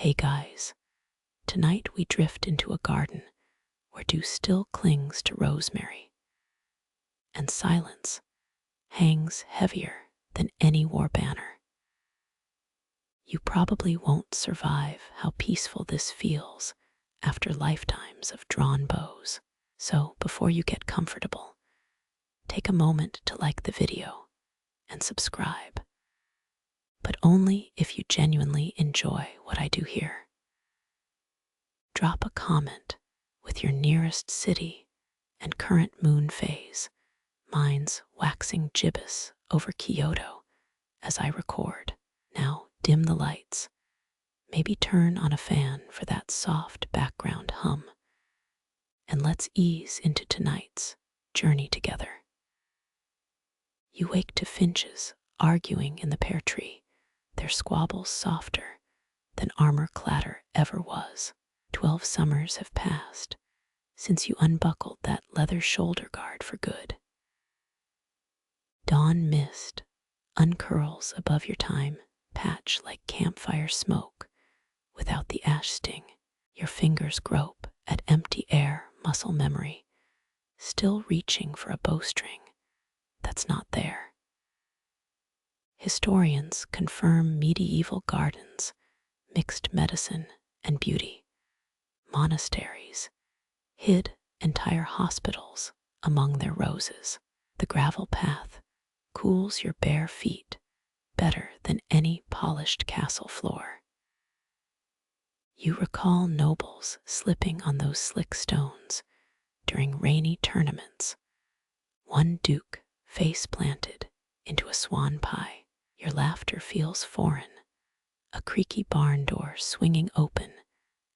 Hey guys, tonight we drift into a garden where dew still clings to rosemary, and silence hangs heavier than any war banner. You probably won't survive how peaceful this feels after lifetimes of drawn bows. So before you get comfortable, take a moment to like the video and subscribe, but only if you genuinely enjoy what I do here. Drop a comment with your nearest city and current moon phase. Mine's waxing gibbous over Kyoto as I record. Now dim the lights. Maybe turn on a fan for that soft background hum. And let's ease into tonight's journey together. You wake to finches arguing in the pear tree, their squabbles softer than armor clatter ever was. 12 summers have passed since you unbuckled that leather shoulder guard for good. Dawn mist uncurls above your thyme patch like campfire smoke without the ash sting. Your fingers grope at empty air muscle memory, still reaching for a bowstring that's not there. Historians confirm medieval gardens mixed medicine and beauty. Monasteries hid entire hospitals among their roses. The gravel path cools your bare feet better than any polished castle floor. You recall nobles slipping on those slick stones during rainy tournaments, one duke face planted into a swan pie. Your laughter feels foreign, a creaky barn door swinging open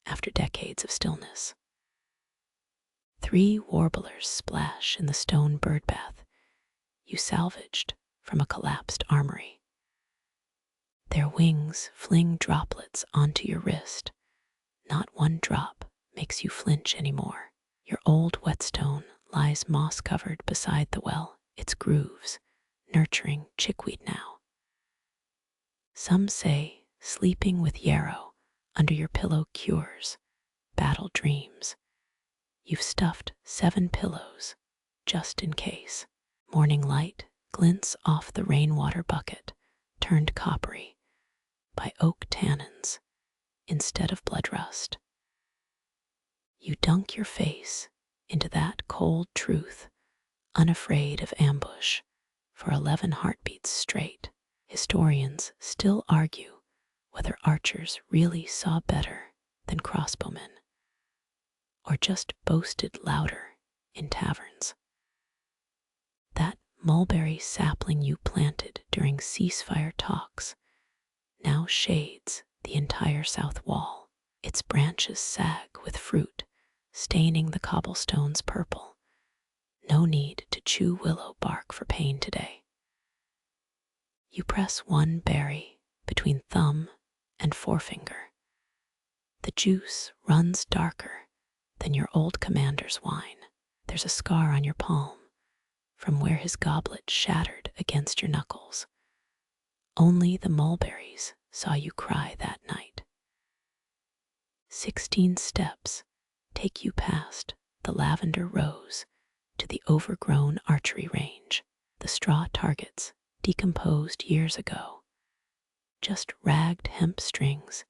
after decades of stillness. 3 warblers splash in the stone birdbath you salvaged from a collapsed armory. Their wings fling droplets onto your wrist. Not one drop makes you flinch anymore. Your old whetstone lies moss-covered beside the well, its grooves nurturing chickweed now. Some say sleeping with yarrow under your pillow cures battle dreams. You've stuffed 7 pillows just in case. Morning light glints off the rainwater bucket, turned coppery by oak tannins instead of blood rust. You dunk your face into that cold truth, unafraid of ambush, for 11 heartbeats straight. Historians still argue whether archers really saw better than crossbowmen, or just boasted louder in taverns. That mulberry sapling you planted during ceasefire talks now shades the entire south wall. Its branches sag with fruit, staining the cobblestones purple. No need to chew willow bark for pain today. You press one berry between thumb and forefinger. The juice runs darker than your old commander's wine. There's a scar on your palm from where his goblet shattered against your knuckles. Only the mulberries saw you cry that night. 16 steps take you past the lavender rose to the overgrown archery range. The straw targets decomposed years ago, just ragged hemp strings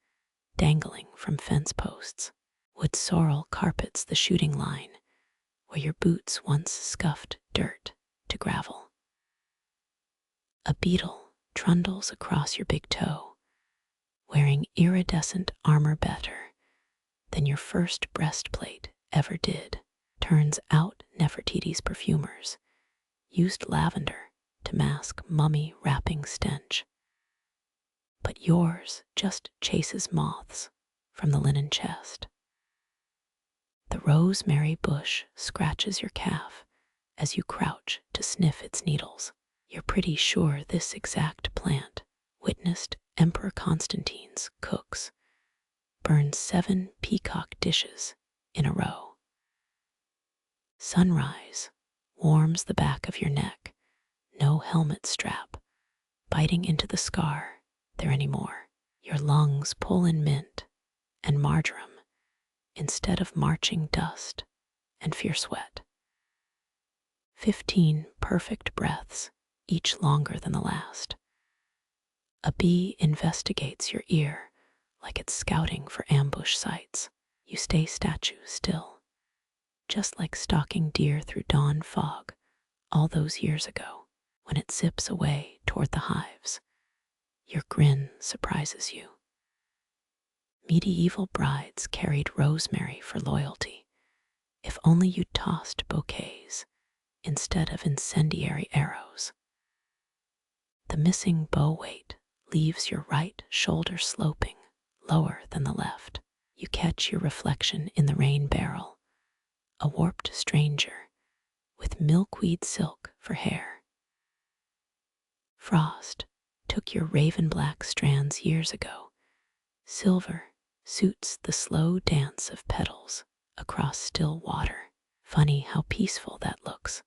dangling from fence posts. Wood sorrel carpets the shooting line where your boots once scuffed dirt to gravel. A beetle trundles across your big toe, wearing iridescent armor better than your first breastplate ever did. Turns out Nefertiti's perfumers used lavender to mask mummy wrapping stench. But yours just chases moths from the linen chest. The rosemary bush scratches your calf as you crouch to sniff its needles. You're pretty sure this exact plant witnessed Emperor Constantine's cooks burn 7 peacock dishes in a row. Sunrise warms the back of your neck, no helmet strap biting into the scar there anymore. Your lungs pull in mint and marjoram instead of marching dust and fierce sweat. 15 perfect breaths, each longer than the last. A bee investigates your ear like it's scouting for ambush sites. You stay statue still, just like stalking deer through dawn fog all those years ago. When it zips away toward the hives, your grin surprises you. Medieval brides carried rosemary for loyalty. If only you'd tossed bouquets instead of incendiary arrows. The missing bow weight leaves your right shoulder sloping lower than the left. You catch your reflection in the rain barrel, a warped stranger with milkweed silk for hair. Frost took your raven black strands years ago. Silver suits the slow dance of petals across still water. Funny how peaceful that looks,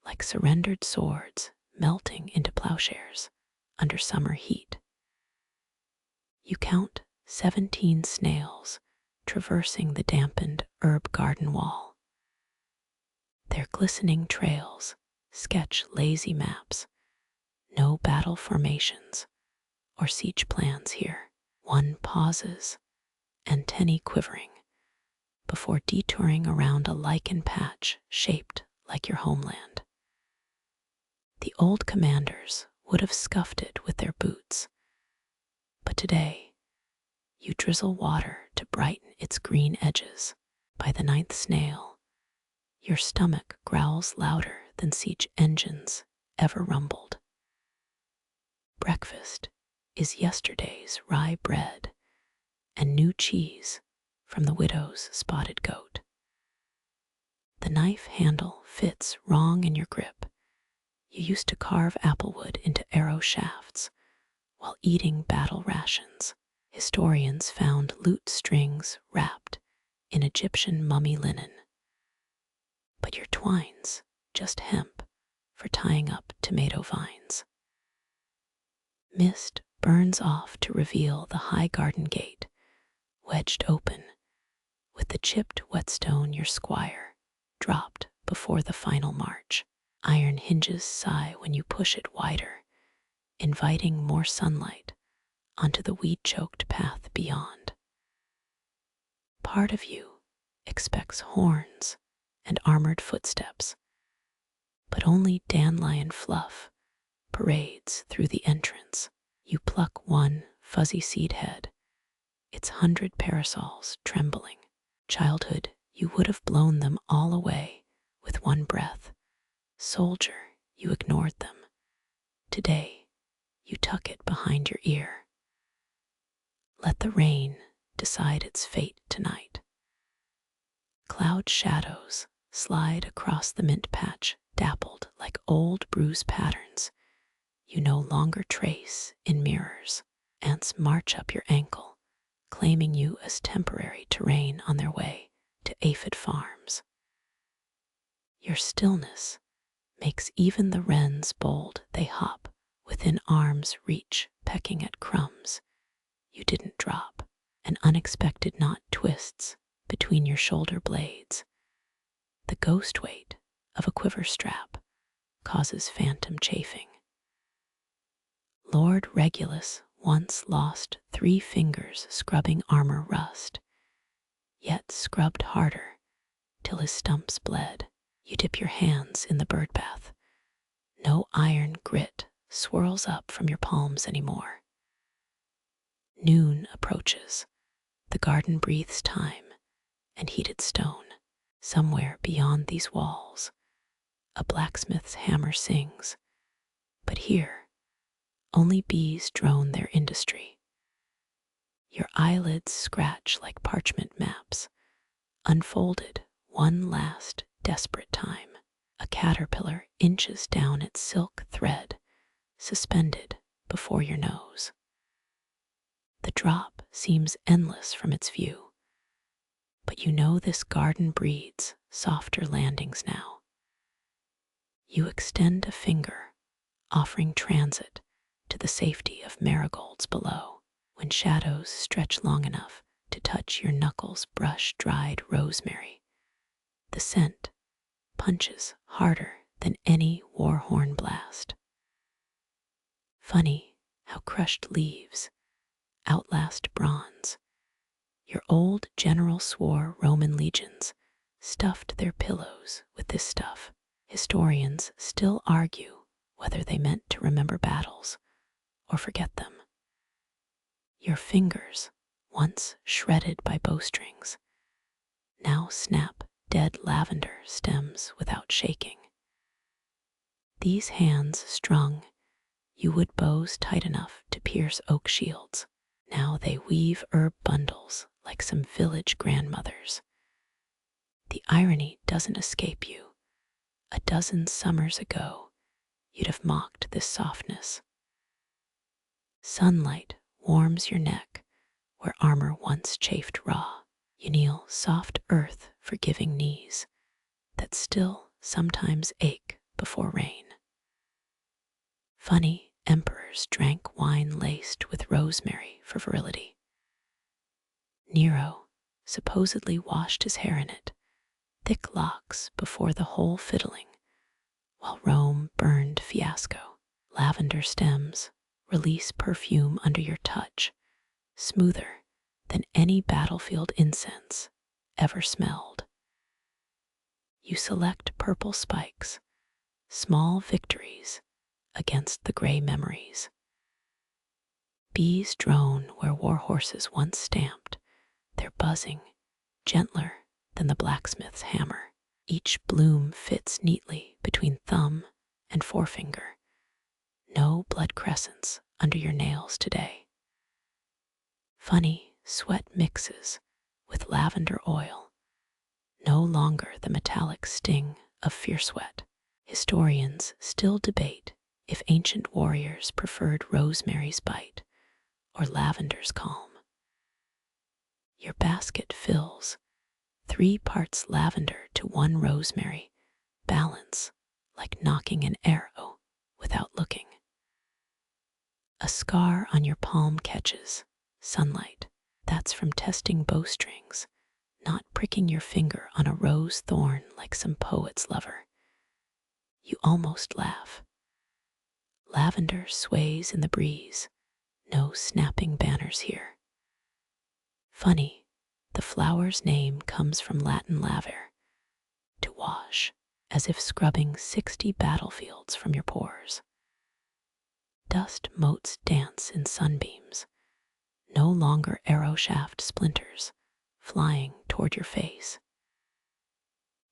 like surrendered swords melting into plowshares under summer heat. You count 17 snails traversing the dampened herb garden wall. Their glistening trails sketch lazy maps, no battle formations or siege plans here. One pauses, antennae quivering, before detouring around a lichen patch shaped like your homeland. The old commanders would have scuffed it with their boots, but today you drizzle water to brighten its green edges. By the 9th snail, your stomach growls louder than siege engines ever rumbled. Breakfast is yesterday's rye bread and new cheese from the widow's spotted goat. The knife handle fits wrong in your grip. You used to carve applewood into arrow shafts while eating battle rations. Historians found lute strings wrapped in Egyptian mummy linen. But your twine's just hemp for tying up tomato vines. Mist burns off to reveal the high garden gate, wedged open, with the chipped whetstone your squire dropped before the final march. Iron hinges sigh when you push it wider, inviting more sunlight onto the weed-choked path beyond. Part of you expects horns and armored footsteps, but only dandelion fluff parades through the entrance. You pluck one fuzzy seed head, its 100 parasols trembling. Childhood, you would have blown them all away with one breath. Soldier, you ignored them. Today, you tuck it behind your ear. Let the rain decide its fate tonight. Cloud shadows slide across the mint patch, dappled like old bruise patterns you no longer trace in mirrors. Ants march up your ankle, claiming you as temporary terrain on their way to aphid farms. Your stillness makes even the wrens bold. They hop within arm's reach, pecking at crumbs you didn't drop. An unexpected knot twists between your shoulder blades. The ghost weight of a quiver strap causes phantom chafing. Lord Regulus once lost 3 fingers scrubbing armor rust, yet scrubbed harder till his stumps bled. You dip your hands in the bird bath. No iron grit swirls up from your palms anymore. Noon approaches. The garden breathes thyme and heated stone. Somewhere beyond these walls, a blacksmith's hammer sings. But here, only bees drone their industry. Your eyelids scratch like parchment maps, unfolded one last desperate time. A caterpillar inches down its silk thread, suspended before your nose. The drop seems endless from its view, but you know this garden breeds softer landings now. You extend a finger, offering transit to the safety of marigolds below. When shadows stretch long enough to touch your knuckles brush dried rosemary. The scent punches harder than any war horn blast. Funny how crushed leaves outlast bronze. Your old general swore Roman legions stuffed their pillows with this stuff. Historians still argue whether they meant to remember battles or forget them. Your fingers, once shredded by bowstrings, now snap dead lavender stems without shaking. These hands strung you wood bows tight enough to pierce oak shields. Now they weave herb bundles like some village grandmothers. The irony doesn't escape you. A dozen summers ago, you'd have mocked this softness. Sunlight warms your neck where armor once chafed raw. You kneel soft earth forgiving knees that still sometimes ache before rain. Funny emperors drank wine laced with rosemary for virility. Nero supposedly washed his hair in it, thick locks before the whole fiddling, while Rome burned fiasco. Lavender stems release perfume under your touch, smoother than any battlefield incense ever smelled. You select purple spikes, small victories against the gray memories. Bees drone where war horses once stamped, their buzzing gentler than the blacksmith's hammer. Each bloom fits neatly between thumb and forefinger. No blood crescents under your nails today. Funny sweat mixes with lavender oil, no longer the metallic sting of fierce sweat. Historians still debate if ancient warriors preferred rosemary's bite or lavender's calm. Your basket fills 3 parts lavender to 1 rosemary, balance like knocking an arrow without looking. A scar on your palm catches sunlight. That's from testing bowstrings, not pricking your finger on a rose thorn like some poet's lover. You almost laugh. Lavender sways in the breeze, no snapping banners here. Funny, the flower's name comes from Latin laver, to wash, as if scrubbing 60 battlefields from your pores. Dust moats dance in sunbeams, no longer arrow shaft splinters flying toward your face.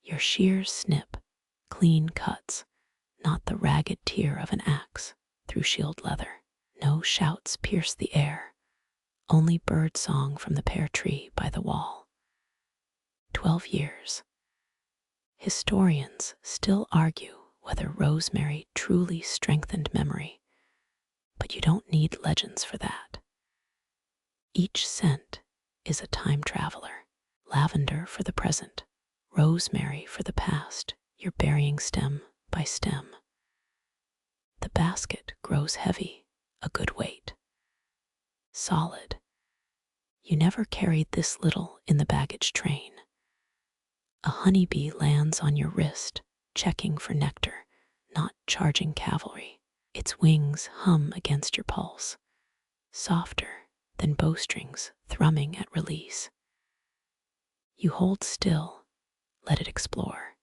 Your shears snip, clean cuts, not the ragged tear of an axe through shield leather. No shouts pierce the air, only bird song from the pear tree by the wall. 12 years. Historians still argue whether rosemary truly strengthened memory, but you don't need legends for that. Each scent is a time traveler. Lavender for the present, rosemary for the past, you're burying stem by stem. The basket grows heavy, a good weight. Solid. You never carried this little in the baggage train. A honeybee lands on your wrist, checking for nectar, not charging cavalry. Its wings hum against your pulse, softer than bowstrings thrumming at release. You hold still, let it explore.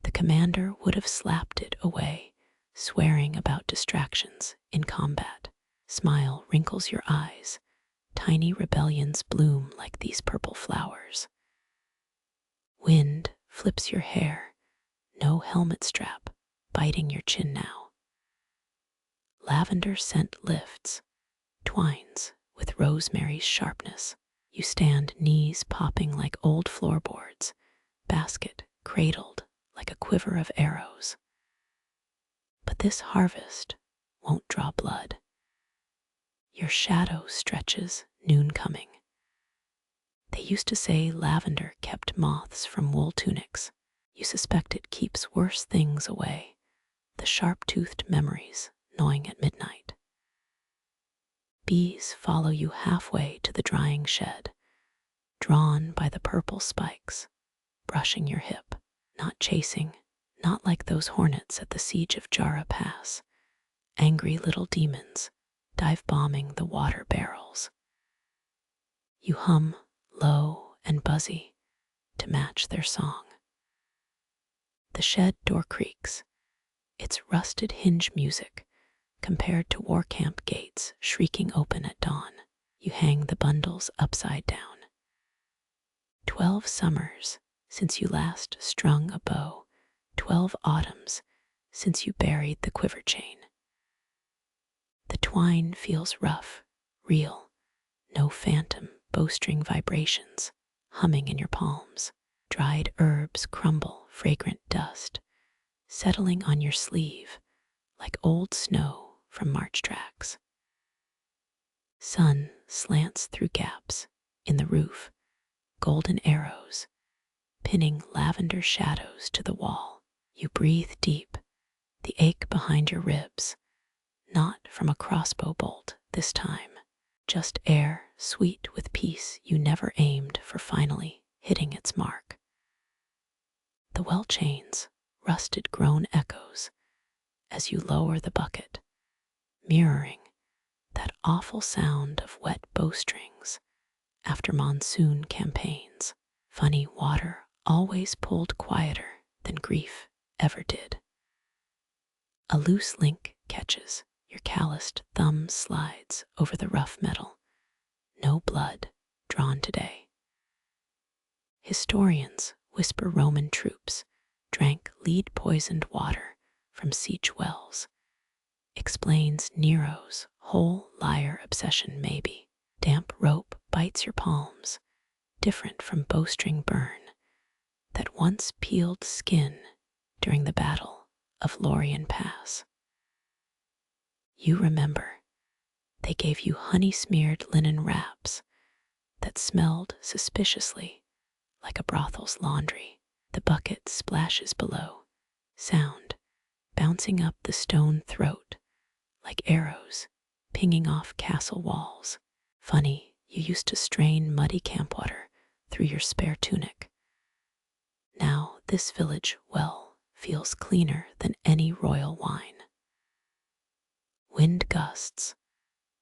The commander would have slapped it away, swearing about distractions in combat. Smile wrinkles your eyes. Tiny rebellions bloom like these purple flowers. Wind flips your hair, no helmet strap biting your chin now. Lavender scent lifts, twines with rosemary's sharpness. You stand knees popping like old floorboards, basket cradled like a quiver of arrows. But this harvest won't draw blood. Your shadow stretches, noon coming. They used to say lavender kept moths from wool tunics. You suspect it keeps worse things away, the sharp-toothed memories gnawing at midnight. Bees follow you halfway to the drying shed, drawn by the purple spikes, brushing your hip, not chasing, not like those hornets at the siege of Jara Pass, angry little demons dive-bombing the water barrels. You hum low and buzzy to match their song. The shed door creaks, its rusted hinge music compared to war camp gates shrieking open at dawn. You hang the bundles upside down. 12 summers since you last strung a bow, 12 autumns since you buried the quiver chain. The twine feels rough, real, no phantom bowstring vibrations humming in your palms. Dried herbs crumble fragrant dust, settling on your sleeve like old snow from March tracks. Sun slants through gaps in the roof, golden arrows pinning lavender shadows to the wall. You breathe deep, the ache behind your ribs, not from a crossbow bolt this time, just air sweet with peace you never aimed for finally hitting its mark. The well chains, rusted groan echoes as you lower the bucket, mirroring that awful sound of wet bowstrings after monsoon campaigns. Funny water always pulled quieter than grief ever did. A loose link catches, your calloused thumb slides over the rough metal. No blood drawn today. Historians whisper Roman troops drank lead-poisoned water from siege wells. Explains Nero's whole liar obsession maybe. Damp rope bites your palms, different from bowstring burn that once peeled skin during the Battle of Lorien Pass. You remember, they gave you honey-smeared linen wraps that smelled suspiciously like a brothel's laundry. The bucket splashes below, sound bouncing up the stone throat like arrows pinging off castle walls. Funny, you used to strain muddy camp water through your spare tunic. Now this village well feels cleaner than any royal wine. Wind gusts,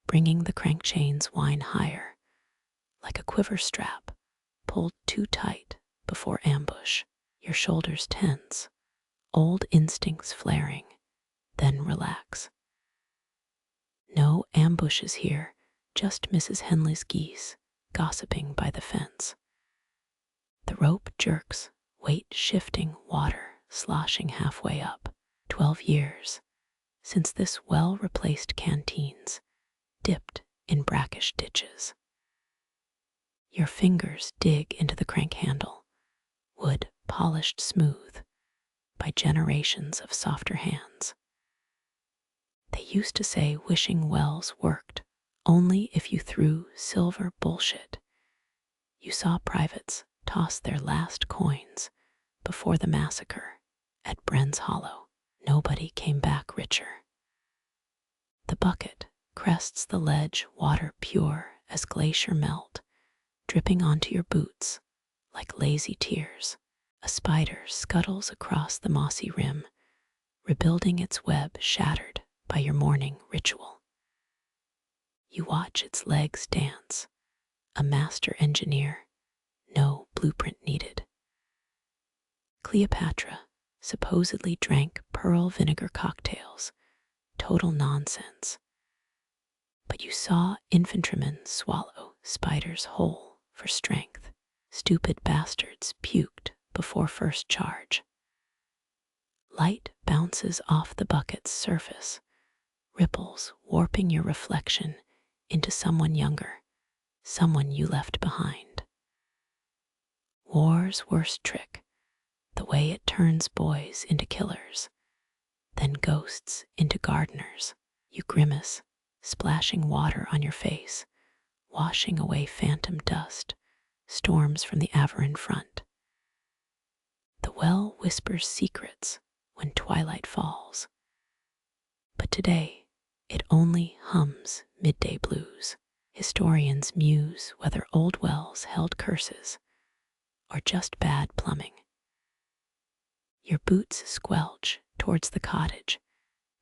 bringing the crank chain's whine higher, like a quiver strap pulled too tight before ambush. Your shoulders tense, old instincts flaring, then relax. No ambushes here, just Mrs. Henley's geese gossiping by the fence. The rope jerks, weight shifting, water sloshing halfway up. 12 years since this well-replaced canteens dipped in brackish ditches. Your fingers dig into the crank handle, wood polished smooth by generations of softer hands. They used to say wishing wells worked only if you threw silver bullshit. You saw privates toss their last coins before the massacre at Bren's Hollow. Nobody came back richer. The bucket crests the ledge, water pure as glacier melt, dripping onto your boots like lazy tears. A spider scuttles across the mossy rim, rebuilding its web shattered by your morning ritual. You watch its legs dance, a master engineer, no blueprint needed. Cleopatra supposedly drank pearl vinegar cocktails, total nonsense. But you saw infantrymen swallow spiders whole for strength. Stupid bastards puked before first charge. Light bounces off the bucket's surface, ripples warping your reflection into someone younger, someone you left behind. War's worst trick, the way it turns boys into killers, then ghosts into gardeners. You grimace, splashing water on your face, washing away phantom dust, storms from the Averin front. The well whispers secrets when twilight falls, but today it only hums midday blues. Historians muse whether old wells held curses or just bad plumbing. Your boots squelch towards the cottage,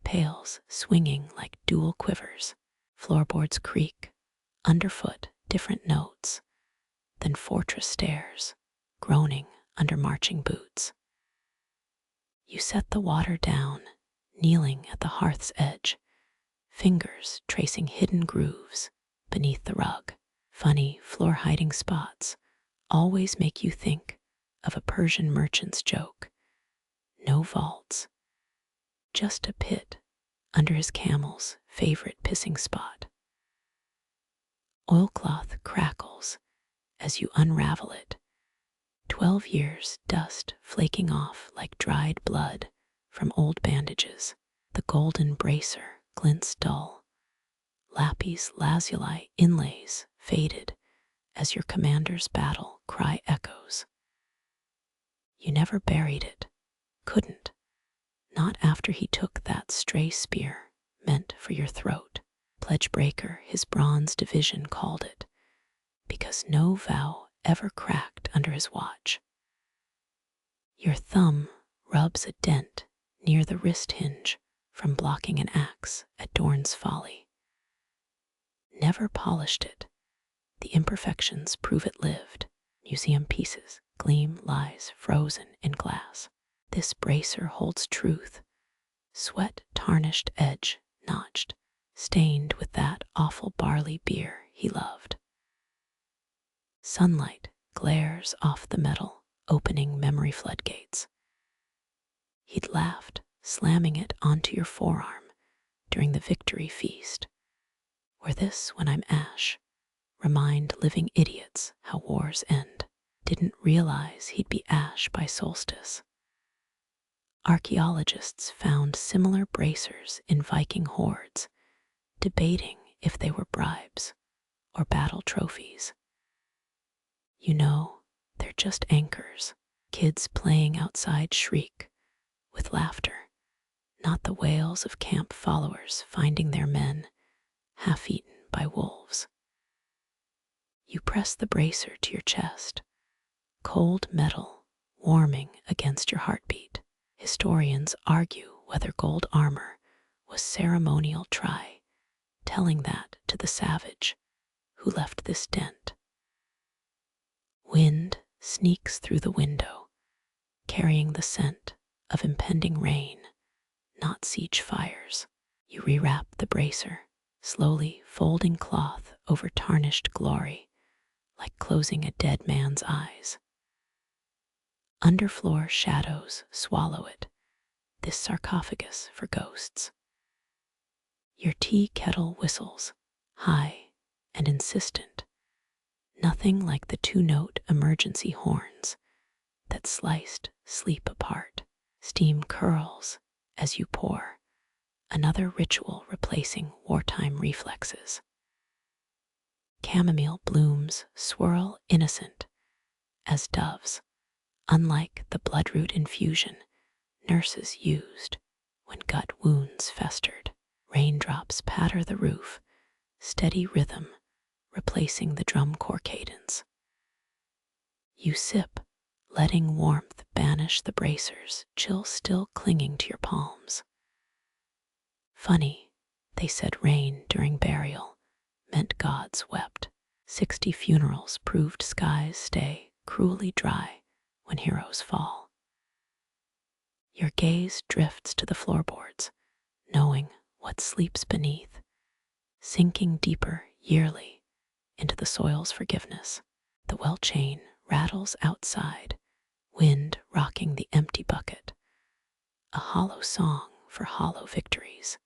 pails swinging like dual quivers. Floorboards creak, underfoot different notes than fortress stairs, groaning under marching boots. You set the water down, kneeling at the hearth's edge, fingers tracing hidden grooves beneath the rug. Funny floor-hiding spots always make you think of a Persian merchant's joke. No vaults, just a pit under his camel's favorite pissing spot. Oilcloth crackles as you unravel it, 12 years dust flaking off like dried blood from old bandages. The golden bracer glints dull, lapis lazuli inlays faded as your commander's battle cry echoes. You never buried it, couldn't, not after he took that stray spear meant for your throat. Pledge breaker, his bronze division called it, because no vow ever cracked under his watch. Your thumb rubs a dent near the wrist hinge from blocking an axe at Dorn's Folly. Never polished it. The imperfections prove it lived. Museum pieces gleam lies frozen in glass. This bracer holds truth, sweat tarnished edge notched, stained with that awful barley beer he loved. Sunlight glares off the metal, opening memory floodgates. He'd laughed, slamming it onto your forearm during the victory feast. Or this when I'm ash, remind living idiots how wars end. Didn't realize he'd be ash by solstice. Archaeologists found similar bracers in Viking hordes, debating if they were bribes or battle trophies. You know, they're just anchors. Kids playing outside shriek with laughter, not the wails of camp followers finding their men half-eaten by wolves. You press the bracer to your chest, cold metal warming against your heartbeat. Historians argue whether gold armor was ceremonial telling that to the savage who left this dent. Wind sneaks through the window, carrying the scent of impending rain, not siege fires. You rewrap the bracer, slowly folding cloth over tarnished glory, like closing a dead man's eyes. Underfloor shadows swallow it, this sarcophagus for ghosts. Your tea kettle whistles, high and insistent, nothing like the 2-note emergency horns that sliced sleep apart. Steam curls as you pour, another ritual replacing wartime reflexes. Chamomile blooms swirl innocent as doves, unlike the bloodroot infusion nurses used when gut wounds festered. Raindrops patter the roof, steady rhythm replacing the drum corps cadence. You sip, letting warmth banish the bracers, chill still clinging to your palms. Funny, they said rain during burial meant gods wept. 60 funerals proved skies stay cruelly dry when heroes fall. Your gaze drifts to the floorboards, knowing what sleeps beneath, sinking deeper yearly into the soil's forgiveness. The well chain rattles outside, wind rocking the empty bucket, a hollow song for hollow victories.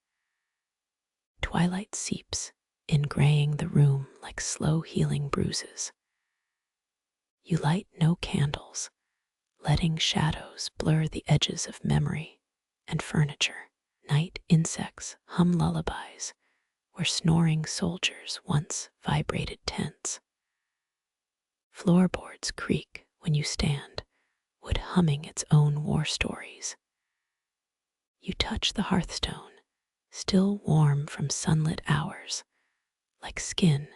Twilight seeps, ingraying the room like slow healing bruises. You light no candles, letting shadows blur the edges of memory and furniture. Night insects hum lullabies where snoring soldiers once vibrated tense. Floorboards creak when you stand, wood humming its own war stories. You touch the hearthstone, still warm from sunlit hours, like skin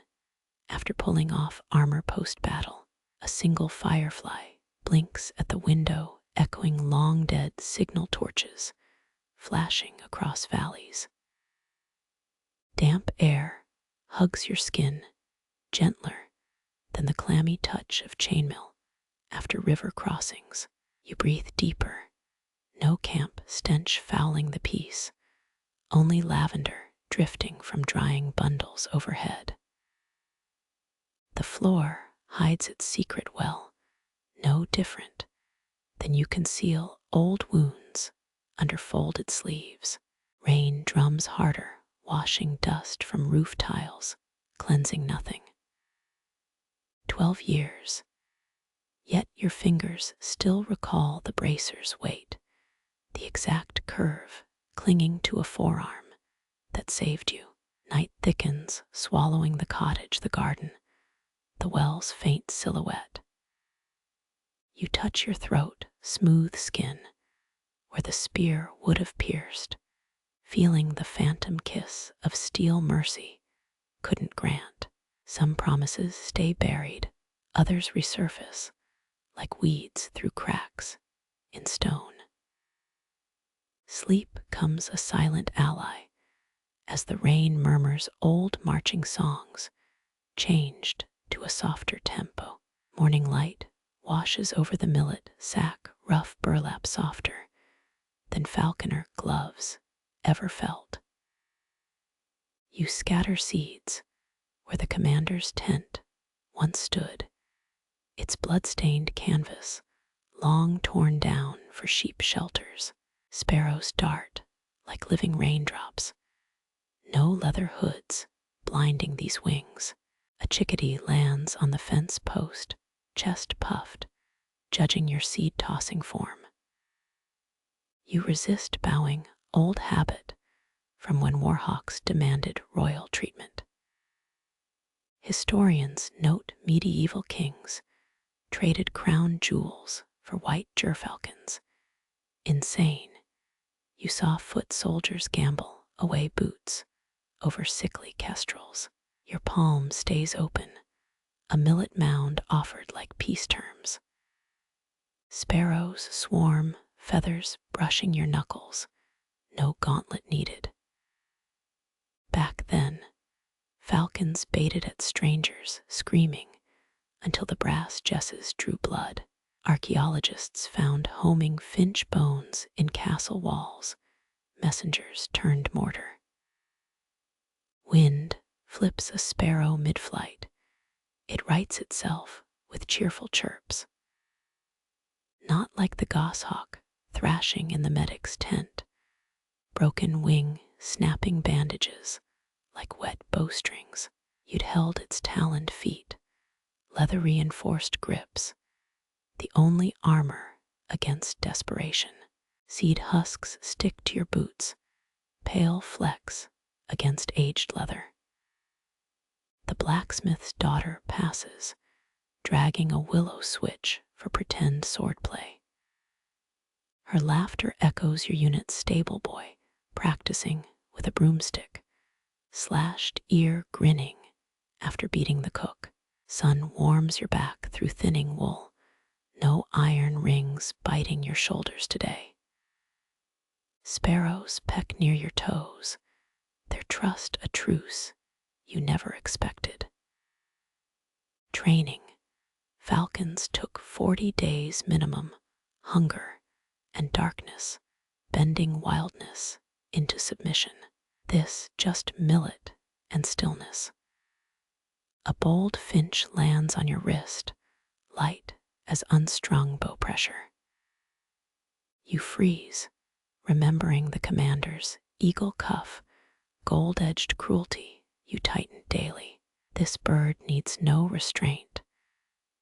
After pulling off armor post-battle, a single firefly blinks at the window, echoing long-dead signal torches flashing across valleys. Damp air hugs your skin, gentler than the clammy touch of chainmail after river crossings. You breathe deeper, no camp stench fouling the peace, only lavender drifting from drying bundles overhead. The floor hides its secret well, no different than you conceal old wounds under folded sleeves. Rain drums harder, washing dust from roof tiles, cleansing nothing. 12 years, yet your fingers still recall the bracer's weight, the exact curve clinging to a forearm that saved you. Night thickens, swallowing the cottage, the garden, the well's faint silhouette. You touch your throat, smooth skin, where the spear would have pierced, feeling the phantom kiss of steel mercy couldn't grant. Some promises stay buried, others resurface like weeds through cracks in stone. Sleep comes a silent ally as the rain murmurs old marching songs, changed to a softer tempo. Morning light washes over the millet sack, rough burlap softer than falconer gloves ever felt. You scatter seeds where the commander's tent once stood, its blood-stained canvas long torn down for sheep shelters. Sparrows dart like living raindrops, no leather hoods blinding these wings. A chickadee lands on the fence post, chest puffed, judging your seed-tossing form. You resist bowing, old habit from when warhawks demanded royal treatment. Historians note medieval kings traded crown jewels for white gerfalcons. Insane, you saw foot soldiers gamble away boots over sickly kestrels. Your palm stays open, a millet mound offered like peace terms. Sparrows swarm, feathers brushing your knuckles, no gauntlet needed. Back then, falcons baited at strangers, screaming until the brass jesses drew blood. Archaeologists found homing finch bones in castle walls, messengers turned mortar. Wind flips a sparrow mid-flight. It rights itself with cheerful chirps. Not like the goshawk thrashing in the medic's tent, broken wing snapping bandages like wet bowstrings. You'd held its taloned feet, leather-reinforced grips, the only armor against desperation. Seed husks stick to your boots, pale flecks against aged leather. The blacksmith's daughter passes, dragging a willow switch for pretend swordplay. Her laughter echoes your unit's stable boy, practicing with a broomstick, slashed ear grinning after beating the cook. Sun warms your back through thinning wool, no iron rings biting your shoulders today. Sparrows peck near your toes, their trust a truce you never expected. Training, falcons took 40 days minimum, hunger and darkness, bending wildness into submission. This just millet and stillness. A bold finch lands on your wrist, light as unstrung bow pressure. You freeze, remembering the commander's eagle cuff, gold-edged cruelty you tighten daily. This bird needs no restraint,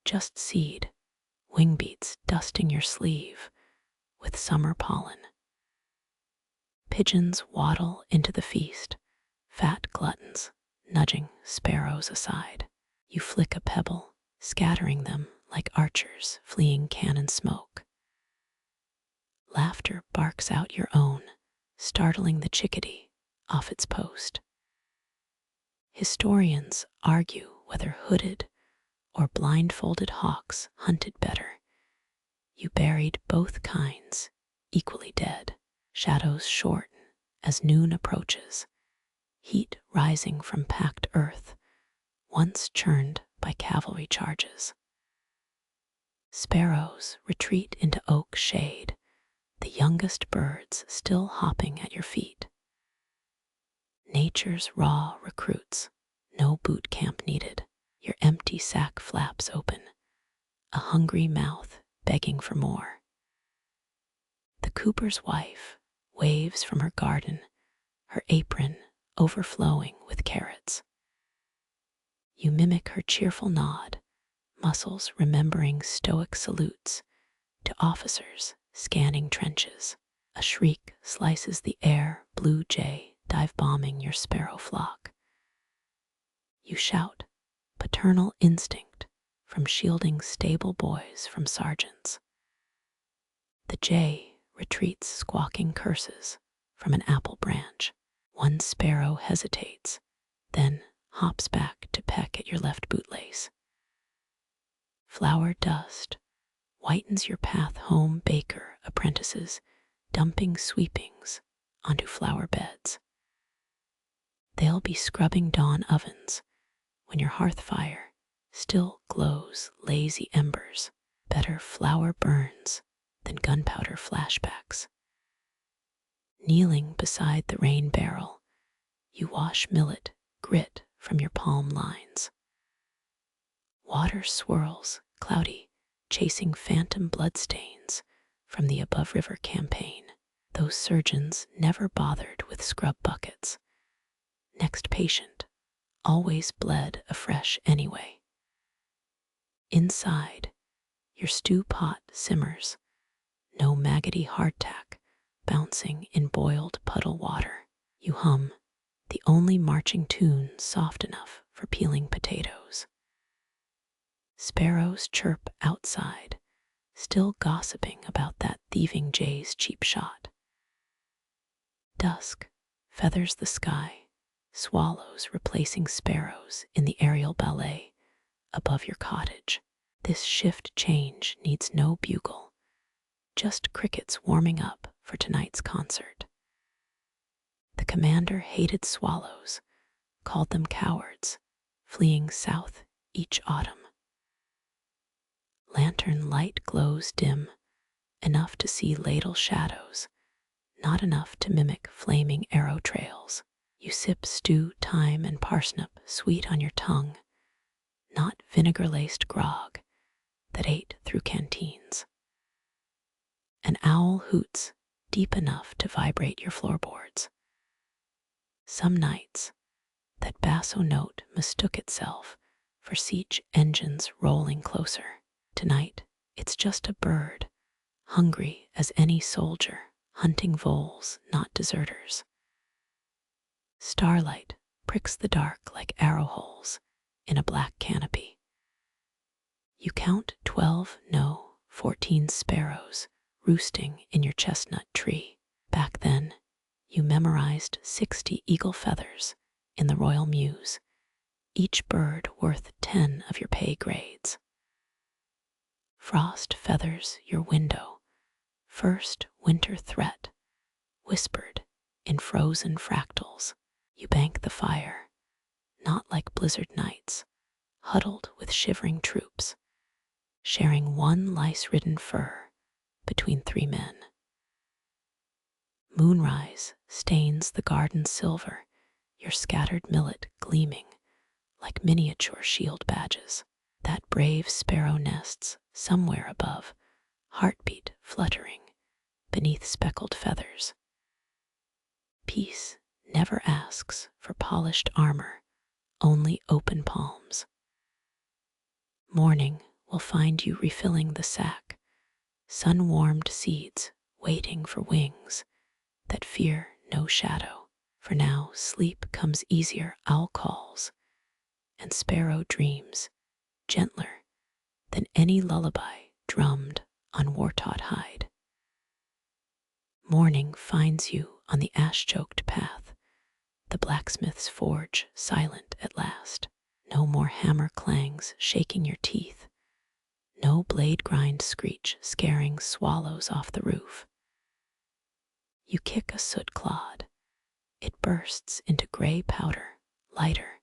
just seed, wing beats dusting your sleeve with summer pollen. Pigeons waddle into the feast, fat gluttons nudging sparrows aside. You flick a pebble, scattering them like archers fleeing cannon smoke. Laughter barks out your own, startling the chickadee off its post. Historians argue whether hooded or blindfolded hawks hunted better. You buried both kinds, equally dead. Shadows shorten as noon approaches, heat rising from packed earth, once churned by cavalry charges. Sparrows retreat into oak shade, the youngest birds still hopping at your feet. Nature's raw recruits, no boot camp needed. Your empty sack flaps open, a hungry mouth begging for more. The cooper's wife waves from her garden, her apron overflowing with carrots. You mimic her cheerful nod, muscles remembering stoic salutes to officers scanning trenches. A shriek slices the air, blue jay dive bombing your sparrow flock. You shout, paternal instinct from shielding stable boys from sergeants. The jay retreats squawking curses from an apple branch. One sparrow hesitates, then hops back to peck at your left bootlace. Flour dust whitens your path home. Baker apprentices dumping sweepings onto flower beds. They'll be scrubbing dawn ovens when your hearth fire still glows lazy embers. Better flour burns than gunpowder flashbacks. Kneeling beside the rain barrel, you wash millet grit from your palm lines. Water swirls, cloudy, chasing phantom bloodstains from the above river campaign. Those surgeons never bothered with scrub buckets. Next patient always bled afresh anyway. Inside, your stew pot simmers, no maggoty hardtack bouncing in boiled puddle water. You hum, the only marching tune soft enough for peeling potatoes. Sparrows chirp outside, still gossiping about that thieving jay's cheap shot. Dusk feathers the sky, swallows replacing sparrows in the aerial ballet above your cottage. This shift change needs no bugle, just crickets warming up for tonight's concert. The commander hated swallows, called them cowards, fleeing south each autumn. Lantern light glows dim, enough to see ladle shadows, not enough to mimic flaming arrow trails. You sip stew, thyme, and parsnip sweet on your tongue, not vinegar-laced grog that ate through canteens. An owl hoots deep enough to vibrate your floorboards. Some nights, that basso note mistook itself for siege engines rolling closer. Tonight, it's just a bird, hungry as any soldier, hunting voles, not deserters. Starlight pricks the dark like arrow holes in a black canopy. You count 12, no, 14 sparrows roosting in your chestnut tree. Back then, you memorized 60 eagle feathers in the Royal Mews, each bird worth 10 of your pay grades. Frost feathers your window, first winter threat, whispered in frozen fractals. You bank the fire, not like blizzard nights, huddled with shivering troops, sharing one lice-ridden fur between 3 men. Moonrise stains the garden silver, your scattered millet gleaming like miniature shield badges. That brave sparrow nests somewhere above, heartbeat fluttering beneath speckled feathers. Peace never asks for polished armor, only open palms. Morning will find you refilling the sack, sun-warmed seeds waiting for wings that fear no shadow. For now sleep comes easier, owl calls, and sparrow dreams gentler than any lullaby drummed on war-taught hide. Morning finds you on the ash-choked path, the blacksmith's forge silent at last. No more hammer clangs shaking your teeth. No blade grind screech scaring swallows off the roof. You kick a soot clod. It bursts into gray powder, lighter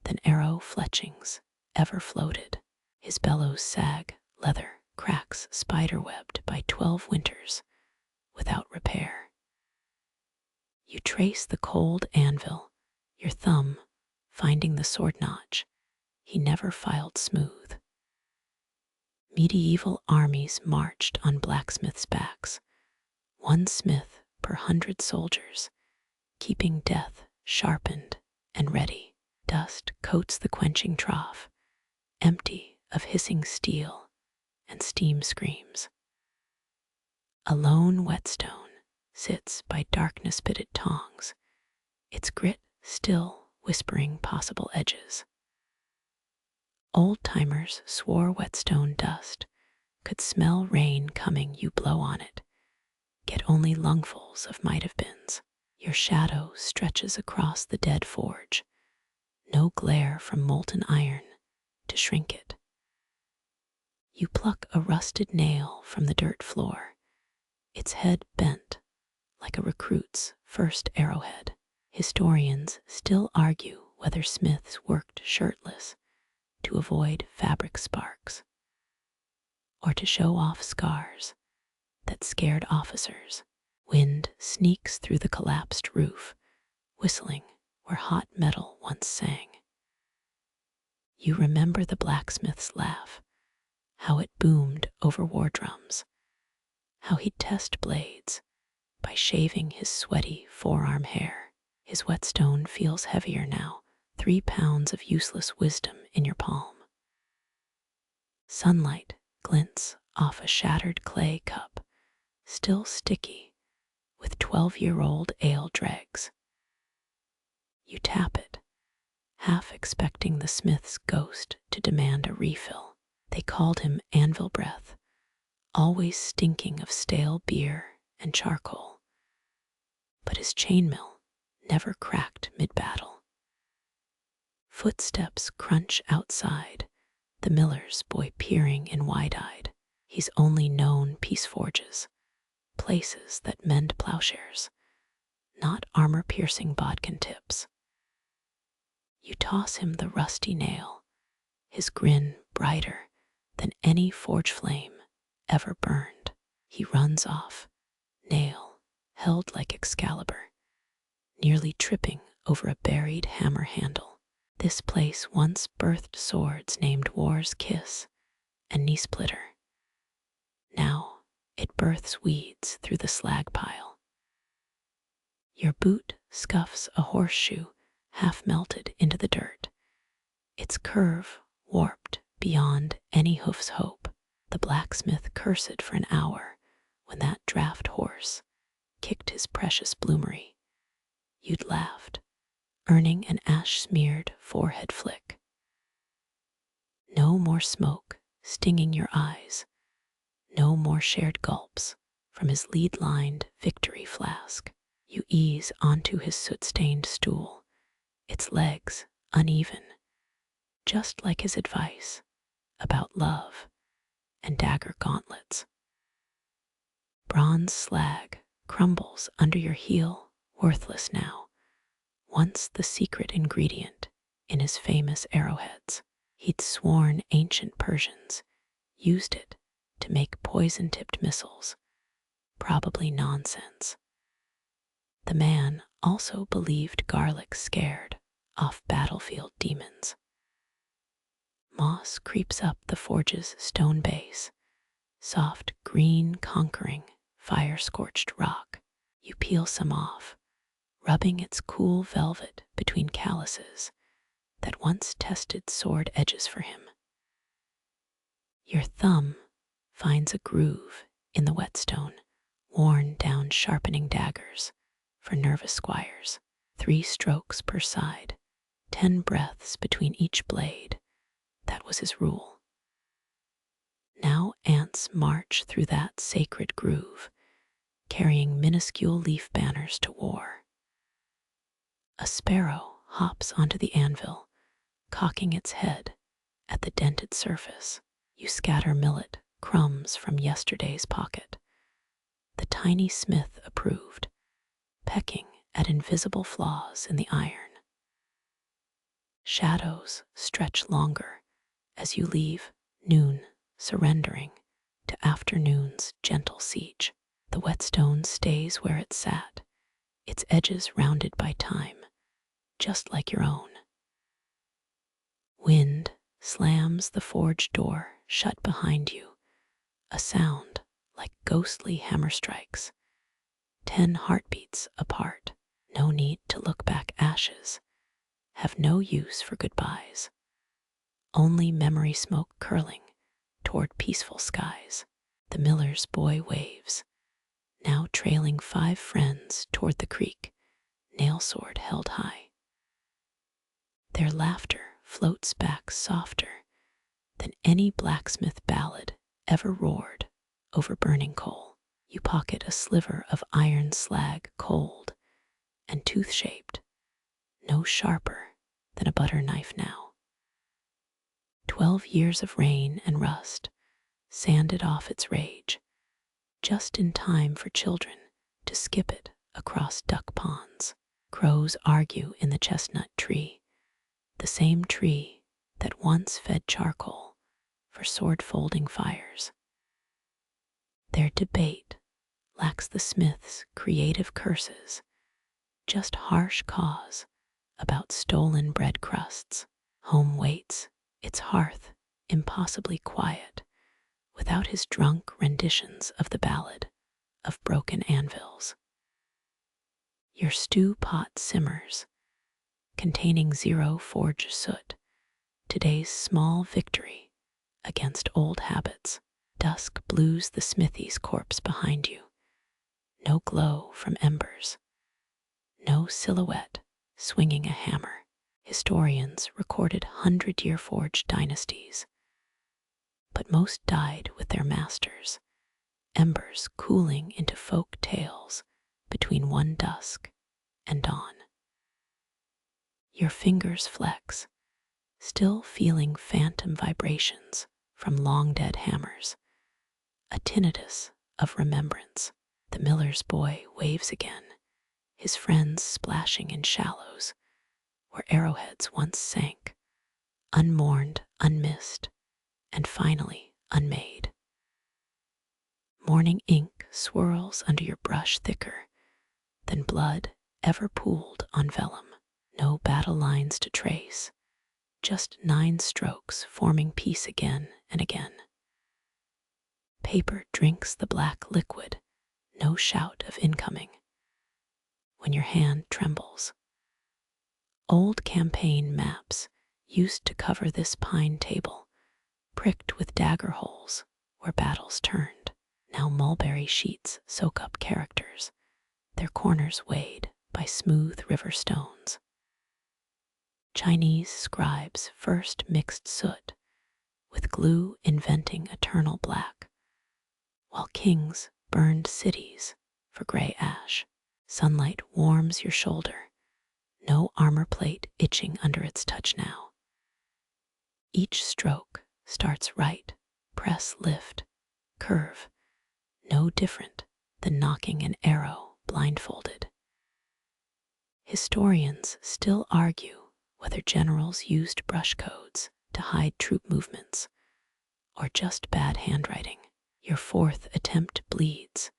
than arrow fletchings ever floated. His bellows sag, leather cracks spider-webbed by 12 winters without repair. You trace the cold anvil, your thumb finding the sword notch he never filed smooth. Medieval armies marched on blacksmiths' backs, one smith per 100 soldiers, keeping death sharpened and ready. Dust coats the quenching trough, empty of hissing steel and steam screams. A lone whetstone sits by darkness-pitted tongs, its grit still whispering possible edges. Old-timers swore whetstone dust could smell rain coming. You blow on it, get only lungfuls of might-have-beens. Your shadow stretches across the dead forge, no glare from molten iron to shrink it. You pluck a rusted nail from the dirt floor, its head bent like a recruit's first arrowhead. Historians still argue whether smiths worked shirtless to avoid fabric sparks, or to show off scars that scared officers. Wind sneaks through the collapsed roof, whistling where hot metal once sang. You remember the blacksmith's laugh, how it boomed over war drums, how he'd test blades by shaving his sweaty forearm hair. His whetstone feels heavier now, 3 pounds of useless wisdom in your palm. Sunlight glints off a shattered clay cup, still sticky with 12-year-old ale dregs. You tap it, half expecting the smith's ghost to demand a refill. They called him Anvil Breath, always stinking of stale beer and charcoal. But his chainmill never cracked mid-battle. Footsteps crunch outside, the miller's boy peering in wide-eyed. He's only known peace forges, places that mend plowshares, not armor-piercing bodkin tips. You toss him the rusty nail, his grin brighter than any forge flame ever burned. He runs off, nail held like Excalibur, nearly tripping over a buried hammer handle. This place once birthed swords named War's Kiss and Knee Splitter. Now it births weeds through the slag pile. Your boot scuffs a horseshoe half melted into the dirt, its curve warped beyond any hoof's hope. The blacksmith cursed for an hour when that draft horse kicked his precious bloomery. You'd laughed, earning an ash-smeared forehead flick. No more smoke stinging your eyes, no more shared gulps from his lead-lined victory flask. You ease onto his soot-stained stool, its legs uneven, just like his advice about love and dagger gauntlets. Bronze slag crumbles under your heel, worthless now, once the secret ingredient in his famous arrowheads. He'd sworn ancient Persians used it to make poison-tipped missiles, probably nonsense. The man also believed garlic scared off battlefield demons. Moss creeps up the forge's stone base, soft green conquering fire-scorched rock. You peel some off, rubbing its cool velvet between calluses that once tested sword edges for him. Your thumb finds a groove in the whetstone, worn down sharpening daggers for nervous squires. 3 strokes per side, 10 breaths between each blade. That was his rule. Now ants march through that sacred groove, carrying minuscule leaf banners to war. A sparrow hops onto the anvil, cocking its head at the dented surface. You scatter millet crumbs from yesterday's pocket. The tiny smith approved, pecking at invisible flaws in the iron. Shadows stretch longer as you leave noon, surrendering to afternoon's gentle siege. The whetstone stays where it sat, its edges rounded by time, just like your own. Wind slams the forge door shut behind you, a sound like ghostly hammer strikes, 10 heartbeats apart. No need to look back. Ashes have no use for goodbyes, only memory smoke curling toward peaceful skies. The miller's boy waves, now trailing 5 friends toward the creek, nail sword held high. Their laughter floats back softer than any blacksmith ballad ever roared over burning coal. You pocket a sliver of iron slag, cold and tooth-shaped, no sharper than a butter knife now. 12 years of rain and rust sanded off its rage, just in time for children to skip it across duck ponds. Crows argue in the chestnut tree, the same tree that once fed charcoal for sword-folding fires. Their debate lacks the smith's creative curses, just harsh caws about stolen bread crusts. Home waits its hearth impossibly quiet without his drunk renditions of the ballad of broken anvils. Your stew pot simmers, containing 0 forge soot, today's small victory against old habits. Dusk blues the smithy's corpse behind you, no glow from embers, no silhouette swinging a hammer. Historians recorded 100-year forge dynasties, but most died with their masters, embers cooling into folk tales between one dusk and dawn. Your fingers flex, still feeling phantom vibrations from long-dead hammers, a tinnitus of remembrance. The miller's boy waves again, his friends splashing in shallows where arrowheads once sank, unmourned, unmissed, and finally unmade. Morning ink swirls under your brush thicker than blood ever pooled on vellum. No battle lines to trace, just 9 strokes forming peace again and again. Paper drinks the black liquid, no shout of incoming. When your hand trembles, old campaign maps used to cover this pine table, pricked with dagger holes where battles turned. Now mulberry sheets soak up characters, their corners weighed by smooth river stones. Chinese scribes first mixed soot with glue, inventing eternal black, while kings burned cities for gray ash. Sunlight warms your shoulder, no armor plate itching under its touch now. Each stroke starts right, press, lift, curve, no different than knocking an arrow blindfolded. Historians still argue whether generals used brush codes to hide troop movements or just bad handwriting. Your 4th attempt bleeds,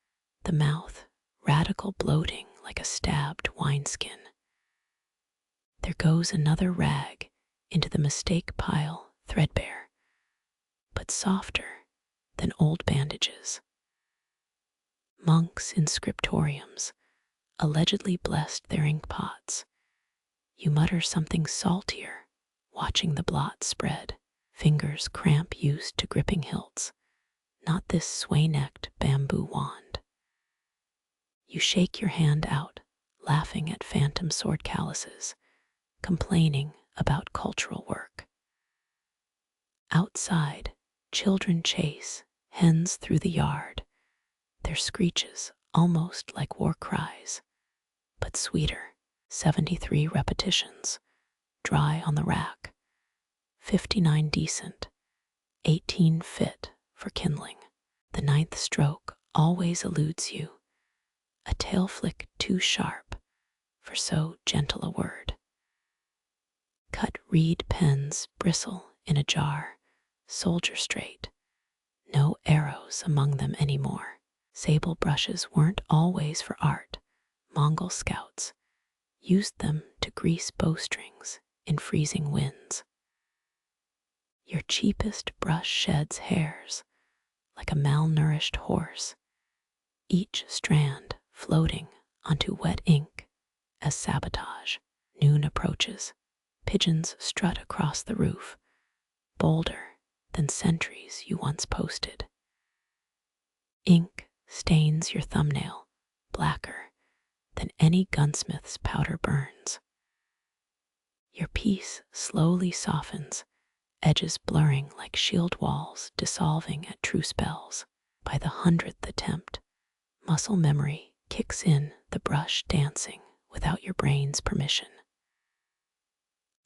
the mouth radical bloating like a stabbed wineskin. There goes another rag into the mistake pile, threadbare, but softer than old bandages. Monks in scriptoriums allegedly blessed their ink pots. You mutter something saltier, watching the blot spread, fingers cramp used to gripping hilts, not this sway-necked bamboo wand. You shake your hand out, laughing at phantom sword calluses, complaining about cultural work. Outside, children chase hens through the yard, their screeches almost like war cries, but sweeter. 73 repetitions, dry on the rack, 59 decent, 18 fit for kindling. The ninth stroke always eludes you, a tail flick too sharp for so gentle a word. Cut reed pens bristle in a jar, soldier straight, no arrows among them anymore. Sable brushes weren't always for art. Mongol scouts used them to grease bowstrings in freezing winds. Your cheapest brush sheds hairs like a malnourished horse, each strand floating onto wet ink as sabotage. Noon approaches. Pigeons strut across the roof, bolder than sentries you once posted. Ink stains your thumbnail, blacker than any gunsmith's powder burns. Your piece slowly softens, edges blurring like shield walls dissolving at true spells. By the 100th attempt, muscle memory kicks in, the brush dancing without your brain's permission.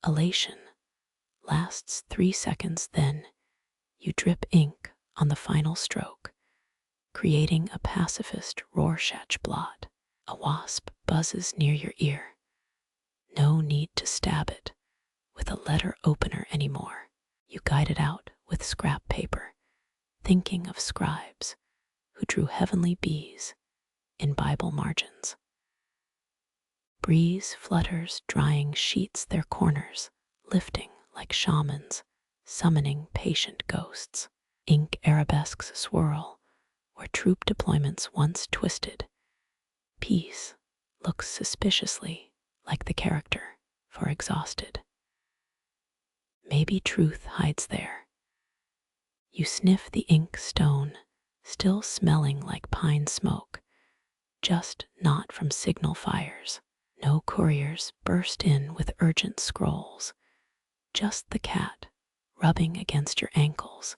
Elation lasts 3 seconds, then you drip ink on the final stroke, creating a pacifist Rorschach blot. A wasp buzzes near your ear. No need to stab it with a letter opener anymore. You guide it out with scrap paper, thinking of scribes who drew heavenly bees in Bible margins. Breeze flutters, drying sheets their corners, lifting like shamans, summoning patient ghosts. Ink arabesques swirl where troop deployments once twisted. Peace looks suspiciously like the character for exhausted. Maybe truth hides there. You sniff the ink stone, still smelling like pine smoke, just not from signal fires. No couriers burst in with urgent scrolls, just the cat rubbing against your ankles,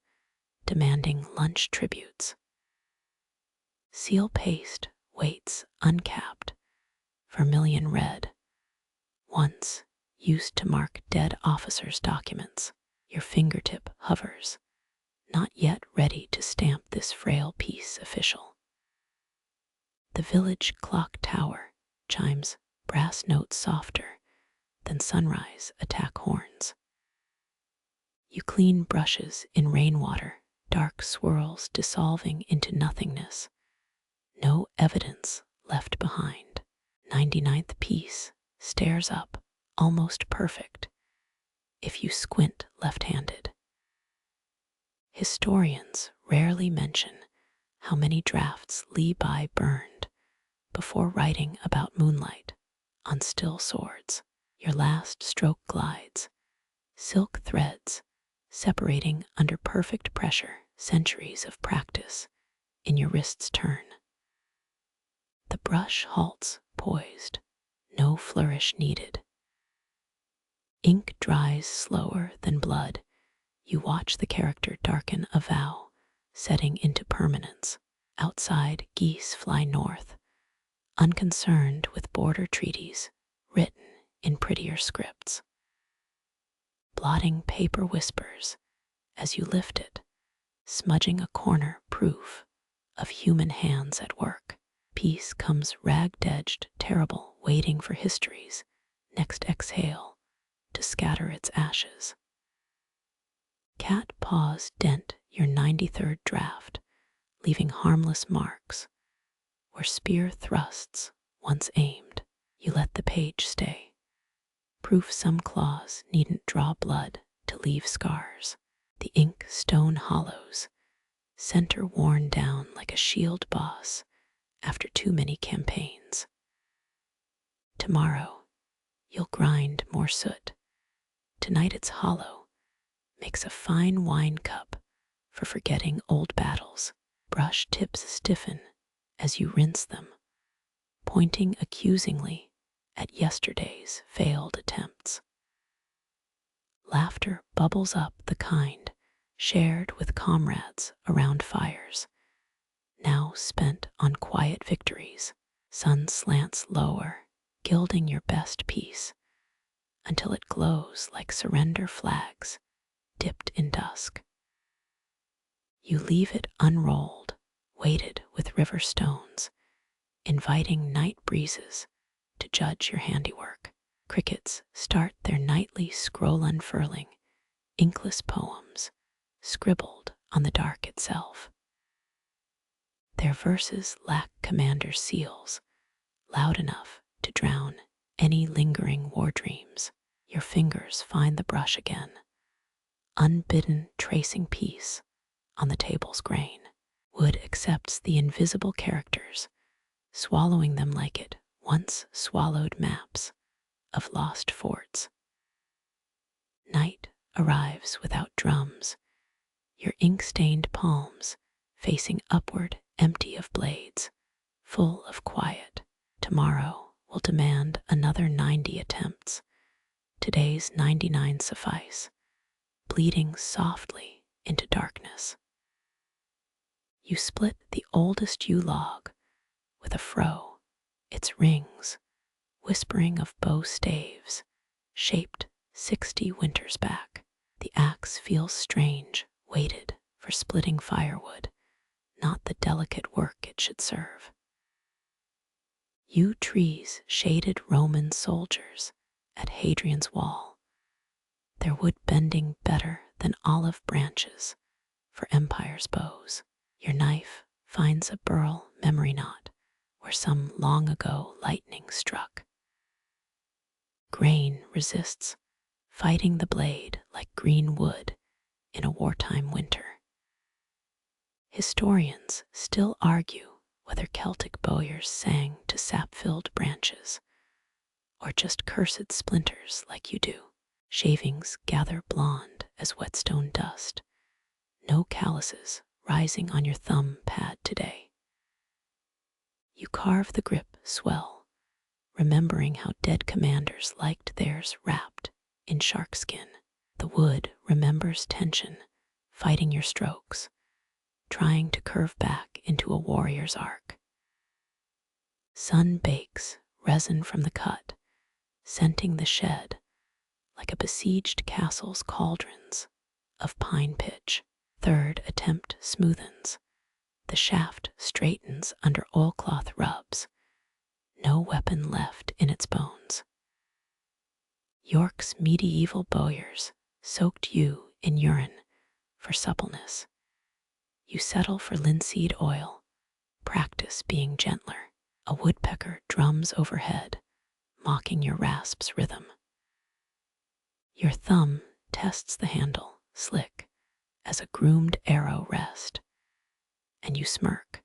demanding lunch tributes. Seal paste waits uncapped, vermilion red, once used to mark dead officers' documents. Your fingertip hovers, not yet ready to stamp this frail piece official. The village clock tower chimes brass notes softer than sunrise attack horns. You clean brushes in rainwater, dark swirls dissolving into nothingness. No evidence left behind. 99th piece stares up, almost perfect, if you squint left-handed. Historians rarely mention how many drafts Levi burned before writing about moonlight on still swords. Your last stroke glides, silk threads separating under perfect pressure, centuries of practice in your wrist's turn. The brush halts, poised, no flourish needed. Ink dries slower than blood. You watch the character darken a vow, setting into permanence. Outside, geese fly north, unconcerned with border treaties written in prettier scripts. Blotting paper whispers as you lift it, smudging a corner proof of human hands at work. Peace comes ragged-edged, terrible, waiting for history's next exhale to scatter its ashes. Cat paws dent your 93rd draft, leaving harmless marks where spear thrusts once aimed. You let the page stay. Proof some claws needn't draw blood to leave scars. The ink stone hollows, center worn down like a shield boss after too many campaigns. Tomorrow, you'll grind more soot. Tonight it's hollow, makes a fine wine cup for forgetting old battles. Brush tips stiffen as you rinse them, pointing accusingly at yesterday's failed attempts. Laughter bubbles up, the kind shared with comrades around fires, now spent on quiet victories. Sun slants lower, gilding your best piece, until it glows like surrender flags dipped in dusk. You leave it unrolled, weighted with river stones, inviting night breezes to judge your handiwork. Crickets start their nightly scroll unfurling, inkless poems scribbled on the dark itself. Their verses lack commander's seals, loud enough to drown any lingering war dreams. Your fingers find the brush again, unbidden tracing peace on the table's grain. Wood accepts the invisible characters, swallowing them like it once swallowed maps of lost forts. Night arrives without drums, your ink-stained palms facing upward, empty of blades, full of quiet. Tomorrow will demand another 90 attempts. Today's 99 suffice, bleeding softly into darkness. You split the oldest yew log with a froe, its rings whispering of bow staves, shaped 60 winters back. The axe feels strange, weighted for splitting firewood, not the delicate work it should serve. Yew trees shaded Roman soldiers at Hadrian's wall, their wood bending better than olive branches for empire's bows. Your knife finds a burl memory knot where some long ago lightning struck. Grain resists, fighting the blade like green wood in a wartime winter. Historians still argue whether Celtic bowyers sang to sap-filled branches, or just cursed splinters like you do. Shavings gather blonde as whetstone dust, no calluses rising on your thumb pad today. You carve the grip swell, remembering how dead commanders liked theirs wrapped in sharkskin. The wood remembers tension, fighting your strokes, trying to curve back into a warrior's arc. Sun bakes resin from the cut, scenting the shed like a besieged castle's cauldrons of pine pitch. Third attempt smoothens, the shaft straightens under oilcloth rubs, no weapon left in its bones. York's medieval bowyers soaked yew in urine for suppleness. You settle for linseed oil, practice being gentler. A woodpecker drums overhead, mocking your rasp's rhythm. Your thumb tests the handle, slick as a groomed arrow rest, and you smirk.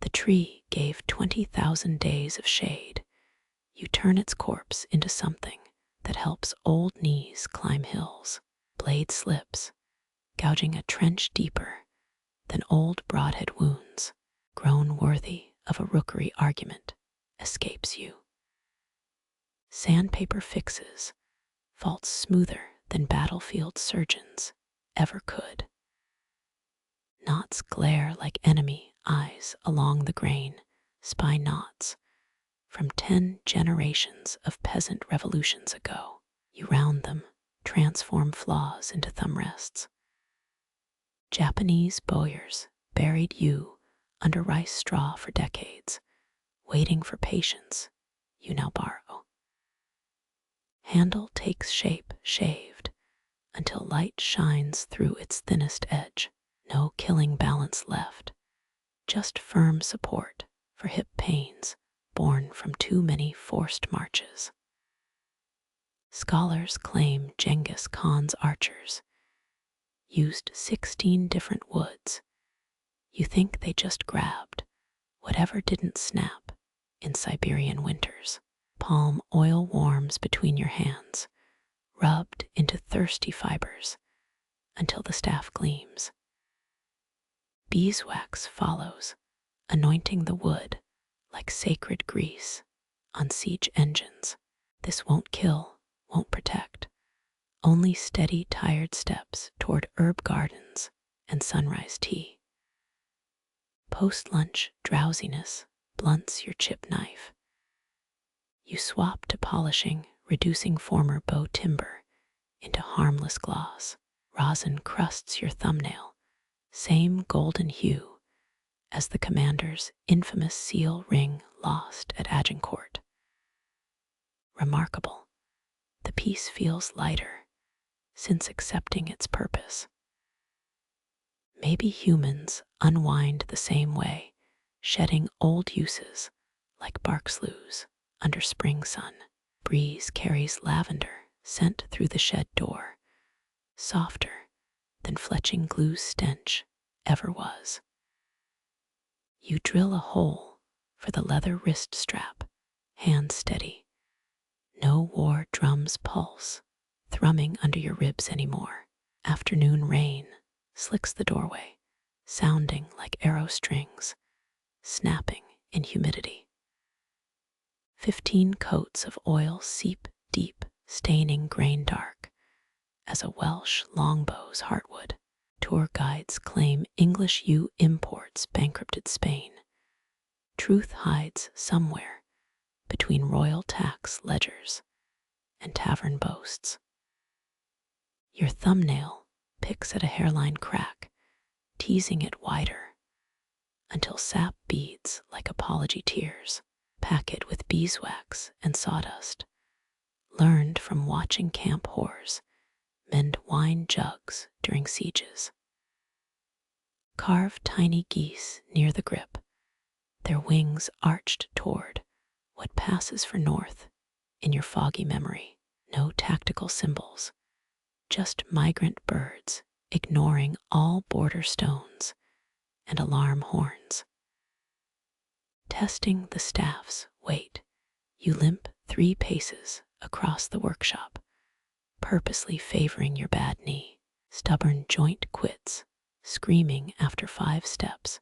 The tree gave 20,000 days of shade. You turn its corpse into something that helps old knees climb hills. Blade slips, gouging a trench deeper than old broadhead wounds, grown worthy of a rookery argument, escapes you. Sandpaper fixes faults smoother than battlefield surgeons ever could. Knots glare like enemy eyes along the grain, spy knots from 10 generations of peasant revolutions ago. You round them, transform flaws into thumb rests. Japanese bowyers buried yew under rice straw for decades, waiting for patience you now borrow. Handle takes shape shaved until light shines through its thinnest edge. No killing balance left, just firm support for hip pains born from too many forced marches. Scholars claim Genghis Khan's archers used 16 different woods. You think they just grabbed whatever didn't snap in Siberian winters. Palm oil warms between your hands, rubbed into thirsty fibers until the staff gleams. Beeswax follows, anointing the wood like sacred grease on siege engines. This won't kill, won't protect, only steady, tired steps toward herb gardens and sunrise tea. Post-lunch drowsiness blunts your chip knife. You swap to polishing, reducing former bow timber into harmless gloss. Rosin crusts your thumbnail, same golden hue as the commander's infamous seal ring lost at Agincourt. Remarkable, the piece feels lighter since accepting its purpose. Maybe humans unwind the same way, shedding old uses like bark sloughs under spring sun. Breeze carries lavender sent through the shed door, softer than fletching glue's stench ever was. You drill a hole for the leather wrist strap, hands steady. No war drum's pulse thrumming under your ribs anymore. Afternoon rain slicks the doorway, sounding like arrow strings, snapping in humidity. 15 coats of oil seep deep, staining grain dark as a Welsh longbow's heartwood. Tour guides claim English U imports bankrupted Spain. Truth hides somewhere between royal tax ledgers and tavern boasts. Your thumbnail picks at a hairline crack, teasing it wider until sap beads like apology tears. Pack it with beeswax and sawdust, learned from watching camp whores mend wine jugs during sieges. Carve tiny geese near the grip, their wings arched toward what passes for north in your foggy memory. No tactical symbols, just migrant birds ignoring all border stones and alarm horns. Testing the staff's weight, you limp 3 paces across the workshop, purposely favoring your bad knee. Stubborn joint quits, screaming after 5 steps,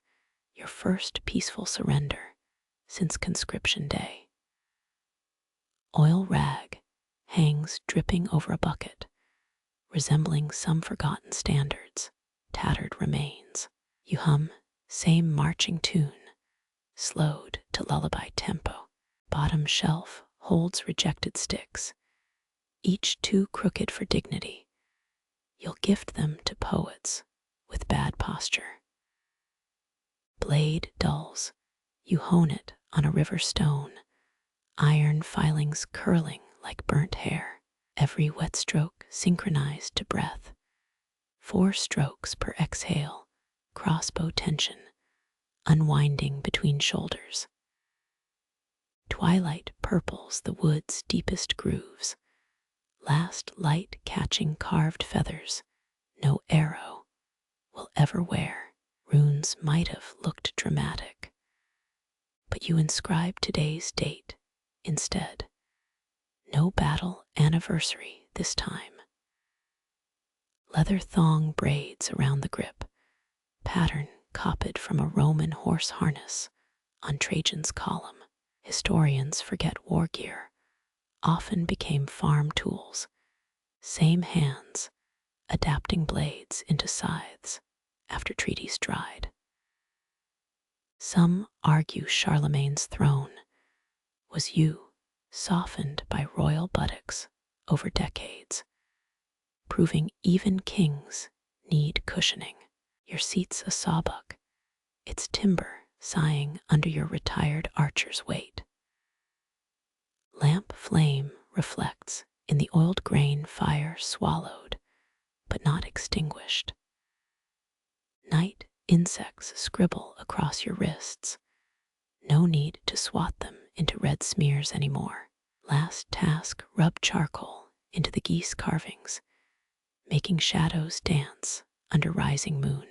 your first peaceful surrender since conscription day. Oil rag hangs dripping over a bucket, resembling some forgotten standards, tattered remains. You hum same marching tune, slowed to lullaby tempo. Bottom shelf holds rejected sticks, each too crooked for dignity. You'll gift them to poets with bad posture. Blade dulls, you hone it on a river stone, iron filings curling like burnt hair, every wet stroke synchronized to breath. 4 strokes per exhale, crossbow tension, unwinding between shoulders. Twilight purples the wood's deepest grooves, last light catching carved feathers no arrow will ever wear. Runes might have looked dramatic, but you inscribe today's date instead. No battle anniversary this time. Leather thong braids around the grip, pattern copied from a Roman horse harness on Trajan's column. Historians forget war gear often became farm tools, same hands adapting blades into scythes after treaties dried. Some argue Charlemagne's throne was yew softened by royal buttocks over decades, proving even kings need cushioning. Your seat's a sawbuck, its timber sighing under your retired archer's weight. Lamp flame reflects in the oiled grain fire swallowed, but not extinguished. Night insects scribble across your wrists. No need to swat them into red smears anymore. Last task, rub charcoal into the geese carvings, making shadows dance under rising moon.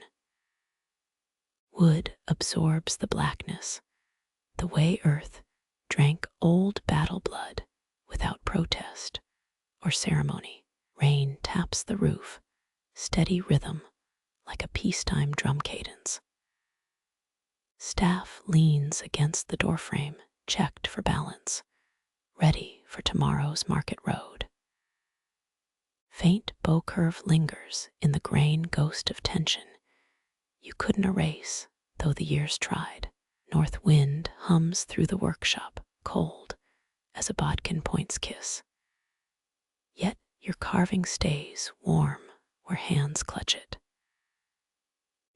Wood absorbs the blackness, the way earth drank old battle blood without protest or ceremony. Rain taps the roof, steady rhythm like a peacetime drum cadence. Staff leans against the doorframe, checked for balance, ready for tomorrow's market road. Faint bow curve lingers in the grain ghost of tension you couldn't erase, though the years tried. North wind hums through the workshop, cold as a bodkin point's kiss. Yet Your carving stays warm where hands clutch it.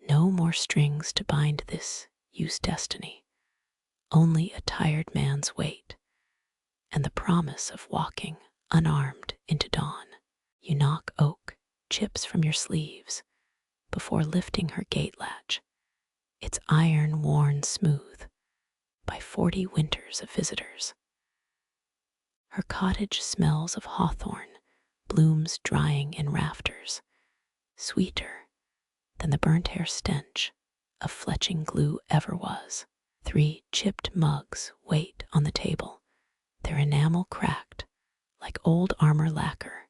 No more strings to bind this used destiny, only a tired man's weight and the promise of walking unarmed into dawn. You knock oak chips from your sleeves before lifting her gate latch, its iron worn smooth by 40 winters of visitors. Her cottage smells of hawthorn, blooms drying in rafters, sweeter than the burnt hair stench of fletching glue ever was. 3 chipped mugs wait on the table, their enamel cracked like old armor lacquer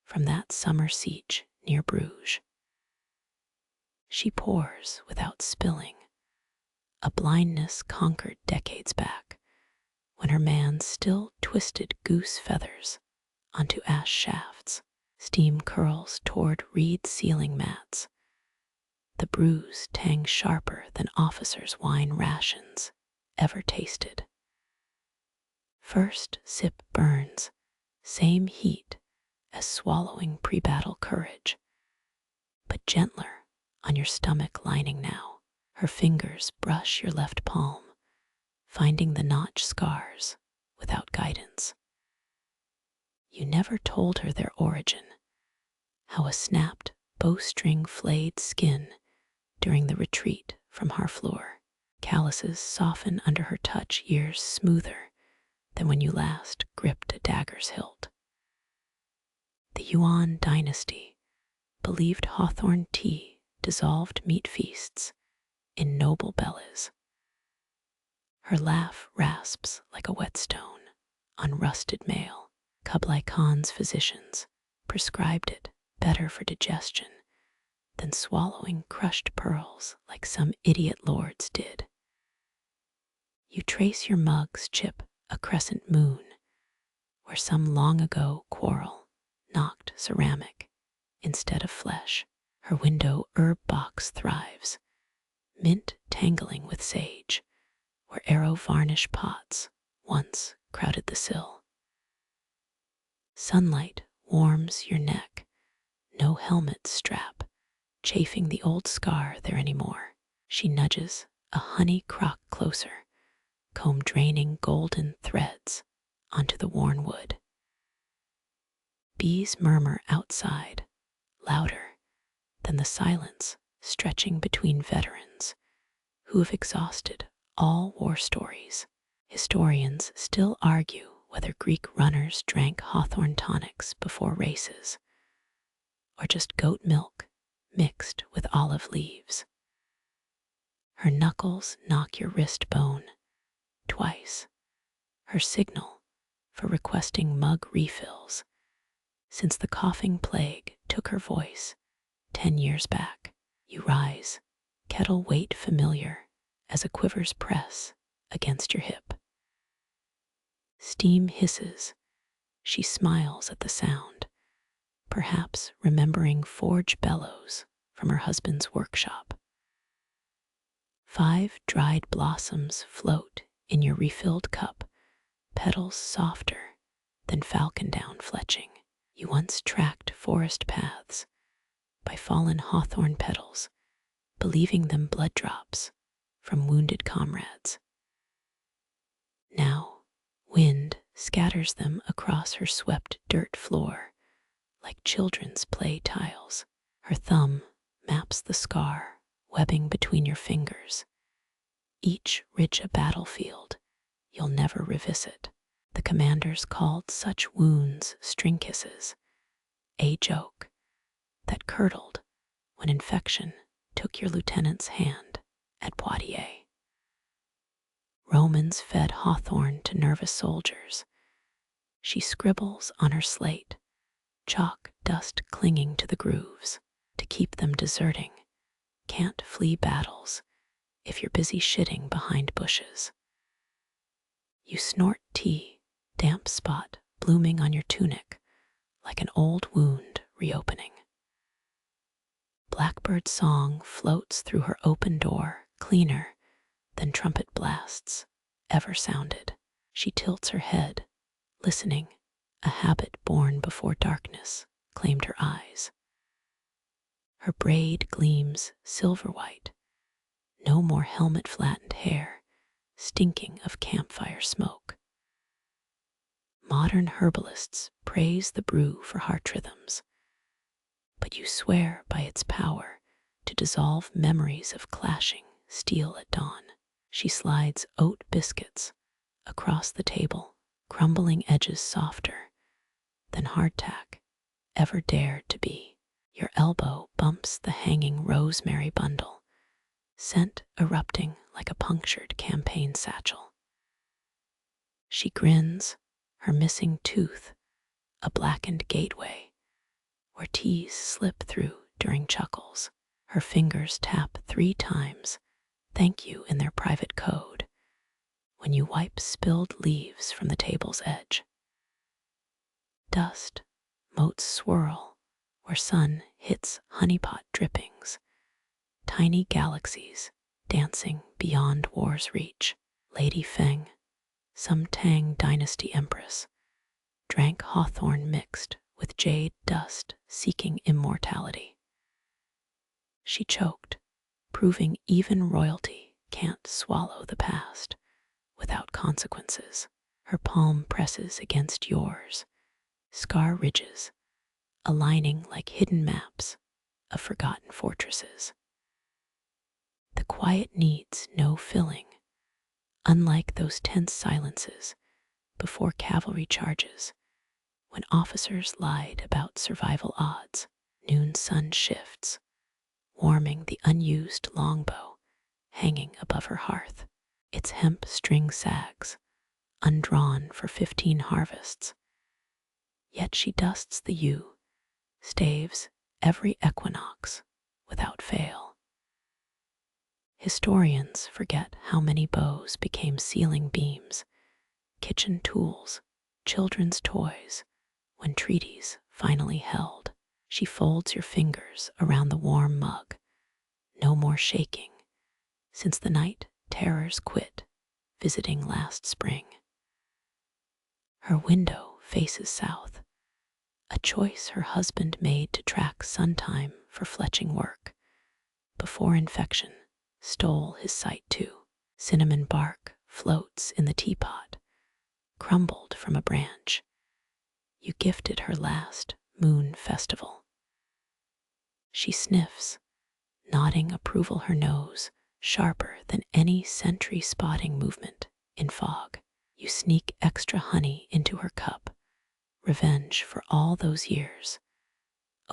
from that summer siege near Bruges. She pours without spilling, a blindness conquered decades back when her man still twisted goose feathers onto ash shafts. Steam curls toward reed ceiling mats. The bruise tangs sharper than officers' wine rations ever tasted. First sip burns, same heat as swallowing pre-battle courage, but gentler on your stomach lining now. Her fingers brush your left palm, finding the notch scars without guidance. You never told her their origin, how a snapped bowstring flayed skin during the retreat from Harfleur. Calluses soften under her touch years smoother than when you last gripped a dagger's hilt. The Yuan dynasty believed hawthorn tea dissolved meat feasts in noble bellies. Her laugh rasps like a whetstone on rusted mail. Kublai Khan's physicians prescribed it better for digestion than swallowing crushed pearls like some idiot lords did. You trace your mug's chip a crescent moon where some long ago quarrel knocked ceramic instead of flesh. Her window herb box thrives, mint tangling with sage, where arrow varnish pots once crowded the sill. Sunlight warms your neck, no helmet strap chafing the old scar there anymore. She nudges a honey crock closer, comb draining golden threads onto the worn wood. Bees murmur outside, louder than the silence stretching between veterans who have exhausted all war stories. Historians still argue whether Greek runners drank hawthorn tonics before races, or just goat milk mixed with olive leaves. Her knuckles knock your wrist bone twice, her signal for requesting mug refills since the coughing plague took her voice 10 years back. You rise, kettle weight familiar as a quivers press against your hip. Steam hisses. She smiles at the sound, perhaps remembering forge bellows from her husband's workshop. 5 dried blossoms float in your refilled cup, petals softer than falcon down fletching. You once tracked forest paths by fallen hawthorn petals, believing them blood drops from wounded comrades. Now, wind scatters them across her swept dirt floor like children's play tiles. Her thumb maps the scar webbing between your fingers, each rich a battlefield you'll never revisit. The commanders called such wounds string kisses, a joke that curdled when infection took your lieutenant's hand at Poitiers. Romans fed hawthorn to nervous soldiers. She scribbles on her slate, chalk dust clinging to the grooves to keep them deserting. Can't flee battles if you're busy shitting behind bushes. You snort tea, damp spot blooming on your tunic like an old wound reopening. Blackbird song floats through her open door, cleaner than trumpet blasts ever sounded. She tilts her head, listening a habit born before darkness claimed her eyes. Her braid gleams silver white, no more helmet-flattened hair, stinking of campfire smoke. Modern herbalists praise the brew for heart rhythms, but you swear by its power to dissolve memories of clashing steel at dawn. She slides oat biscuits across the table, crumbling edges softer than hardtack ever dared to be. Your elbow bumps the hanging rosemary bundle, scent erupting like a punctured campaign satchel. She grins, her missing tooth a blackened gateway where teas slip through during chuckles. Her fingers tap 3 times, thank you in their private code, when you wipe spilled leaves from the table's edge. Dust, moats swirl where sun hits honeypot drippings, tiny galaxies dancing beyond war's reach. Lady Feng, some Tang dynasty empress, drank hawthorn mixed with jade dust seeking immortality. She choked, proving even royalty can't swallow the past without consequences. Her palm presses against yours, scar ridges aligning like hidden maps of forgotten fortresses. The quiet needs no filling, unlike those tense silences before cavalry charges, when officers lied about survival odds. Noon sun shifts, warming the unused longbow hanging above her hearth. Its hemp string sags, undrawn for 15 harvests. Yet she dusts the yew, staves every equinox without fail. Historians forget how many bows became ceiling beams, kitchen tools, children's toys, when treaties finally held. She folds your fingers around the warm mug, no more shaking, since the night terrors quit visiting last spring. Her window faces south, a choice her husband made to track sun time for fletching work, before infection stole his sight too. Cinnamon bark floats in the teapot, crumbled from a branch you gifted her last moon festival. She sniffs, nodding approval, her nose sharper than any sentry spotting movement in fog. You sneak extra honey into her cup, revenge for all those years,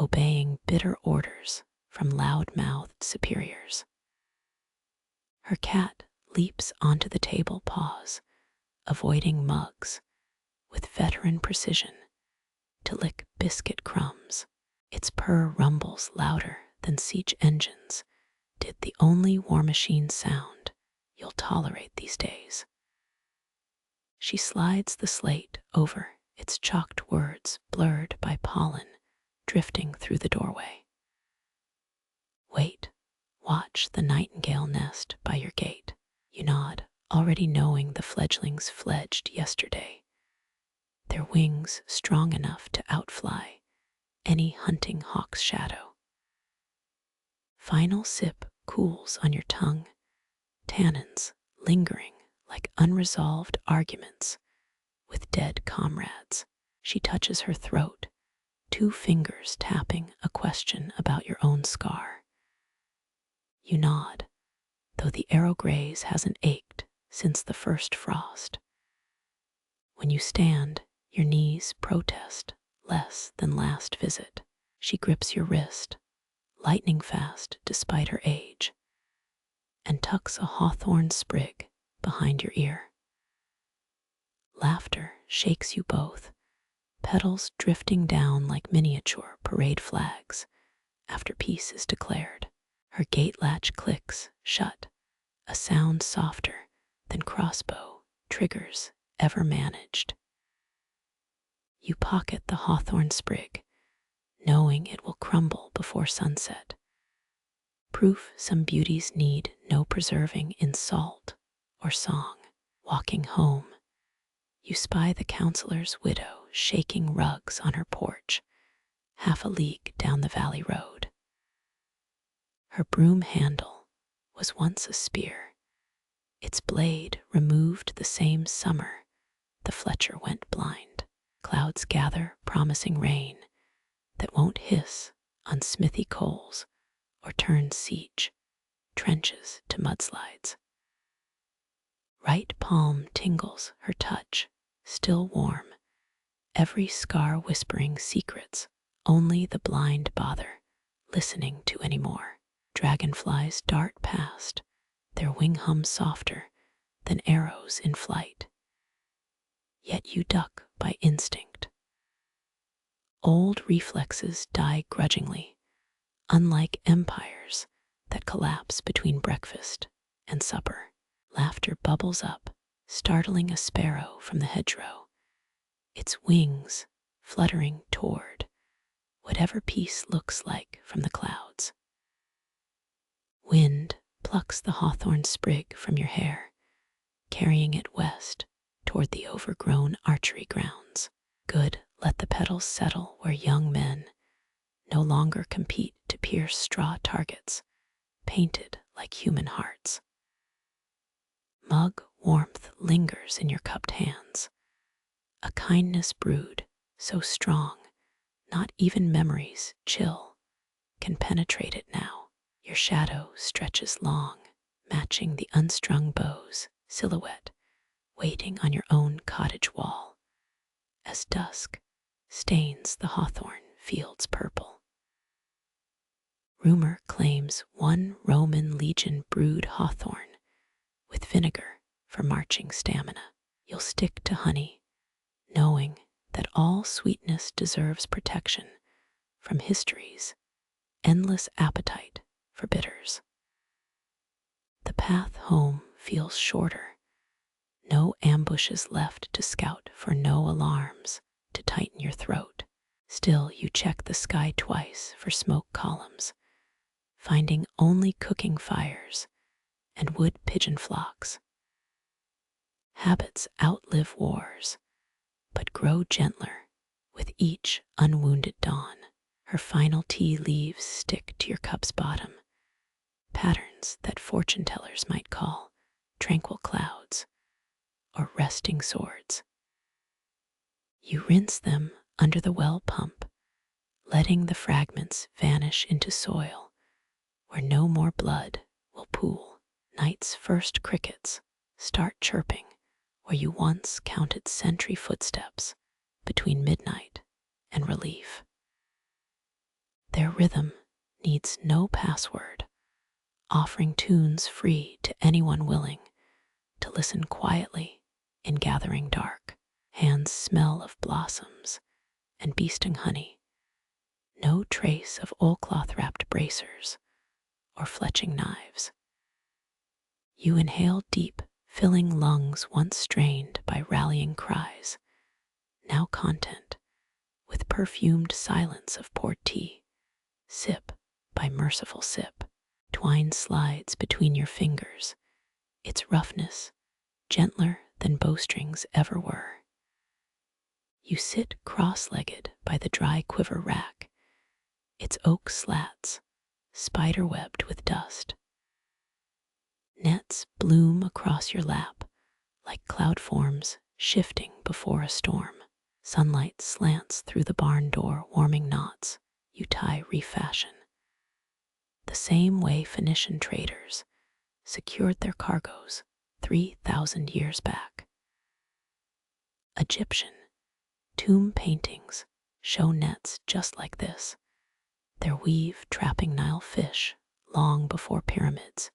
obeying bitter orders from loud-mouthed superiors. Her cat leaps onto the table paws, avoiding mugs with veteran precision to lick biscuit crumbs. Its purr rumbles louder than siege engines did the only war machine sound you'll tolerate these days. She slides the slate over its chalked words blurred by pollen drifting through the doorway. Wait, watch the nightingale nest by your gate. You nod, already knowing the fledglings fledged yesterday, their wings strong enough to outfly any hunting hawk's shadow. Final sip cools on your tongue, tannins lingering like unresolved arguments with dead comrades. She touches her throat, 2 fingers tapping a question about your own scar. You nod, though the arrow graze hasn't ached since the first frost. When you stand, your knees protest less than last visit. She grips your wrist, lightning fast despite her age, and tucks a hawthorn sprig behind your ear. Laughter shakes you both, petals drifting down like miniature parade flags after peace is declared. Her gate latch clicks shut, a sound softer than crossbow triggers ever managed. You pocket the hawthorn sprig, knowing it will crumble before sunset. Proof some beauties need no preserving in salt or song. Walking home, you spy the counselor's widow shaking rugs on her porch, half a league down the valley road. Her broom handle was once a spear. Its blade removed the same summer the Fletcher went blind. Clouds gather, promising rain that won't hiss on smithy coals or turn siege trenches to mudslides. Right palm tingles her touch, still warm, every scar whispering secrets only the blind bother listening to anymore. Dragonflies dart past, their wing hum softer than arrows in flight. Yet you duck by instinct. Old reflexes die grudgingly, unlike empires that collapse between breakfast and supper. Laughter bubbles up, startling a sparrow from the hedgerow, its wings fluttering toward whatever peace looks like from the clouds. Wind plucks the hawthorn sprig from your hair, carrying it west toward the overgrown archery grounds. Good, let the petals settle where young men no longer compete to pierce straw targets, painted like human hearts. Mug warmth lingers in your cupped hands, a kindness brewed so strong, not even memories chill can penetrate it now. Your shadow stretches long, matching the unstrung bow's silhouette, waiting on your own cottage wall, as dusk stains the hawthorn fields purple. Rumor claims one Roman legion brewed hawthorn with vinegar for marching stamina. You'll stick to honey, knowing that all sweetness deserves protection from history's endless appetite for bitters. The path home feels shorter. No ambushes left to scout, for no alarms to tighten your throat. Still, you check the sky twice for smoke columns, finding only cooking fires and wood pigeon flocks. Habits outlive wars, but grow gentler with each unwounded dawn. Her final tea leaves stick to your cup's bottom, patterns that fortune tellers might call tranquil clouds or resting swords. You rinse them under the well pump, letting the fragments vanish into soil where no more blood will pool. Night's first crickets start chirping where you once counted sentry footsteps between midnight and relief. Their rhythm needs no password, offering tunes free to anyone willing to listen quietly in gathering dark. Hands smell of blossoms and bee-stung honey, no trace of oilcloth-wrapped bracers or fletching knives. You inhale deep, filling lungs once strained by rallying cries, now content with perfumed silence of poured tea. Sip by merciful sip, twine slides between your fingers, its roughness gentler than bowstrings ever were. You sit cross-legged by the dry quiver rack, its oak slats spider-webbed with dust. Nets bloom across your lap like cloud forms shifting before a storm. Sunlight slants through the barn door, warming knots you tie refashion, the same way Phoenician traders secured their cargoes 3,000 years back. Egyptian tomb paintings show nets just like this, their weave trapping Nile fish long before pyramids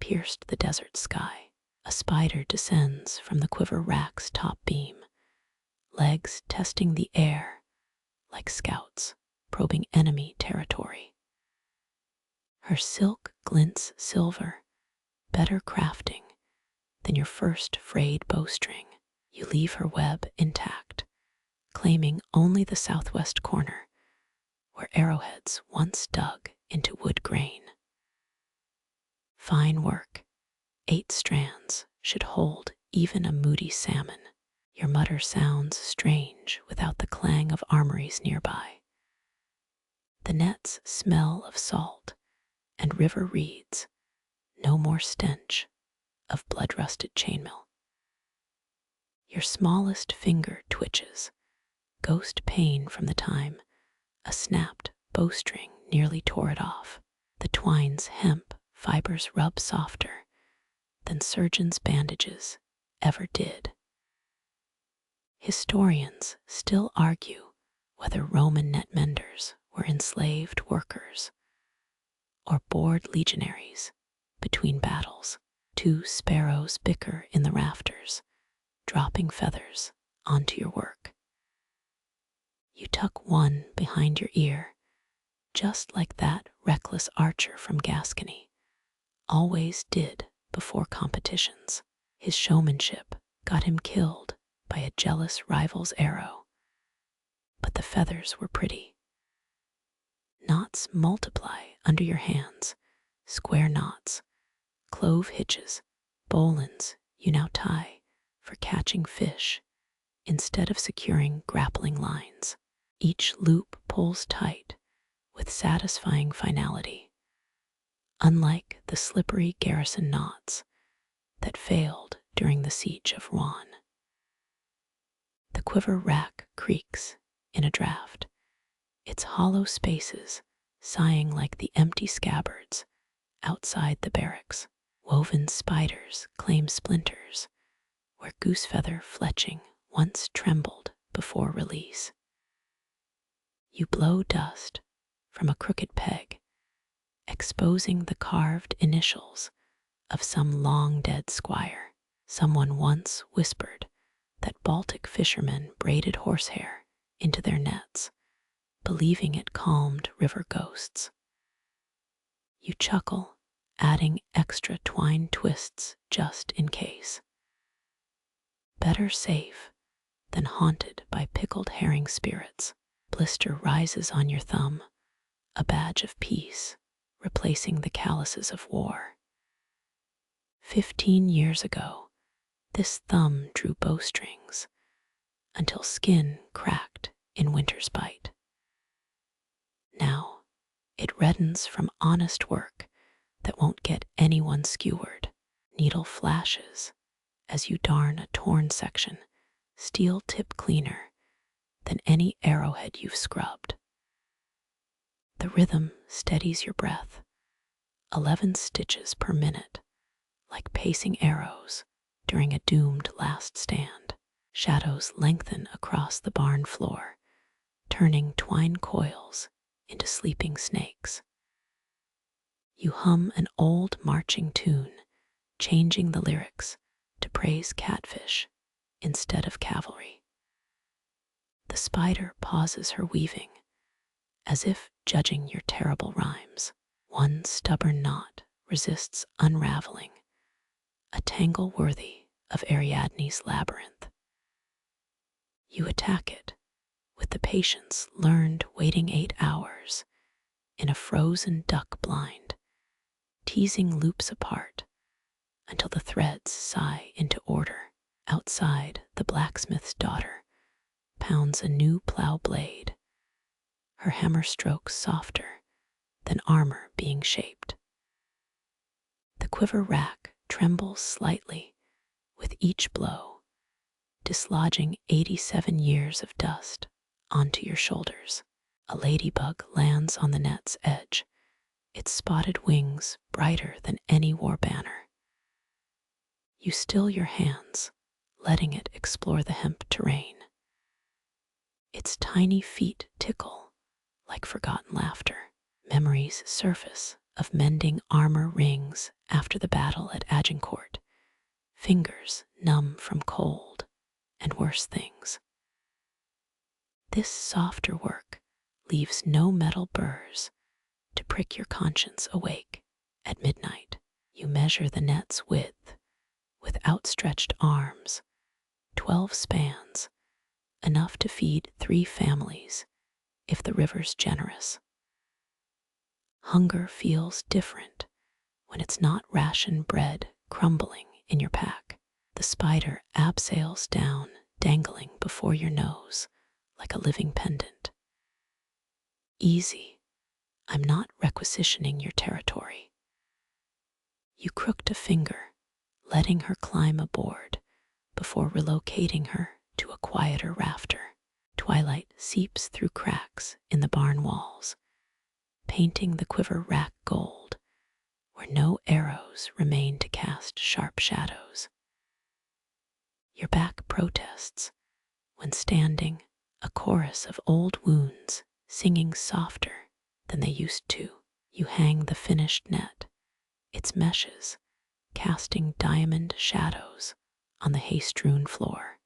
pierced the desert sky. A spider descends from the quiver rack's top beam, legs testing the air like scouts probing enemy territory. Her silk glints silver, better crafting than your first frayed bowstring. You leave her web intact, claiming only the southwest corner where arrowheads once dug into wood grain. Fine work, 8 strands should hold even a moody salmon. Your mutter sounds strange without the clang of armories nearby. The nets smell of salt and river reeds, no more stench of blood-rusted chainmail. Your smallest finger twitches, ghost pain from the time a snapped bowstring nearly tore it off. The twine's hemp fibers rub softer than surgeons' bandages ever did. Historians still argue whether Roman net menders were enslaved workers or bored legionaries between battles. Two sparrows bicker in the rafters, dropping feathers onto your work. You tuck one behind your ear, just like that reckless archer from Gascony always did before competitions. His showmanship got him killed by a jealous rival's arrow, but the feathers were pretty. Knots multiply under your hands, square knots, clove hitches, bowlines you now tie for catching fish instead of securing grappling lines. Each loop pulls tight with satisfying finality, unlike the slippery garrison knots that failed during the siege of Rouen. The quiver rack creaks in a draft, its hollow spaces sighing like the empty scabbards outside the barracks. Woven spiders claim splinters where goosefeather fletching once trembled before release. You blow dust from a crooked peg, exposing the carved initials of some long-dead squire. Someone once whispered that Baltic fishermen braided horsehair into their nets, believing it calmed river ghosts. You chuckle, adding extra twine twists just in case. Better safe than haunted by pickled herring spirits. Blister rises on your thumb, a badge of peace, replacing the calluses of war. 15 years ago, this thumb drew bowstrings until skin cracked in winter's bite. Now, it reddens from honest work that won't get anyone skewered. Needle flashes as you darn a torn section, steel tip cleaner than any arrowhead you've scrubbed. The rhythm steadies your breath, 11 stitches per minute, like pacing arrows during a doomed last stand. Shadows lengthen across the barn floor, turning twine coils into sleeping snakes. You hum an old marching tune, changing the lyrics to praise catfish instead of cavalry. The spider pauses her weaving, as if judging your terrible rhymes. One stubborn knot resists unraveling, a tangle worthy of Ariadne's labyrinth. You attack it with the patience learned waiting 8 hours in a frozen duck blind, teasing loops apart until the threads sigh into order. Outside, the blacksmith's daughter pounds a new plow blade, her hammer strokes softer than armor being shaped. The quiver rack trembles slightly with each blow, dislodging 87 years of dust onto your shoulders. A ladybug lands on the net's edge, its spotted wings brighter than any war banner. You still your hands, letting it explore the hemp terrain. Its tiny feet tickle like forgotten laughter. Memories surface of mending armor rings after the battle at Agincourt, fingers numb from cold and worse things. This softer work leaves no metal burrs to prick your conscience awake. At midnight, you measure the net's width with outstretched arms, 12 spans, enough to feed 3 families if the river's generous. Hunger feels different when it's not ration bread crumbling in your pack. The spider abseils down dangling before your nose like a living pendant. Easy, I'm not requisitioning your territory. You crooked a finger, letting her climb aboard before relocating her to a quieter rafter. Twilight seeps through cracks in the barn walls, painting the quiver rack gold where no arrows remain to cast sharp shadows. Your back protests when standing, a chorus of old wounds singing softer than they used to. You hang the finished net, its meshes casting diamond shadows on the hay-strewn floor.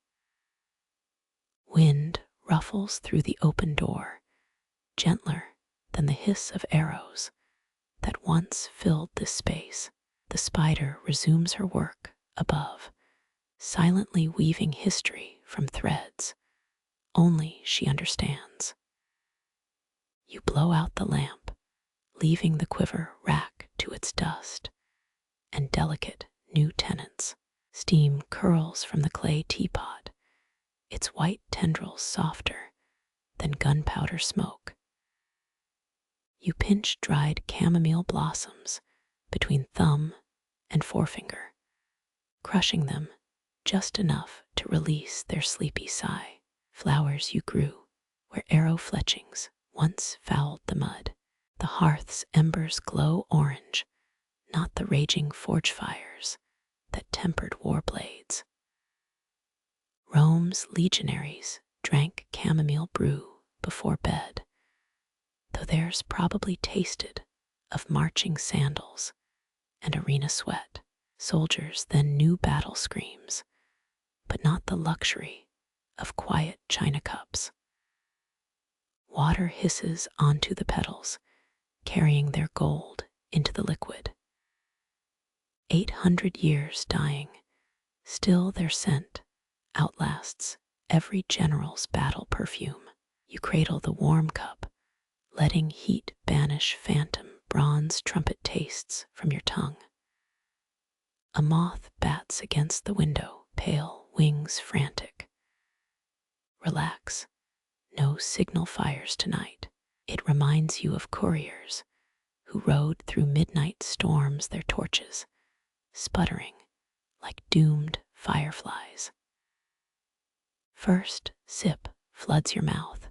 Wind ruffles through the open door, gentler than the hiss of arrows that once filled this space. The spider resumes her work above, silently weaving history from threads only she understands. You blow out the lamp, leaving the quiver rack to its dust and delicate new tenants. Steam curls from the clay teapot, its white tendrils softer than gunpowder smoke. You pinch dried chamomile blossoms between thumb and forefinger, crushing them just enough to release their sleepy sigh. Flowers you grew where arrow fletchings once fouled the mud. The hearth's embers glow orange, not the raging forge fires that tempered war blades. Rome's legionaries drank chamomile brew before bed, though theirs probably tasted of marching sandals and arena sweat. Soldiers then knew battle screams, but not the luxury of quiet china cups. Water hisses onto the petals, carrying their gold into the liquid. 800 years dying, still their scent outlasts every general's battle perfume. You cradle the warm cup, letting heat banish phantom bronze trumpet tastes from your tongue. A moth bats against the window, pale wings frantic. Relax, no signal fires tonight. It reminds you of couriers who rode through midnight storms, their torches sputtering like doomed fireflies. First sip floods your mouth,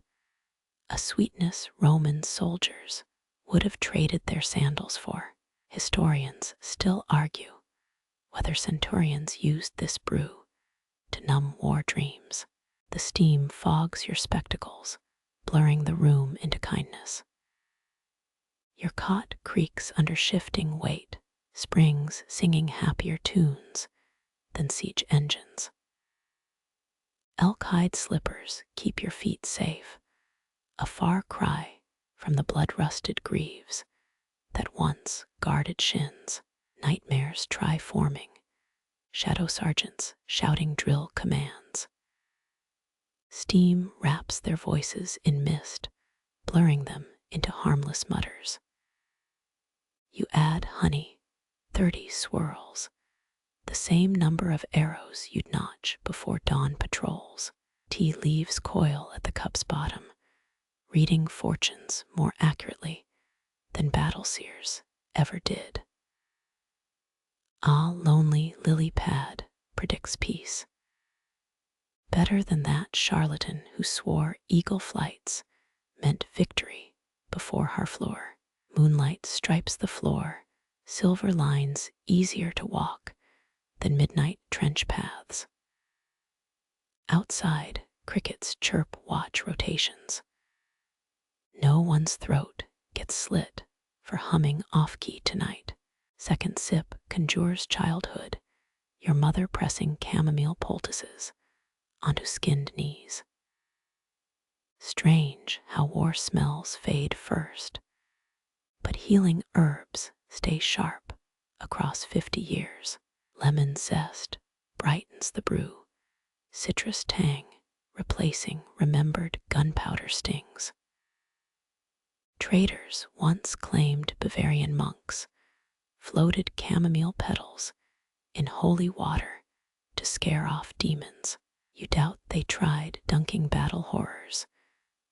a sweetness Roman soldiers would have traded their sandals for. Historians still argue whether centurions used this brew to numb war dreams. The steam fogs your spectacles, blurring the room into kindness. Your cot creaks under shifting weight, springs singing happier tunes than siege engines. Elk-hide slippers keep your feet safe, a far cry from the blood-rusted greaves that once guarded shins. Nightmares try forming, shadow sergeants shouting drill commands. Steam wraps their voices in mist, blurring them into harmless mutters. You add honey, 30 swirls, the same number of arrows you'd notch before dawn patrols. Tea leaves coil at the cup's bottom, reading fortunes more accurately than battle seers ever did. Ah, lonely lily pad predicts peace. Better than that charlatan who swore eagle flights meant victory before Harfleur. Moonlight stripes the floor, silver lines easier to walk than midnight trench paths. Outside, crickets chirp watch rotations. No one's throat gets slit for humming off-key tonight. Second sip conjures childhood, your mother pressing chamomile poultices onto skinned knees. Strange how war smells fade first, but healing herbs stay sharp across 50 years. Lemon zest brightens the brew, citrus tang replacing remembered gunpowder stings. Traders once claimed Bavarian monks floated chamomile petals in holy water to scare off demons. You doubt they tried dunking battle horrors,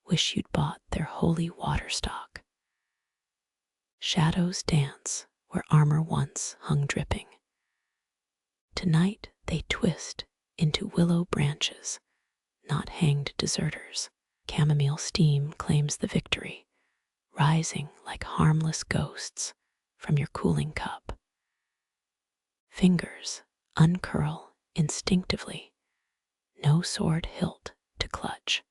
wish you'd bought their holy water stock. Shadows dance where armor once hung dripping. Tonight they twist into willow branches, not hanged deserters. Chamomile steam claims the victory, rising like harmless ghosts from your cooling cup. Fingers uncurl instinctively, no sword hilt to clutch.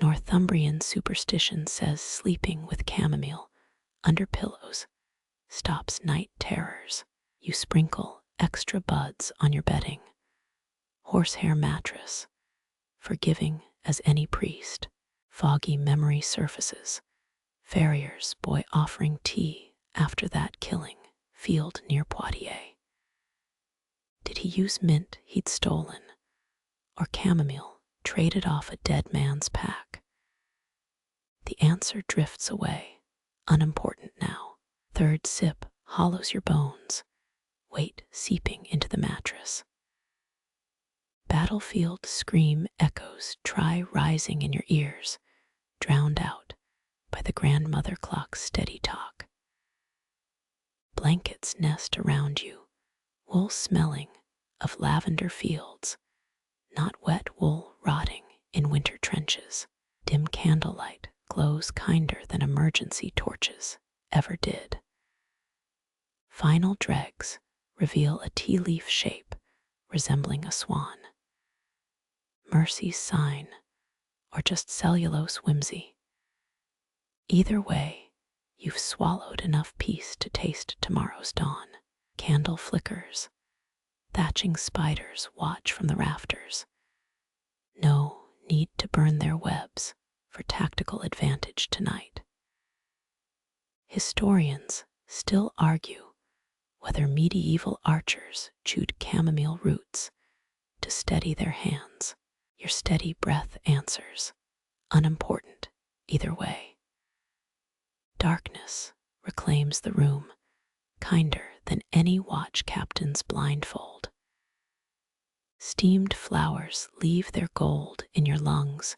Northumbrian superstition says sleeping with chamomile under pillows stops night terrors. You sprinkle extra buds on your bedding, horsehair mattress, forgiving as any priest. Foggy memory surfaces, farrier's boy offering tea after that killing field near Poitiers. Did he use mint he'd stolen, or chamomile traded off a dead man's pack? The answer drifts away, unimportant now. Third sip hollows your bones, weight seeping into the mattress. Battlefield scream echoes try rising in your ears, drowned out by the grandmother clock's steady talk. Blankets nest around you, wool smelling of lavender fields, not wet wool rotting in winter trenches. Dim candlelight glows kinder than emergency torches ever did. Final dregs reveal a tea leaf shape resembling a swan. Mercy's sign, or just cellulose whimsy. Either way, you've swallowed enough peace to taste tomorrow's dawn. Candle flickers, thatching spiders watch from the rafters. No need to burn their webs for tactical advantage tonight. Historians still argue whether medieval archers chewed chamomile roots to steady their hands. Your steady breath answers, unimportant either way. Darkness reclaims the room, kinder than any watch captain's blindfold. Steamed flowers leave their gold in your lungs,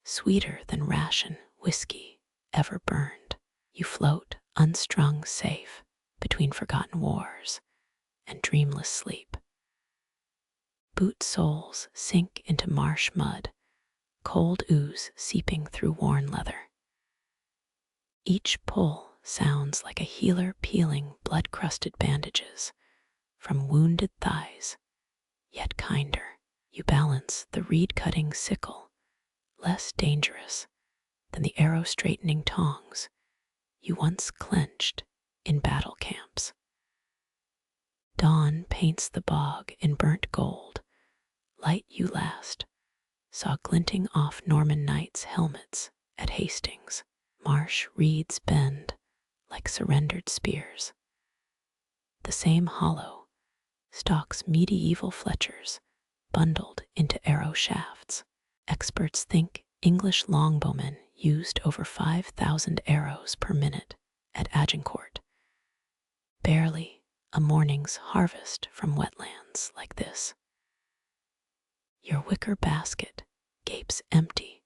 sweeter than ration whiskey ever burned. You float unstrung safe between forgotten wars and dreamless sleep. Boot soles sink into marsh mud, cold ooze seeping through worn leather. Each pull sounds like a healer peeling blood-crusted bandages from wounded thighs, yet kinder. You balance the reed-cutting sickle, less dangerous than the arrow-straightening tongs you once clenched in battle camps. Dawn paints the bog in burnt gold. Light you last saw glinting off Norman knights' helmets at Hastings. Marsh reeds bend like surrendered spears. The same hollow stalks medieval fletchers bundled into arrow shafts. Experts think English longbowmen used over 5,000 arrows per minute at Agincourt. Barely a morning's harvest from wetlands like this. Your wicker basket gapes empty,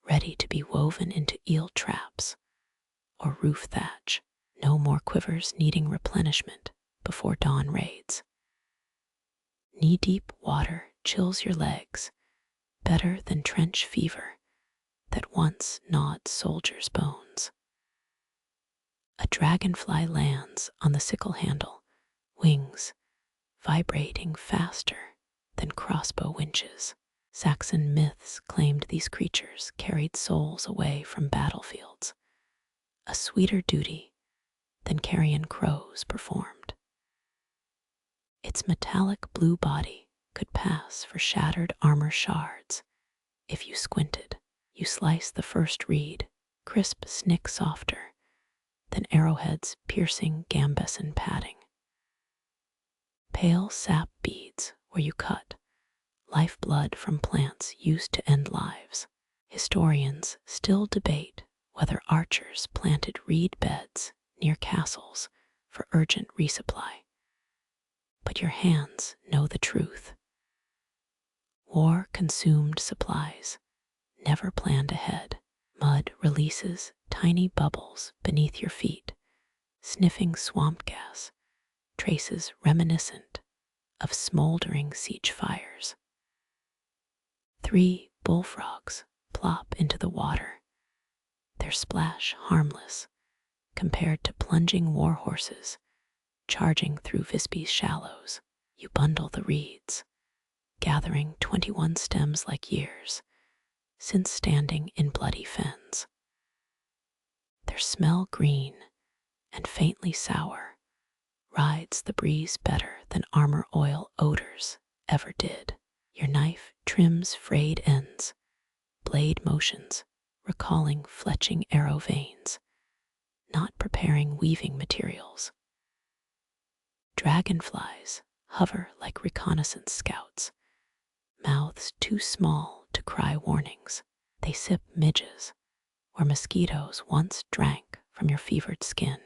ready to be woven into eel traps or roof thatch. No more quivers needing replenishment before dawn raids. Knee-deep water chills your legs, better than trench fever that once gnawed soldiers' bones. A dragonfly lands on the sickle handle, wings vibrating faster than crossbow winches. Saxon myths claimed these creatures carried souls away from battlefields, a sweeter duty than carrion crows performed. Its metallic blue body could pass for shattered armor shards if you squinted. You slice the first reed, crisp snick softer than arrowheads piercing gambeson padding. Pale sap beads where you cut, lifeblood from plants used to end lives. Historians still debate whether archers planted reed beds near castles for urgent resupply. But your hands know the truth. War consumed supplies, never planned ahead. Mud releases tiny bubbles beneath your feet, sniffing swamp gas, traces reminiscent of smoldering siege fires. 3 bullfrogs plop into the water, their splash harmless compared to plunging war horses charging through Visby's shallows. You bundle the reeds, gathering 21 stems like years since standing in bloody fens. Their smell green and faintly sour rides the breeze better than armor oil odors ever did. Your knife trims frayed ends, blade motions recalling fletching arrow veins, not preparing weaving materials. Dragonflies hover like reconnaissance scouts, mouths too small to cry warnings. They sip midges where mosquitoes once drank from your fevered skin.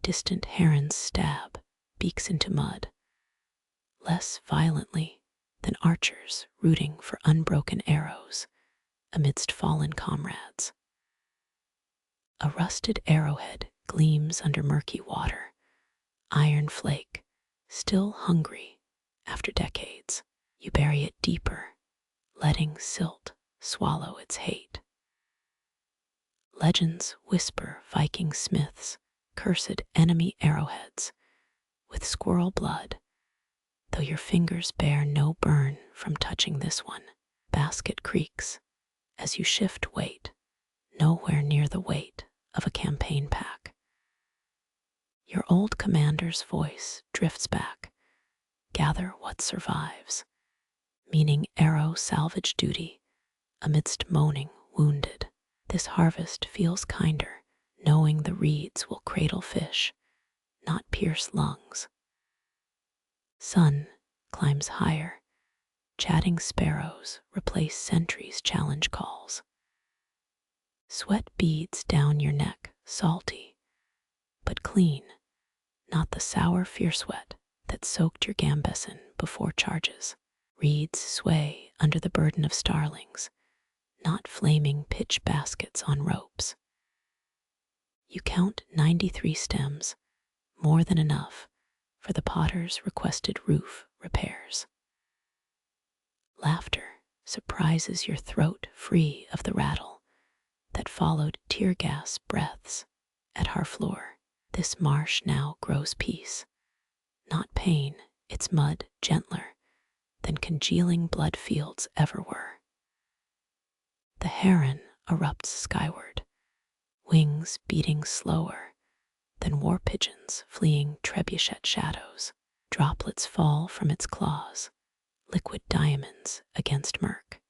Distant herons stab beaks into mud, less violently than archers rooting for unbroken arrows amidst fallen comrades. A rusted arrowhead gleams under murky water, iron flake, still hungry after decades. You bury it deeper, letting silt swallow its hate. Legends whisper Viking smiths cursed enemy arrowheads with squirrel blood, though your fingers bear no burn from touching this one. Basket creaks as you shift weight, nowhere near the weight of a campaign pack. Your old commander's voice drifts back, gather what survives, meaning arrow salvage duty amidst moaning wounded. This harvest feels kinder, knowing the reeds will cradle fish, not pierce lungs. Sun climbs higher, chatting sparrows replace sentries' challenge calls. Sweat beads down your neck, salty, but clean, not the sour fear sweat that soaked your gambeson before charges. Reeds sway under the burden of starlings, not flaming pitch baskets on ropes. You count 93 stems, more than enough for the potter's requested roof repairs. Laughter surprises your throat free of the rattle that followed tear gas breaths at Harfleur. This marsh now grows peace, not pain, its mud gentler than congealing blood fields ever were. The heron erupts skyward, wings beating slower than war pigeons fleeing trebuchet shadows. Droplets fall from its claws, liquid diamonds against murk.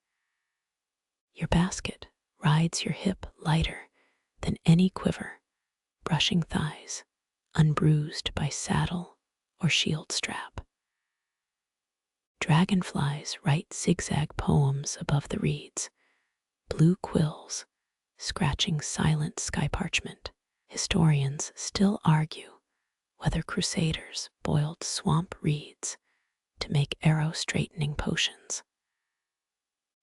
Your basket rides your hip lighter than any quiver, brushing thighs, unbruised by saddle or shield strap. Dragonflies write zigzag poems above the reeds, blue quills scratching silent sky parchment. Historians still argue whether crusaders boiled swamp reeds to make arrow-straightening potions.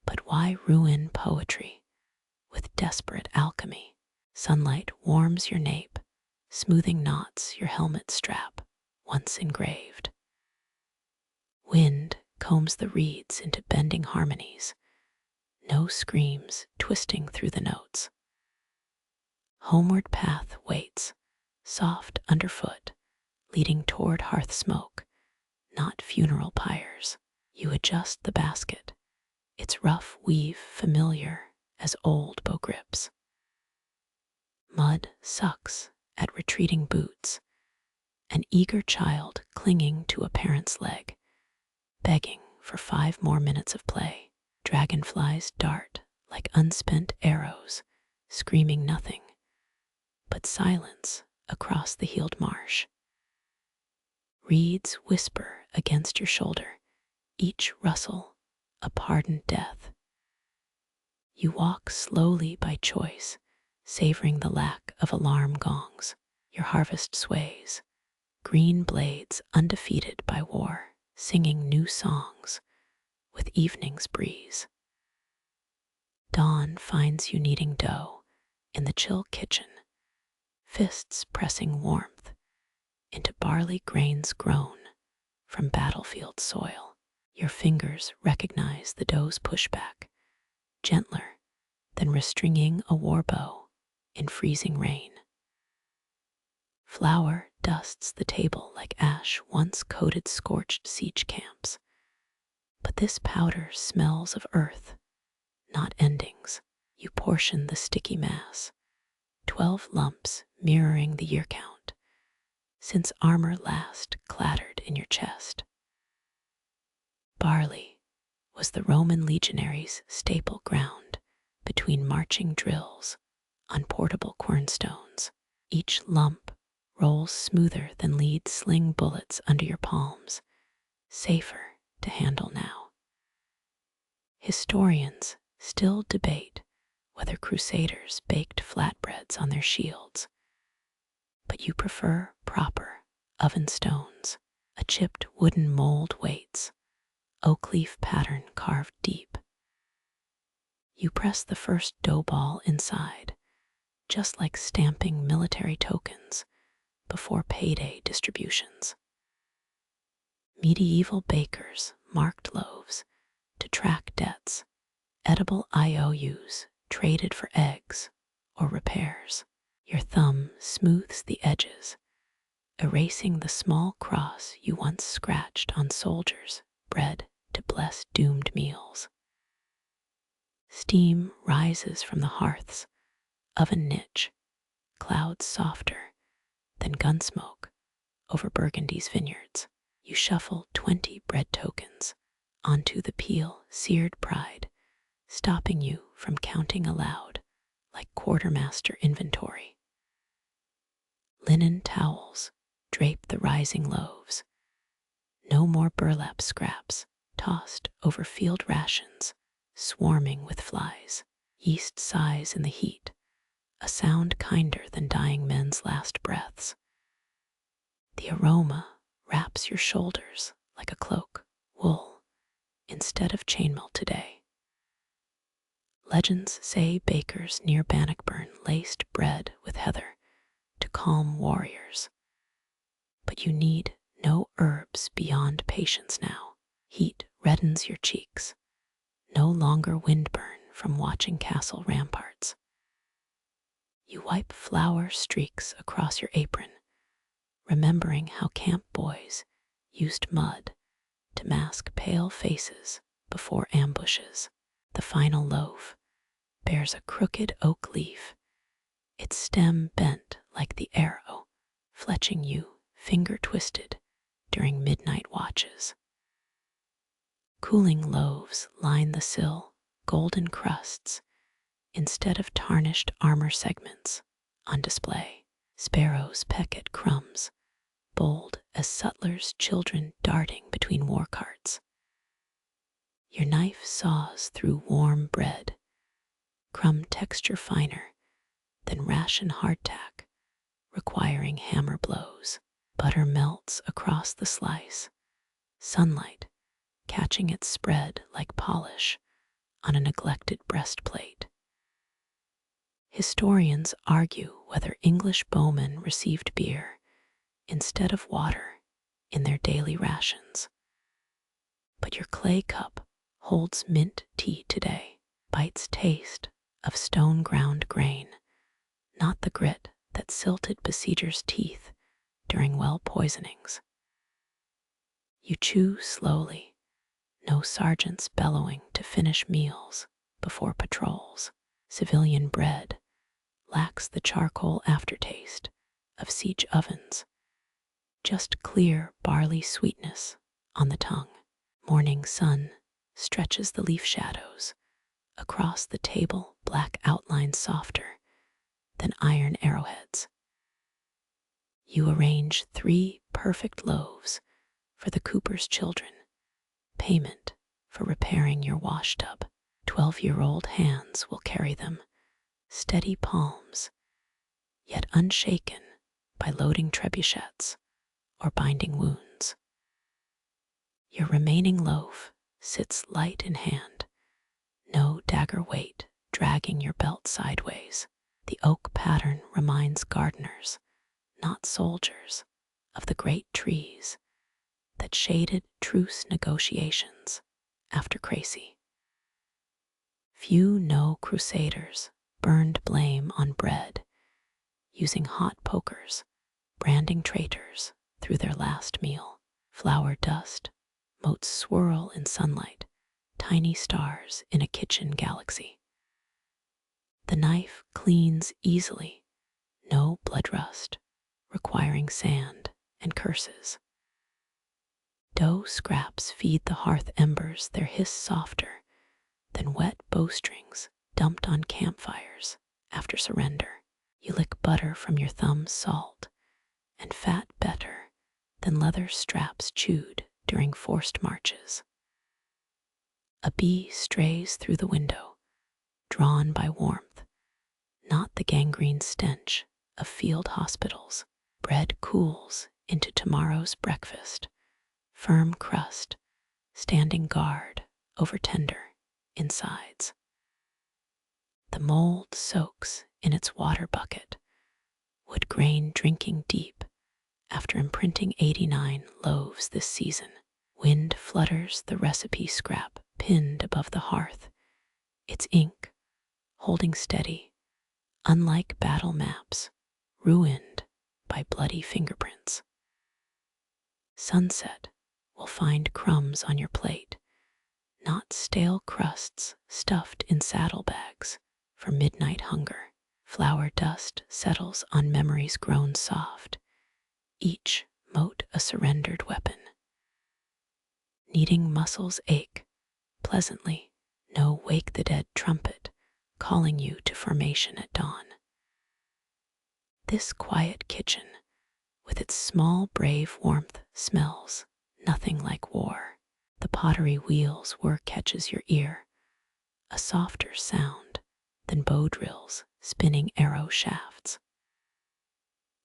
But why ruin poetry with desperate alchemy? Sunlight warms your nape, smoothing knots your helmet strap, once engraved. Wind combs the reeds into bending harmonies, no screams twisting through the notes. Homeward path waits, soft underfoot, leading toward hearth smoke, not funeral pyres. You adjust the basket, its rough weave familiar as old bow grips. Mud sucks at retreating boots, an eager child clinging to a parent's leg, begging for 5 more minutes of play. Dragonflies dart like unspent arrows, screaming nothing but silence across the healed marsh. Reeds whisper against your shoulder, each rustle a pardoned death. You walk slowly by choice, savoring the lack of alarm gongs. Your harvest sways, green blades undefeated by war, singing new songs with evening's breeze. Dawn finds you kneading dough in the chill kitchen, fists pressing warmth into barley grains grown from battlefield soil. Your fingers recognize the dough's pushback, gentler than restringing a war bow in freezing rain. Flour dusts the table like ash once coated scorched siege camps, but this powder smells of earth, not endings. You portion the sticky mass, 12 lumps mirroring the year count, since armor last clattered in your chest. Barley was the Roman legionaries' staple ground between marching drills on portable quernstones. Each lump rolls smoother than lead sling bullets under your palms, safer to handle now. Historians still debate whether crusaders baked flatbreads on their shields, but you prefer proper oven stones, a chipped wooden mold waits, oak leaf pattern carved deep. You press the first dough ball inside, just like stamping military tokens before payday distributions. Medieval bakers marked loaves to track debts, edible IOUs traded for eggs or repairs. Your thumb smooths the edges, erasing the small cross you once scratched on soldiers bred to bless doomed meals. Steam rises from the hearth's oven niche, clouds softer than gunsmoke over Burgundy's vineyards. You shuffle 20 bread tokens onto the peel-seared pride, stopping you from counting aloud like quartermaster inventory. Linen towels drape the rising loaves. No more burlap scraps tossed over field rations, swarming with flies. Yeast sighs in the heat, a sound kinder than dying men's last breaths. The aroma wraps your shoulders like a cloak, wool, instead of chainmail today. Legends say bakers near Bannockburn laced bread with heather to calm warriors. But you need no herbs beyond patience now. Heat reddens your cheeks, no longer windburn from watching castle ramparts. You wipe flour streaks across your apron, remembering how camp boys used mud to mask pale faces before ambushes. The final loaf bears a crooked oak leaf, its stem bent like the arrow, fletching you finger-twisted during midnight watches. Cooling loaves line the sill, golden crusts, instead of tarnished armor segments on display. Sparrows peck at crumbs, bold as sutlers' children darting between war carts. Your knife saws through warm bread, crumb texture finer than ration hardtack, requiring hammer blows. Butter melts across the slice, sunlight catching its spread like polish on a neglected breastplate. Historians argue whether English bowmen received beer instead of water in their daily rations. But your clay cup holds mint tea today, bites taste of stone-ground grain, not the grit that silted besiegers' teeth during well poisonings. You chew slowly, no sergeants bellowing to finish meals before patrols. Civilian bread lacks the charcoal aftertaste of siege ovens, just clear barley sweetness on the tongue. Morning sun stretches the leaf shadows across the table, black outlines softer than iron arrowheads. You arrange 3 perfect loaves for the cooper's children, payment for repairing your wash tub. 12-year-old hands will carry them, steady palms, yet unshaken by loading trebuchets or binding wounds. Your remaining loaf sits light in hand, no dagger weight dragging your belt sideways. The oak pattern reminds gardeners, not soldiers, of the great trees that shaded truce negotiations after Crecy. Few know crusaders burned blame on bread, using hot pokers, branding traitors through their last meal. Flour dust, moats swirl in sunlight, tiny stars in a kitchen galaxy. The knife cleans easily, no blood rust, requiring sand and curses. Dough scraps feed the hearth embers, their hiss softer than wet bowstrings dumped on campfires after surrender. You lick butter from your thumb's salt, and fat better than leather straps chewed during forced marches. A bee strays through the window, drawn by warmth, not the gangrene stench of field hospitals. Bread cools into tomorrow's breakfast, firm crust standing guard over tender insides. The mold soaks in its water bucket, wood grain drinking deep after imprinting 89 loaves this season. Wind flutters the recipe scrap pinned above the hearth, its ink holding steady, unlike battle maps, ruined by bloody fingerprints. Sunset will find crumbs on your plate, not stale crusts stuffed in saddlebags for midnight hunger. Flour dust settles on memories grown soft, each moat a surrendered weapon. Kneading muscles ache pleasantly, no wake the dead trumpet calling you to formation at dawn. This quiet kitchen, with its small brave warmth, smells nothing like war. The pottery wheel's whir catches your ear, a softer sound than bow drills spinning arrow shafts.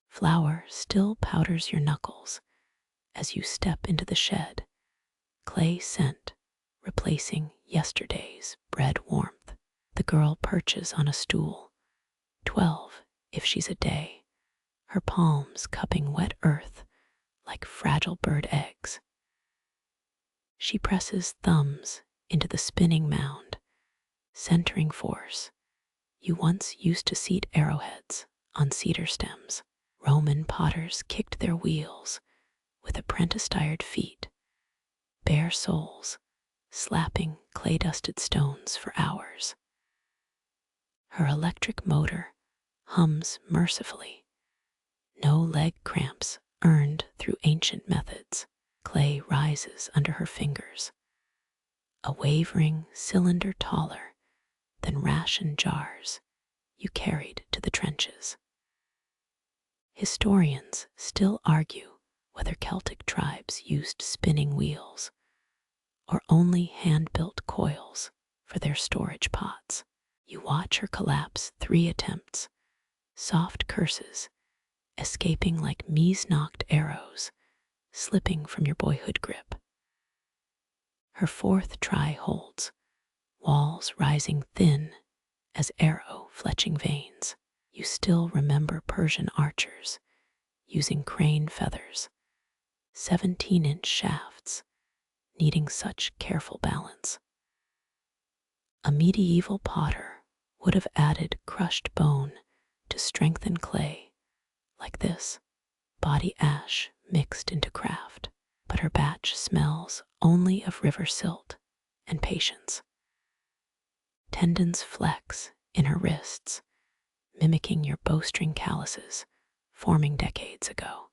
Flour still powders your knuckles as you step into the shed, clay scent replacing yesterday's bread warmth. The girl perches on a stool, 12 if she's a day, her palms cupping wet earth like fragile bird eggs. She presses thumbs into the spinning mound, centering force. You once used to seat arrowheads on cedar stems. Roman potters kicked their wheels with apprentice-tired feet, bare soles slapping clay-dusted stones for hours. Her electric motor hums mercifully, no leg cramps earned through ancient methods. Clay rises under her fingers, a wavering cylinder taller than ration jars you carried to the trenches. Historians still argue whether Celtic tribes used spinning wheels or only hand-built coils for their storage pots. You watch her collapse 3 attempts, soft curses escaping like mise-knocked arrows slipping from your boyhood grip. Her 4th try holds, walls rising thin as arrow fletching veins. You still remember Persian archers using crane feathers, 17-inch shafts, needing such careful balance. A medieval potter would have added crushed bone to strengthen clay like this, body ash mixed into craft, but her batch smells only of river silt and patience. Tendons flex in her wrists, mimicking your bowstring calluses forming decades ago.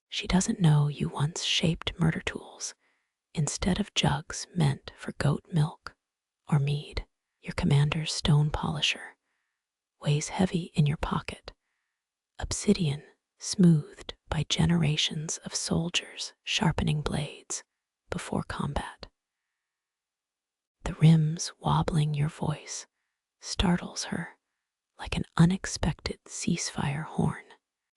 She doesn't know you once shaped murder tools instead of jugs meant for goat milk or mead. Your commander's stone polisher weighs heavy in your pocket, obsidian smoothed by generations of soldiers sharpening blades before combat. The rims wobbling your voice startles her like an unexpected ceasefire horn.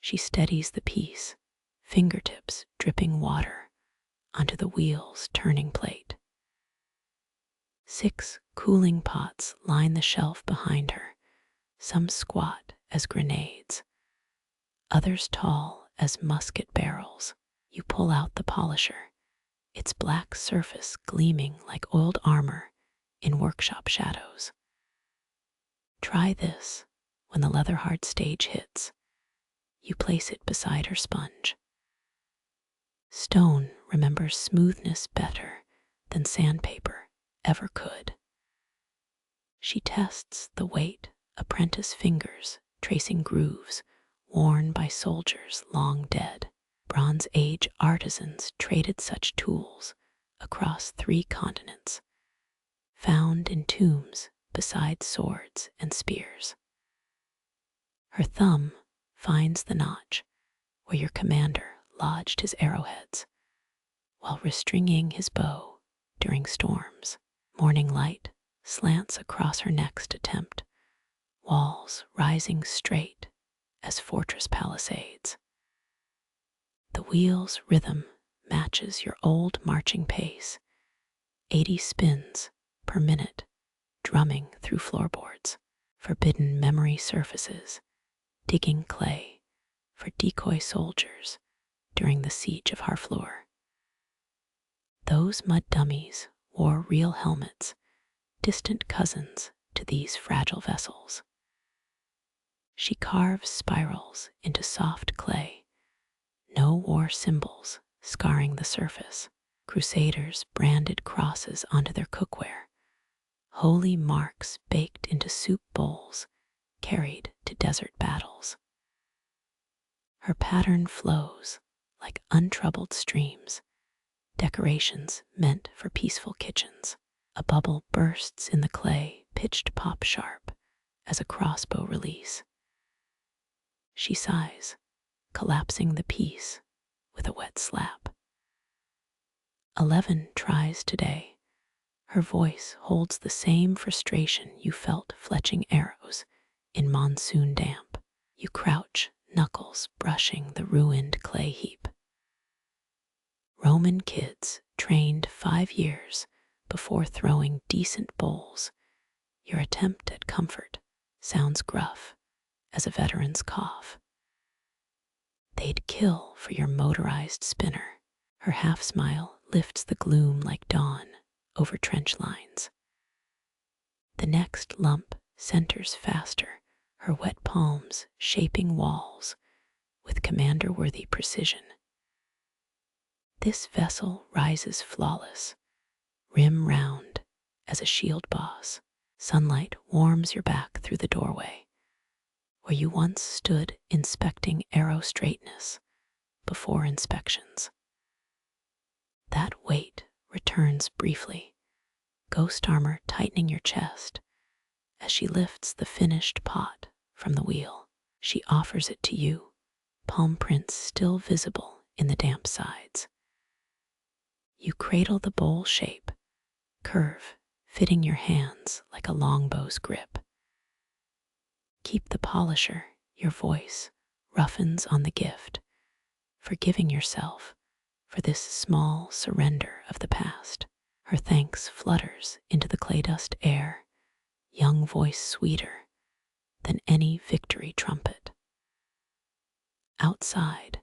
She steadies the piece, fingertips dripping water onto the wheel's turning plate. 6 cooling pots line the shelf behind her, some squat as grenades, others tall as musket barrels. You pull out the polisher, its black surface gleaming like oiled armor in workshop shadows. Try this when the leather-hard stage hits. You place it beside her sponge. Stone remembers smoothness better than sandpaper ever could. She tests the weight apprentice fingers tracing grooves worn by soldiers long dead. Bronze Age artisans traded such tools across 3 continents, found in tombs beside swords and spears. Her thumb finds the notch where your commander lodged his arrowheads while restringing his bow during storms. Morning light slants across her next attempt, walls rising straight as fortress palisades. The wheel's rhythm matches your old marching pace, 80 spins per minute, drumming through floorboards. Forbidden memory surfaces, digging clay for decoy soldiers during the siege of Harfleur. Those mud dummies wore real helmets, distant cousins to these fragile vessels. She carves spirals into soft clay, no war symbols scarring the surface. Crusaders branded crosses onto their cookware, holy marks baked into soup bowls carried to desert battles. Her pattern flows like untroubled streams, decorations meant for peaceful kitchens. A bubble bursts in the clay, pitched pop sharp as a crossbow release. She sighs, collapsing the piece with a wet slap. 11 tries today. Her voice holds the same frustration you felt fletching arrows in monsoon damp. You crouch, knuckles brushing the ruined clay heap. Roman kids trained 5 years before throwing decent bowls. Your attempt at comfort sounds gruff as a veteran's cough. They'd kill for your motorized spinner. Her half smile lifts the gloom like dawn over trench lines. The next lump centers faster, her wet palms shaping walls with commander-worthy precision. This vessel rises flawless, rim round as a shield boss. Sunlight warms your back through the doorway, where you once stood inspecting arrow straightness before inspections. That weight returns briefly, ghost armor tightening your chest as she lifts the finished pot from the wheel. She offers it to you, palm prints still visible in the damp sides. You cradle the bowl shape, curve fitting your hands like a longbow's grip. Keep the polisher, your voice roughens on the gift, forgiving yourself for this small surrender of the past. Her thanks flutters into the clay dust air, young voice sweeter than any victory trumpet. Outside,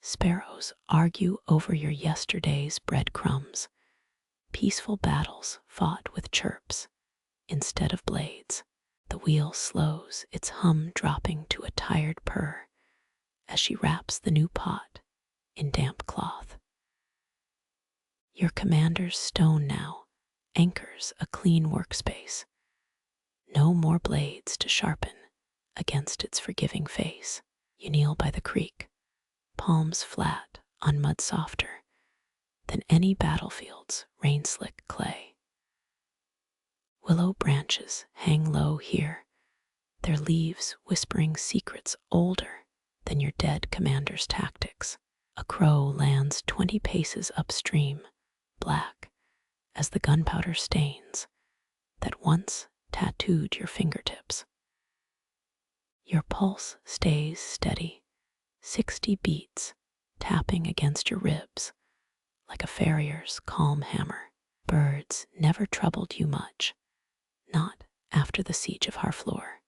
sparrows argue over your yesterday's breadcrumbs, peaceful battles fought with chirps instead of blades. The wheel slows, its hum dropping to a tired purr as she wraps the new pot in damp cloth. Your commander's stone now anchors a clean workspace. No more blades to sharpen against its forgiving face. You kneel by the creek, palms flat on mud softer than any battlefield's rain-slick clay. Willow branches hang low here, their leaves whispering secrets older than your dead commander's tactics. A crow lands 20 paces upstream, black as the gunpowder stains that once tattooed your fingertips. Your pulse stays steady, 60 beats tapping against your ribs like a farrier's calm hammer. Birds never troubled you much, not after the siege of Harfleur.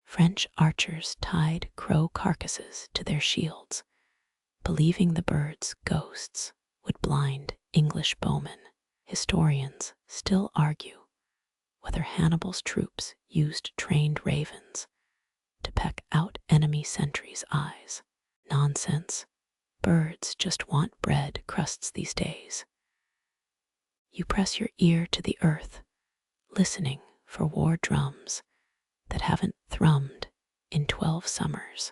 French archers tied crow carcasses to their shields, believing the birds' ghosts would blind English bowmen. Historians still argue whether Hannibal's troops used trained ravens to peck out enemy sentries' eyes. Nonsense. Birds just want bread crusts these days. You press your ear to the earth, listening for war drums that haven't thrummed in 12 summers.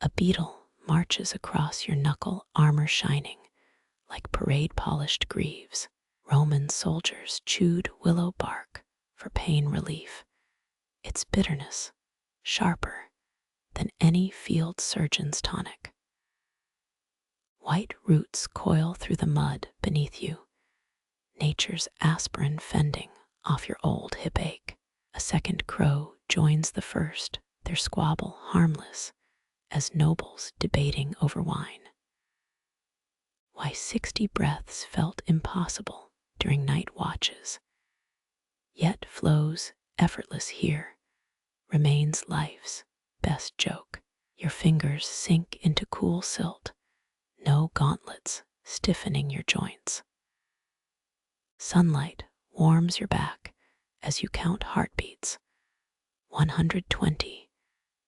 A beetle marches across your knuckle, armor shining like parade-polished greaves. Roman soldiers chewed willow bark for pain relief, its bitterness sharper than any field surgeon's tonic. White roots coil through the mud beneath you, nature's aspirin fending off your old hip ache. A second crow joins the first, their squabble harmless as nobles debating over wine. Why 60 breaths felt impossible during night watches, yet flows effortless here, remains life's best joke. Your fingers sink into cool silt, no gauntlets stiffening your joints. Sunlight warms your back as you count heartbeats, 120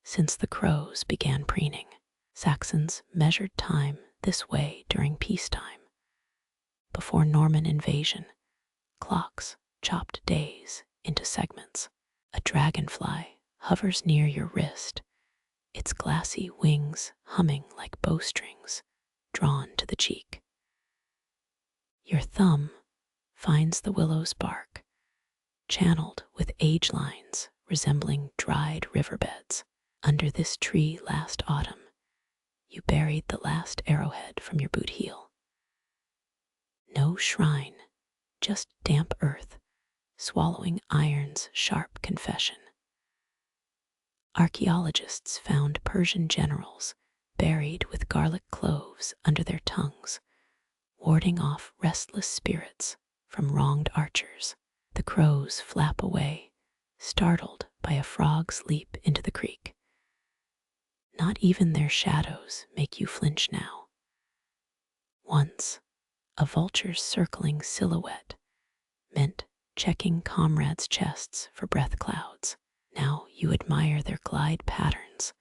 since the crows began preening. Saxons measured time this way during peacetime. Before Norman invasion, clocks chopped days into segments. A dragonfly hovers near your wrist, its glassy wings humming like bowstrings drawn to the cheek. Your thumb finds the willow's bark, channeled with age lines resembling dried riverbeds. Under this tree last autumn, you buried the last arrowhead from your boot heel. No shrine, just damp earth, swallowing iron's sharp confession. Archaeologists found Persian generals buried with garlic cloves under their tongues, warding off restless spirits from wronged archers. The crows flap away, startled by a frog's leap into the creek. Not even their shadows make you flinch now. Once, a vulture's circling silhouette meant checking comrades' chests for breath clouds. Now you admire their glide patterns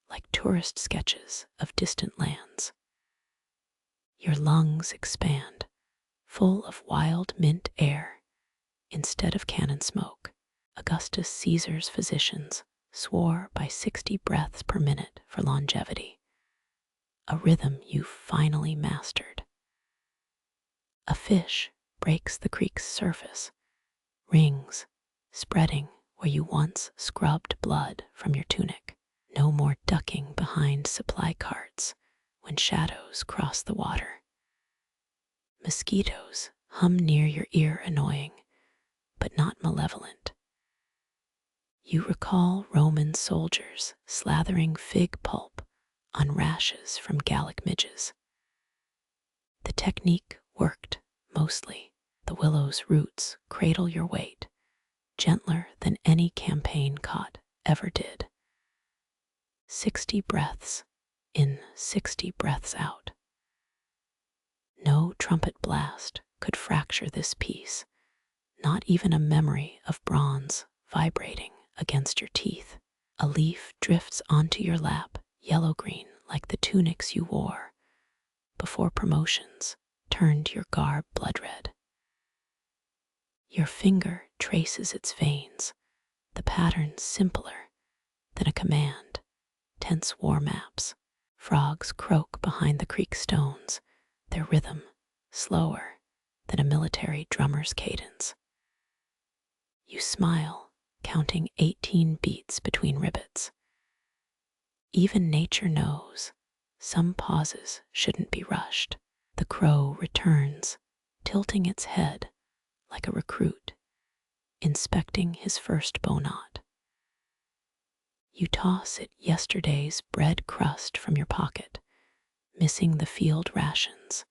like tourist sketches of distant lands. Your lungs expand, full of wild mint air instead of cannon smoke. Augustus Caesar's physicians swore by 60 breaths per minute for longevity, a rhythm you finally mastered. A fish breaks the creek's surface, rings spreading where you once scrubbed blood from your tunic. No more ducking behind supply carts when shadows cross the water. Mosquitoes hum near your ear, annoying, but not malevolent. You recall Roman soldiers slathering fig pulp on rashes from Gallic midges. The technique worked mostly. The willow's roots cradle your weight, gentler than any campaign caught ever did. 60 breaths in, 60 breaths out. No trumpet blast could fracture this peace, not even a memory of bronze vibrating against your teeth. A leaf drifts onto your lap, yellow-green like the tunics you wore before promotions turned your garb blood-red. Your finger traces its veins, the pattern simpler than a command. Tense war maps. Frogs croak behind the creek stones, their rhythm slower than a military drummer's cadence. You smile, counting 18 beats between rivets. Even nature knows some pauses shouldn't be rushed. The crow returns, tilting its head like a recruit, inspecting his first bow knot. You toss it yesterday's bread crust from your pocket, missing the field rations,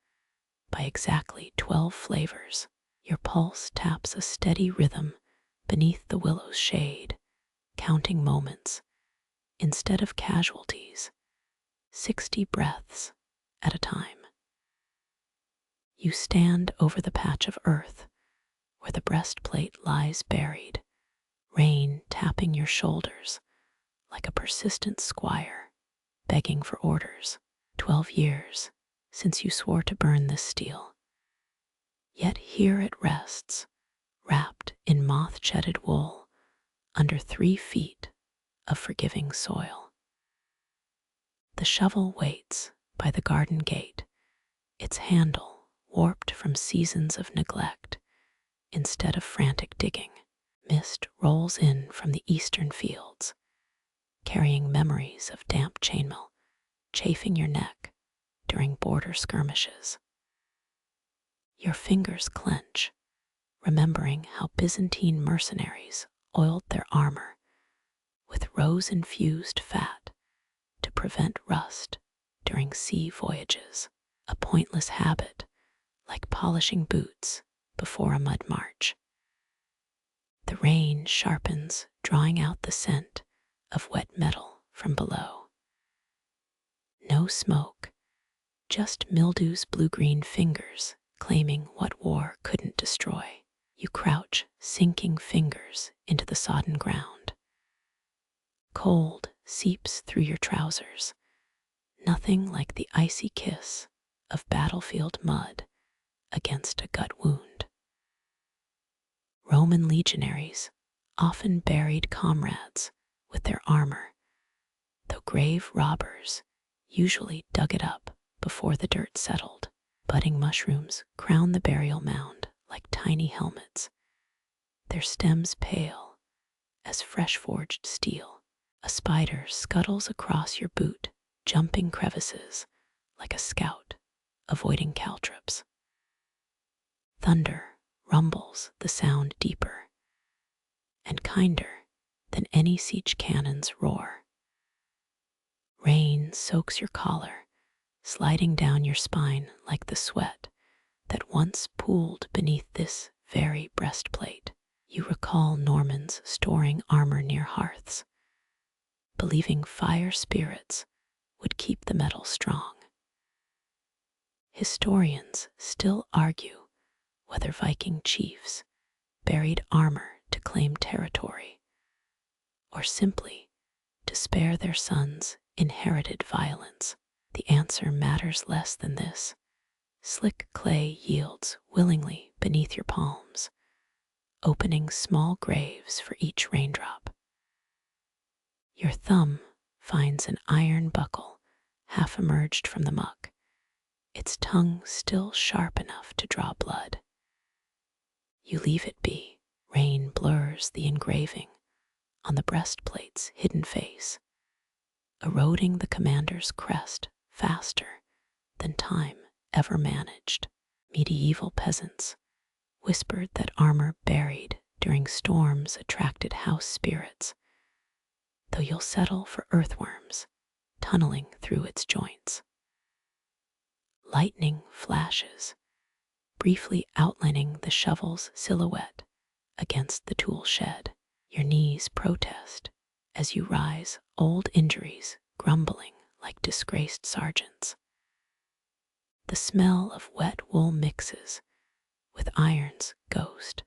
by exactly 12 flavors. Your pulse taps a steady rhythm beneath the willow's shade, counting moments instead of casualties, 60 breaths at a time. You stand over the patch of earth where the breastplate lies buried, rain tapping your shoulders like a persistent squire begging for orders. 12 years since you swore to burn this steel, yet here it rests, wrapped in moth-shedded wool under 3 feet of forgiving soil. The shovel waits by the garden gate, its handle warped from seasons of neglect instead of frantic digging. Mist rolls in from the eastern fields, carrying memories of damp chainmail chafing your neck during border skirmishes. Your fingers clench, remembering how Byzantine mercenaries oiled their armor with rose-infused fat to prevent rust during sea voyages, a pointless habit like polishing boots before a mud march. The rain sharpens, drawing out the scent of wet metal from below. No smoke, just mildew's blue-green fingers claiming what war couldn't destroy. You crouch, sinking fingers into the sodden ground. Cold seeps through your trousers, nothing like the icy kiss of battlefield mud against a gut wound. Roman legionaries often buried comrades with their armor, though grave robbers usually dug it up before the dirt settled. Budding mushrooms crown the burial mound like tiny helmets, their stems pale as fresh-forged steel. A spider scuttles across your boot, jumping crevices like a scout, avoiding caltrops. Thunder rumbles the sound deeper and kinder than any siege cannon's roar. Rain soaks your collar, sliding down your spine like the sweat that once pooled beneath this very breastplate. You recall Normans storing armor near hearths, believing fire spirits would keep the metal strong. Historians still argue whether Viking chiefs buried armor to claim territory, or simply to spare their sons inherited violence. The answer matters less than this. Slick clay yields willingly beneath your palms, opening small graves for each raindrop. Your thumb finds an iron buckle half emerged from the muck, its tongue still sharp enough to draw blood. You leave it be. Rain blurs the engraving on the breastplate's hidden face, eroding the commander's crest faster than time ever managed. Medieval peasants whispered that armor buried during storms attracted house spirits, though you'll settle for earthworms tunneling through its joints. Lightning flashes, briefly outlining the shovel's silhouette against the tool shed. Your knees protest as you rise, old injuries grumbling like disgraced sergeants. The smell of wet wool mixes with iron's ghost,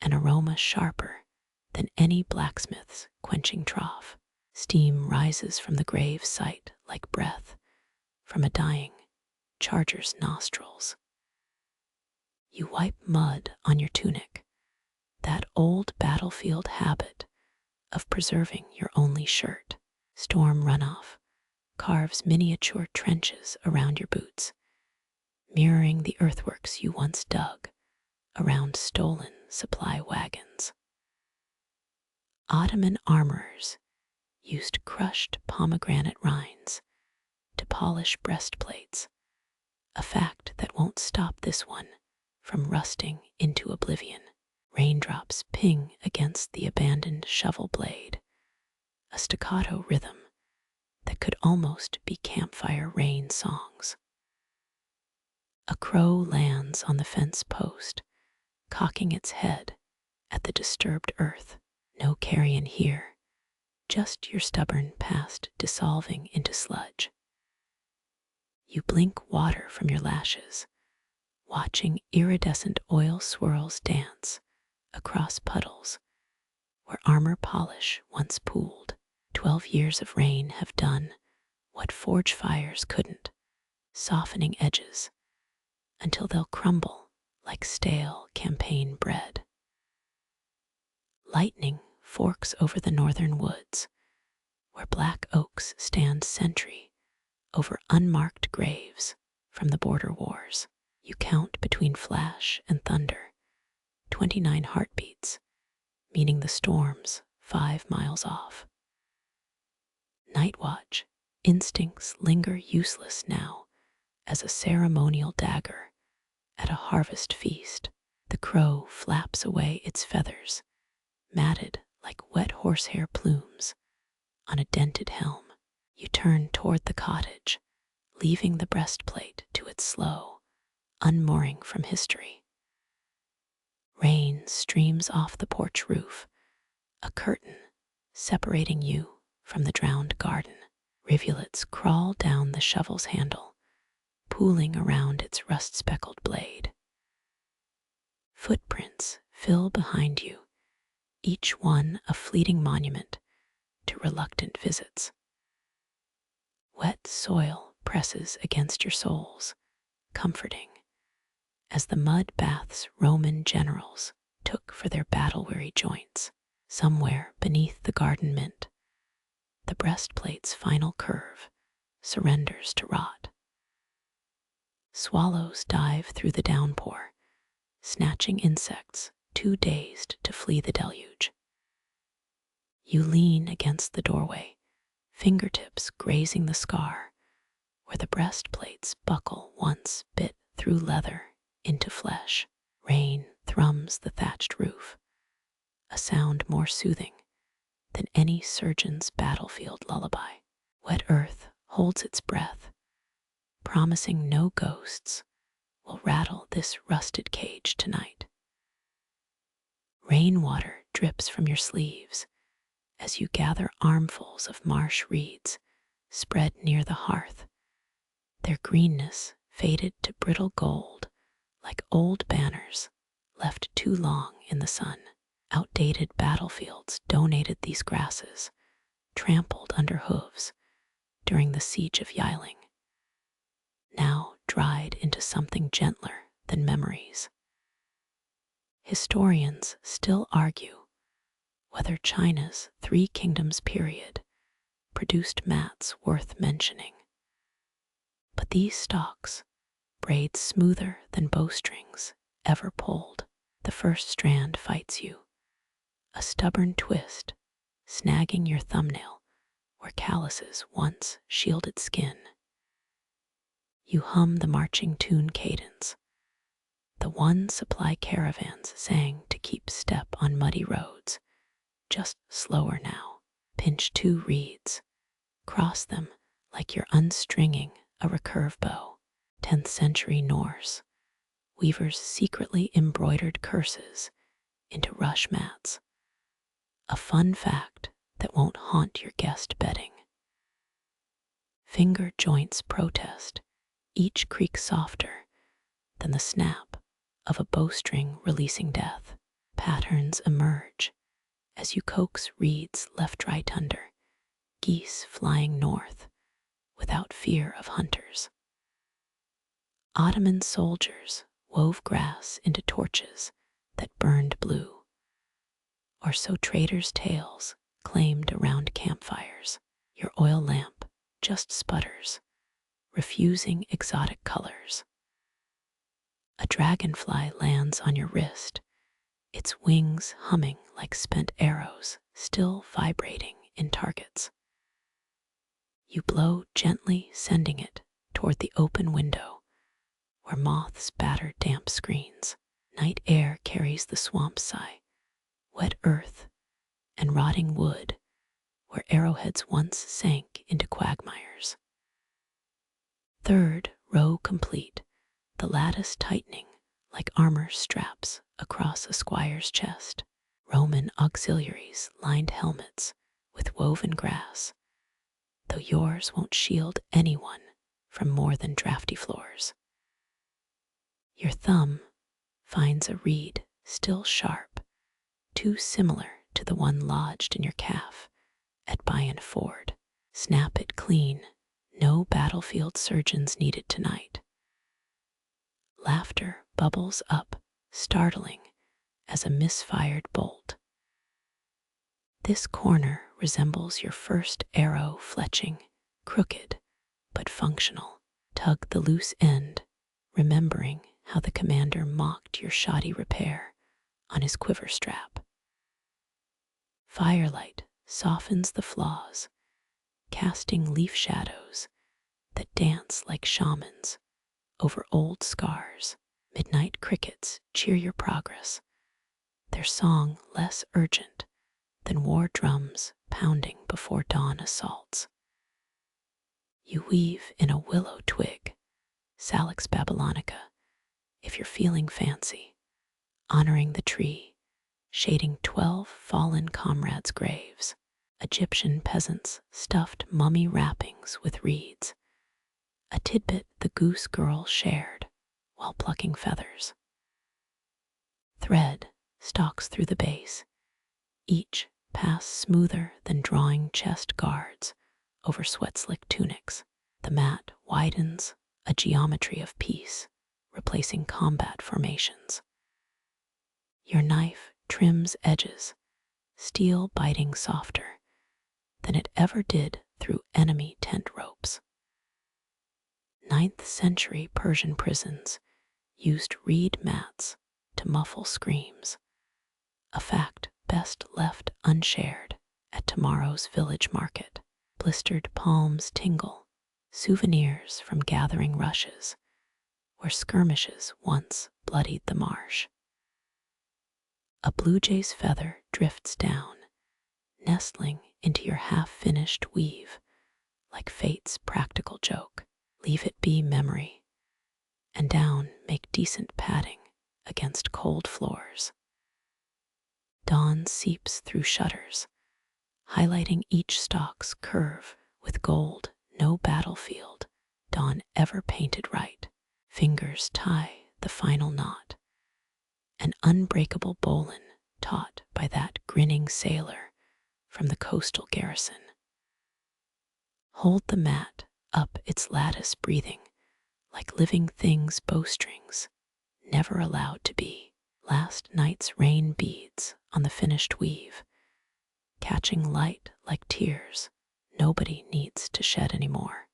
an aroma sharper than any blacksmith's quenching trough. Steam rises from the grave site like breath from a dying charger's nostrils. You wipe mud on your tunic, that old battlefield habit of preserving your only shirt. Storm runoff carves miniature trenches around your boots, mirroring the earthworks you once dug around stolen supply wagons. Ottoman armorers used crushed pomegranate rinds to polish breastplates, a fact that won't stop this one from rusting into oblivion. Raindrops ping against the abandoned shovel blade, a staccato rhythm that could almost be campfire rain songs. A crow lands on the fence post, cocking its head at the disturbed earth. No carrion here, just your stubborn past dissolving into sludge. You blink water from your lashes, watching iridescent oil swirls dance across puddles where armor polish once pooled. 12 years of rain have done what forge fires couldn't, softening edges until they'll crumble like stale campaign bread. Lightning forks over the northern woods, where black oaks stand sentry over unmarked graves from the border wars. You count between flash and thunder, 29 heartbeats, meaning the storm's 5 miles off. Night watch, instincts linger useless now as a ceremonial dagger at a harvest feast. The crow flaps away its feathers, matted like wet horsehair plumes on a dented helm. You turn toward the cottage, leaving the breastplate to its slow unmooring from history. Rain streams off the porch roof, a curtain separating you from the drowned garden. Rivulets crawl down the shovel's handle, pooling around its rust-speckled blade. Footprints fill behind you, each one a fleeting monument to reluctant visits. Wet soil presses against your soles, comforting, as the mud baths Roman generals took for their battle-weary joints. Somewhere beneath the garden mint, the breastplate's final curve surrenders to rot. Swallows dive through the downpour, snatching insects too dazed to flee the deluge. You lean against the doorway, fingertips grazing the scar where the breastplate's buckle once bit through leather into flesh. Rain thrums the thatched roof, a sound more soothing than any surgeon's battlefield lullaby. Wet earth holds its breath, promising no ghosts will rattle this rusted cage tonight. Rainwater drips from your sleeves as you gather armfuls of marsh reeds spread near the hearth, their greenness faded to brittle gold like old banners left too long in the sun. Outdated battlefields donated these grasses, trampled under hooves during the siege of Yiling, now dried into something gentler than memories. Historians still argue whether China's Three Kingdoms period produced mats worth mentioning. But these stalks, braids smoother than bowstrings ever pulled. The first strand fights you, a stubborn twist, snagging your thumbnail where calluses once shielded skin. You hum the marching tune cadence, the one supply caravans sang to keep step on muddy roads, just slower now. Pinch 2 reeds, cross them like you're unstringing a recurve bow. 10th century Norse, weavers secretly embroidered curses into rush mats, a fun fact that won't haunt your guest bedding. Finger joints protest, each creak softer than the snap of a bowstring releasing death. Patterns emerge as you coax reeds left right under, geese flying north without fear of hunters. Ottoman soldiers wove grass into torches that burned blue, or so traders' tales claimed around campfires. Your oil lamp just sputters, refusing exotic colors. A dragonfly lands on your wrist, its wings humming like spent arrows, still vibrating in targets. You blow gently, sending it toward the open window where moths batter damp screens. Night air carries the swamp sigh, wet earth and rotting wood where arrowheads once sank into quagmires. Third row complete, the lattice tightening like armor straps across a squire's chest. Roman auxiliaries lined helmets with woven grass, though yours won't shield anyone from more than drafty floors. Your thumb finds a reed still sharp, too similar to the one lodged in your calf at Bayonne Ford. Snap it clean, no battlefield surgeons needed tonight. Laughter bubbles up, startling as a misfired bolt. This corner resembles your first arrow fletching, crooked but functional. Tug the loose end, remembering how the commander mocked your shoddy repair on his quiver strap. Firelight softens the flaws, casting leaf shadows that dance like shamans over old scars. Midnight crickets cheer your progress, their song less urgent than war drums pounding before dawn assaults. You weave in a willow twig, Salix babylonica, if you're feeling fancy, honoring the tree, shading 12 fallen comrades' graves. Egyptian peasants stuffed mummy wrappings with reeds, a tidbit the goose girl shared while plucking feathers. Thread stalks through the base, each pass smoother than drawing chest guards over sweat-slick tunics. The mat widens, a geometry of peace, replacing combat formations. Your knife trims edges, steel biting softer than it ever did through enemy tent ropes. 9th century Persian prisons used reed mats to muffle screams, a fact best left unshared at tomorrow's village market. Blistered palms tingle, souvenirs from gathering rushes where skirmishes once bloodied the marsh. A blue jay's feather drifts down, nestling into your half-finished weave like fate's practical joke. Leave it be memory, and down make decent padding against cold floors. Dawn seeps through shutters, highlighting each stalk's curve with gold no battlefield dawn ever painted right. Fingers tie the final knot, an unbreakable bowline taught by that grinning sailor from the coastal garrison. Hold the mat up its lattice breathing like living things bowstrings, never allowed to be. Last night's rain beads on the finished weave, catching light like tears nobody needs to shed anymore.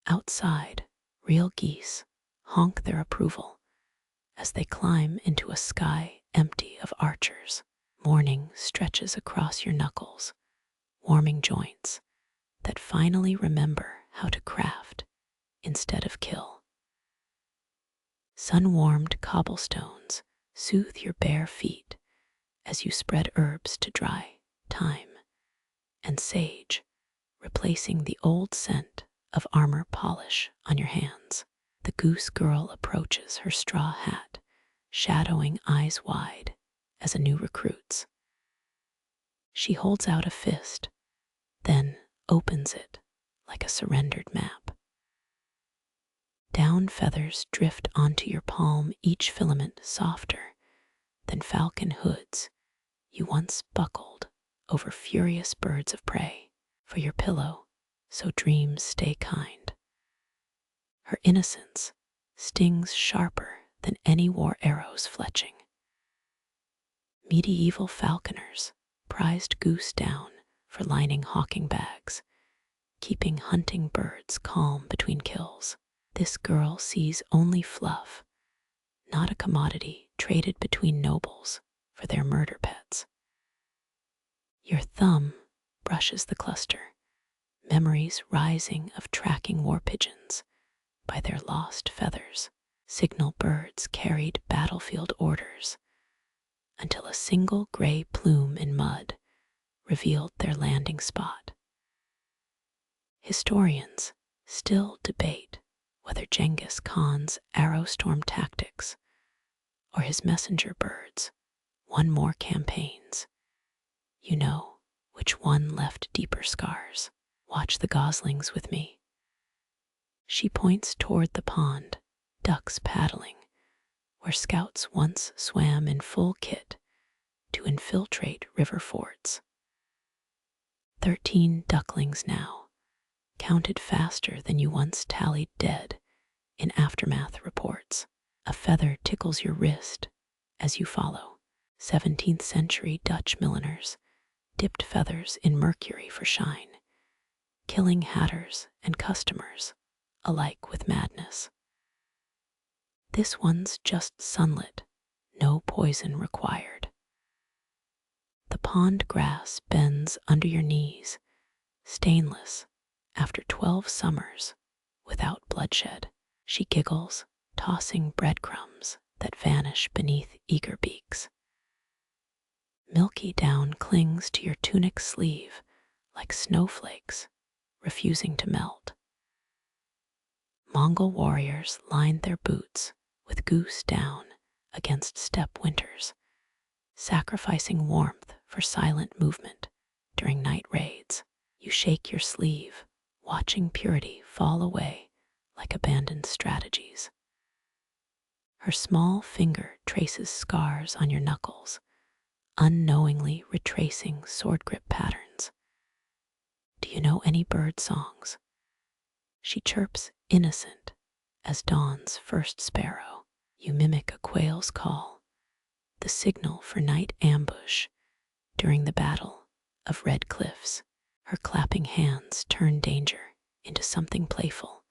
Outside, real geese honk their approval as they climb into a sky empty of archers. Morning stretches across your knuckles, warming joints that finally remember how to craft instead of kill. Sun-warmed cobblestones soothe your bare feet as you spread herbs to dry, thyme and sage, replacing the old scent of armor polish on your hands. The goose girl approaches her straw hat, shadowing eyes wide as a new recruit's. She holds out a fist, then opens it like a surrendered map. Down feathers drift onto your palm, each filament softer than falcon hoods you once buckled over furious birds of prey. For your pillow, so dreams stay kind. Her innocence stings sharper than any war arrows fletching. Medieval falconers prized goose down for lining hawking bags, keeping hunting birds calm between kills. This girl sees only fluff, not a commodity traded between nobles for their murder pets. Your thumb brushes the cluster, memories rising of tracking war pigeons by their lost feathers. Signal birds carried battlefield orders until a single gray plume in mud revealed their landing spot. Historians still debate whether Genghis Khan's arrow storm tactics or his messenger birds won more campaigns. You know which one left deeper scars. Watch the goslings with me. She points toward the pond, ducks paddling, where scouts once swam in full kit to infiltrate river forts. 13 ducklings now, counted faster than you once tallied dead in aftermath reports. A feather tickles your wrist as you follow. 17th century Dutch milliners dipped feathers in mercury for shine, killing hatters and customers alike with madness. This one's just sunlit, no poison required. The pond grass bends under your knees, stainless after 12 summers without bloodshed. She giggles, tossing breadcrumbs that vanish beneath eager beaks. Milky down clings to your tunic sleeve like snowflakes, refusing to melt. Mongol warriors lined their boots with goose down against steppe winters, sacrificing warmth for silent movement during night raids. You shake your sleeve, watching purity fall away like abandoned strategies. Her small finger traces scars on your knuckles, unknowingly retracing sword grip patterns. Do you know any bird songs? She chirps innocent as dawn's first sparrow. You mimic a quail's call, the signal for night ambush during the Battle of Red Cliffs. Her clapping hands turn danger into something playful,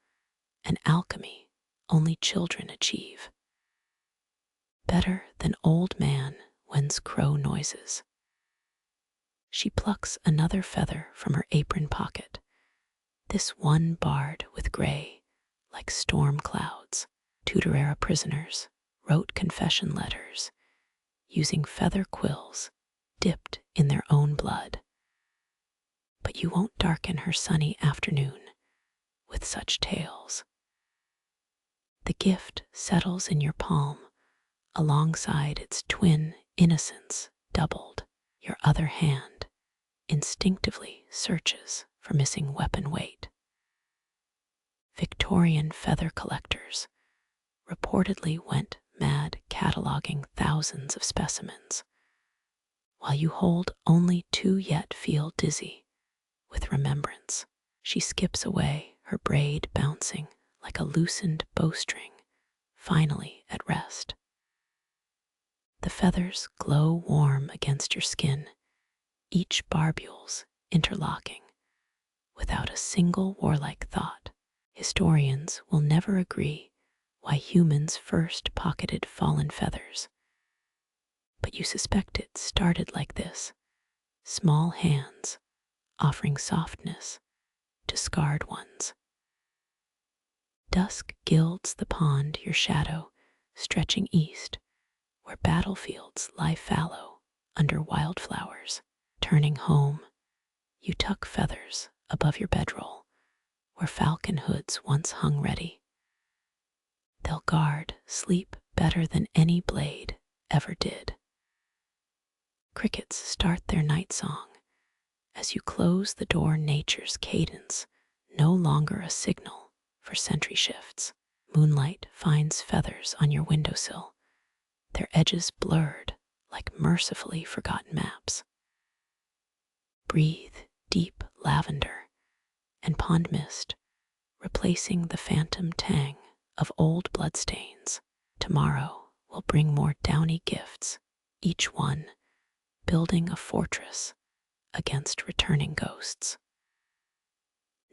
an alchemy only children achieve. Better than old man when's crow noises. She plucks another feather from her apron pocket, this one barred with gray like storm clouds. Tudor-era prisoners wrote confession letters using feather quills dipped in their own blood. But you won't darken her sunny afternoon with such tales. The gift settles in your palm alongside its twin innocence doubled. Your other hand instinctively searches for missing weapon weight. Victorian feather collectors reportedly went mad cataloging thousands of specimens, while you hold only 2 yet feel dizzy with remembrance. She skips away, her braid bouncing like a loosened bowstring, finally at rest. The feathers glow warm against your skin, each barbules interlocking without a single warlike thought. Historians will never agree why humans first pocketed fallen feathers, but you suspect it started like this, small hands offering softness to scarred ones. Dusk gilds the pond, your shadow stretching east, where battlefields lie fallow under wildflowers. Turning home, you tuck feathers above your bedroll, where falcon hoods once hung ready. They'll guard sleep better than any blade ever did. Crickets start their night song as you close the door, nature's cadence no longer a signal for sentry shifts. Moonlight finds feathers on your windowsill, their edges blurred like mercifully forgotten maps. Breathe deep lavender and pond mist, replacing the phantom tang of old bloodstains. Tomorrow will bring more downy gifts, each one building a fortress against returning ghosts.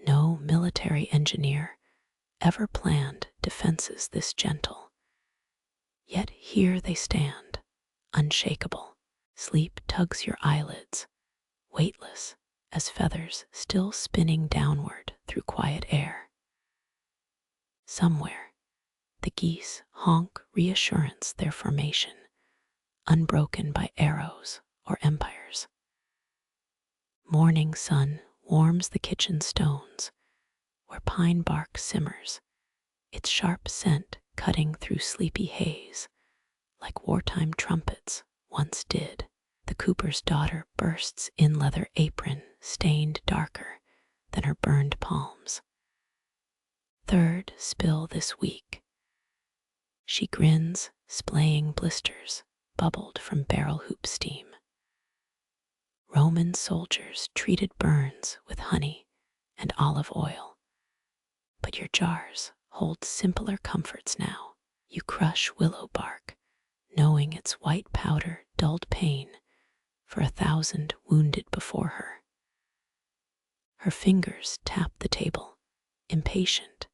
No military engineer ever planned defenses this gentle, yet here they stand, unshakable. Sleep tugs your eyelids, weightless as feathers still spinning downward through quiet air. Somewhere, the geese honk reassurance their formation, unbroken by arrows or empires. Morning sun warms the kitchen stones, where pine bark simmers its sharp scent cutting through sleepy haze like wartime trumpets once did. The cooper's daughter bursts in leather apron stained darker than her burned palms. Third spill this week. She grins, splaying blisters bubbled from barrel hoop steam. Roman soldiers treated burns with honey and olive oil. But your jars hold simpler comforts now. You crush willow bark, knowing its white powder dulled pain for 1,000 wounded before her. Her fingers tap the table, impatient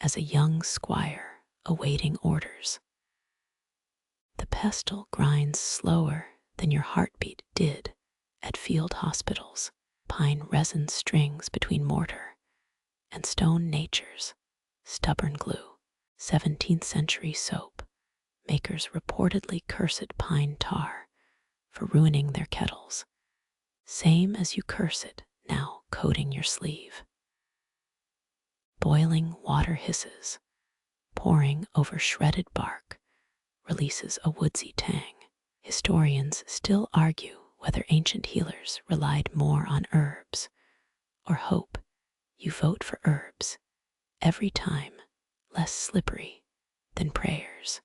as a young squire awaiting orders. The pestle grinds slower than your heartbeat did at field hospitals, pine resin strings between mortar and stone nature's stubborn glue. 17th century soap makers reportedly cursed pine tar for ruining their kettles, same as you curse it now coating your sleeve. Boiling water hisses, pouring over shredded bark, releases a woodsy tang. Historians still argue whether ancient healers relied more on herbs or hope. You vote for herbs every time, less slippery than prayers.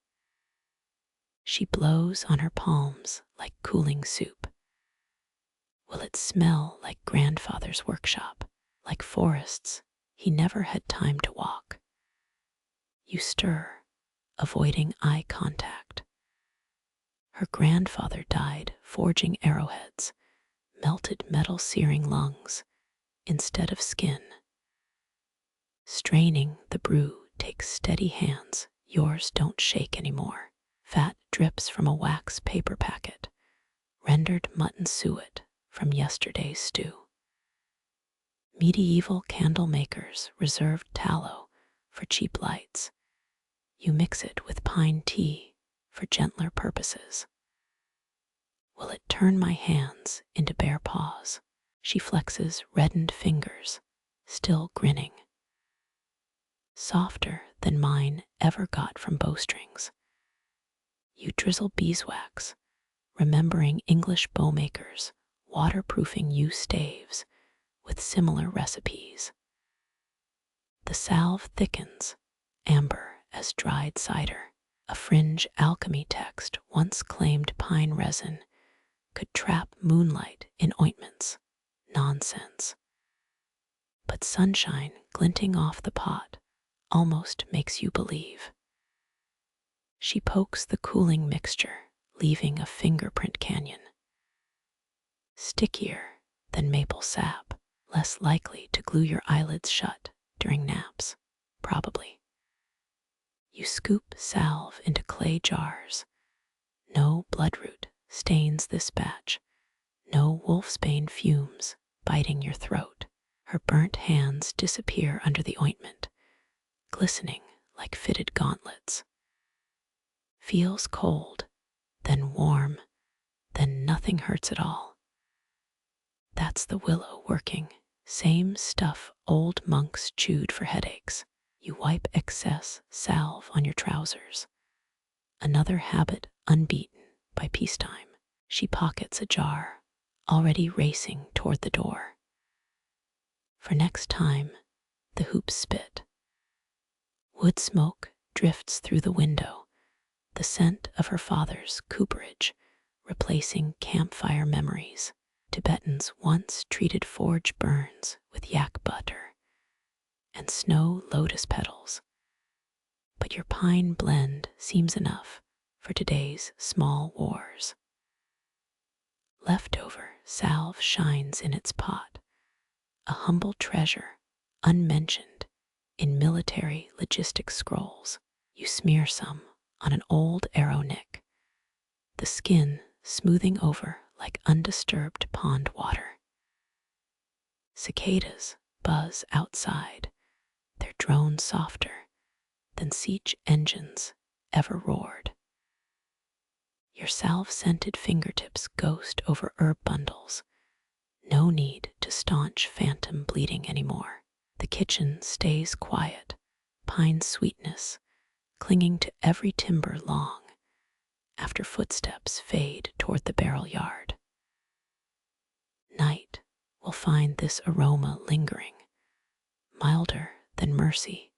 She blows on her palms like cooling soup. Will it smell like grandfather's workshop, like forests he never had time to walk? You stir, avoiding eye contact. Her grandfather died forging arrowheads, melted metal searing lungs instead of skin. Straining the brew takes steady hands, yours don't shake anymore. Fat drips from a wax paper packet, rendered mutton suet from yesterday's stew. Medieval candle makers reserved tallow for cheap lights. You mix it with pine tea for gentler purposes. Will it turn my hands into bare paws? She flexes reddened fingers, still grinning. Softer than mine ever got from bowstrings. You drizzle beeswax, remembering English bowmakers waterproofing yew staves with similar recipes. The salve thickens, amber as dried cider. A fringe alchemy text once claimed pine resin could trap moonlight in ointments. Nonsense. But sunshine glinting off the pot almost makes you believe. She pokes the cooling mixture, leaving a fingerprint canyon. Stickier than maple sap, less likely to glue your eyelids shut during naps, probably. You scoop salve into clay jars. No bloodroot stains this batch, no wolfsbane fumes biting your throat. Her burnt hands disappear under the ointment, glistening like fitted gauntlets. Feels cold, then warm, then nothing hurts at all. That's the willow working, same stuff old monks chewed for headaches. You wipe excess salve on your trousers. Another habit unbeaten by peacetime. She pockets a jar, already racing toward the door. For next time, the hoops spit. Wood smoke drifts through the window, the scent of her father's cooperage, replacing campfire memories. Tibetans once treated forge burns with yak butter and snow lotus petals. But your pine blend seems enough for today's small wars. Leftover salve shines in its pot, a humble treasure unmentioned in military logistics scrolls. You smear some on an old arrow nick, the skin smoothing over like undisturbed pond water. Cicadas buzz outside, their drone softer than siege engines ever roared. Your salve-scented fingertips ghost over herb bundles. No need to staunch phantom bleeding anymore. The kitchen stays quiet, pine sweetness clinging to every timber long after footsteps fade toward the barrel yard. Night will find this aroma lingering, milder than mercy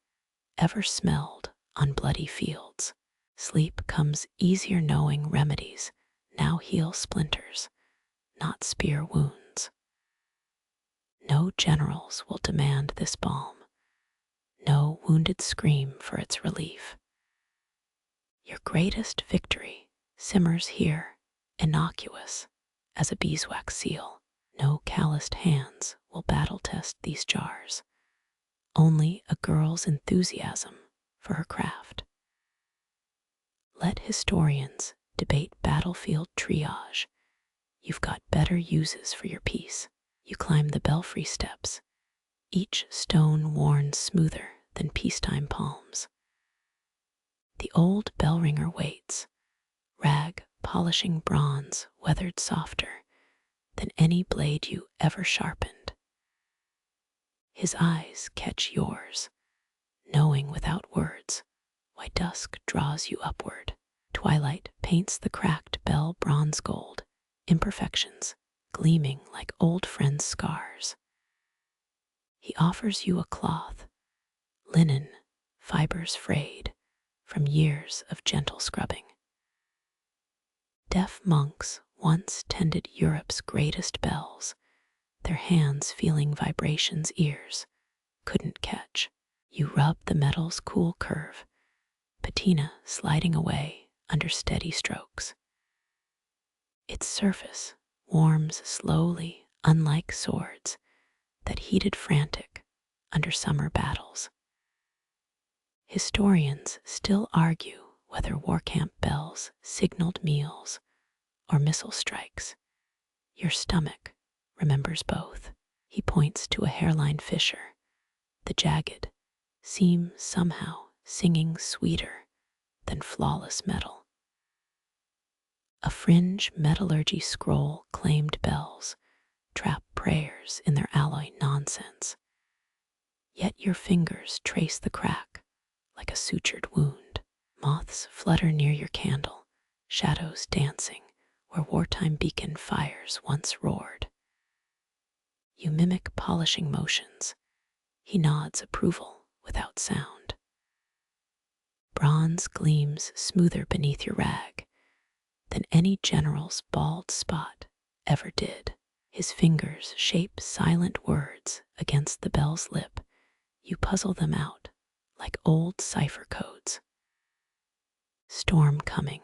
ever smelled on bloody fields. Sleep comes easier knowing remedies now heal splinters, not spear wounds. No generals will demand this balm, no wounded scream for its relief. Your greatest victory simmers here, innocuous as a beeswax seal. No calloused hands will battle test these jars, only a girl's enthusiasm for her craft. Let historians debate battlefield triage. You've got better uses for your piece. You climb the belfry steps, each stone worn smoother than peacetime palms. The old bell ringer waits, rag polishing bronze weathered softer than any blade you ever sharpened. His eyes catch yours, knowing without words why dusk draws you upward. Twilight paints the cracked bell bronze gold, imperfections gleaming like old friends' scars. He offers you a cloth, linen, fibers frayed from years of gentle scrubbing. Deaf monks once tended Europe's greatest bells, their hands feeling vibrations ears couldn't catch. You rub the metal's cool curve, patina sliding away under steady strokes. Its surface warms slowly, unlike swords that heated frantic under summer battles. Historians still argue whether war camp bells signaled meals or missile strikes. Your stomach remembers both. He points to a hairline fissure, the jagged seam somehow singing sweeter than flawless metal. A fringe metallurgy scroll claimed bells trap prayers in their alloy nonsense. Yet your fingers trace the crack like a sutured wound. Moths flutter near your candle, shadows dancing where wartime beacon fires once roared. You mimic polishing motions. He nods approval without sound. Bronze gleams smoother beneath your rag than any general's bald spot ever did. His fingers shape silent words against the bell's lip. You puzzle them out like old cipher codes. Storm coming.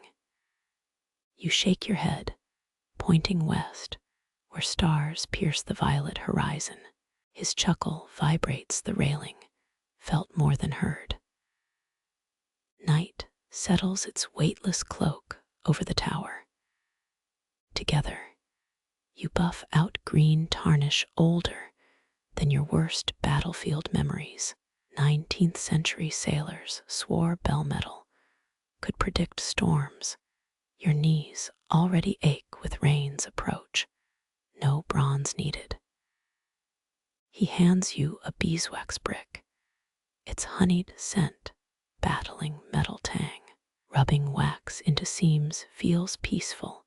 You shake your head, pointing west, where stars pierce the violet horizon. His chuckle vibrates the railing, felt more than heard. Night settles its weightless cloak over the tower. Together, you buff out green tarnish older than your worst battlefield memories. 19th century sailors swore bell metal could predict storms. Your knees already ache with rain's approach. No bronze needed. He hands you a beeswax brick, its honeyed scent battling metal tang. Rubbing wax into seams feels peaceful,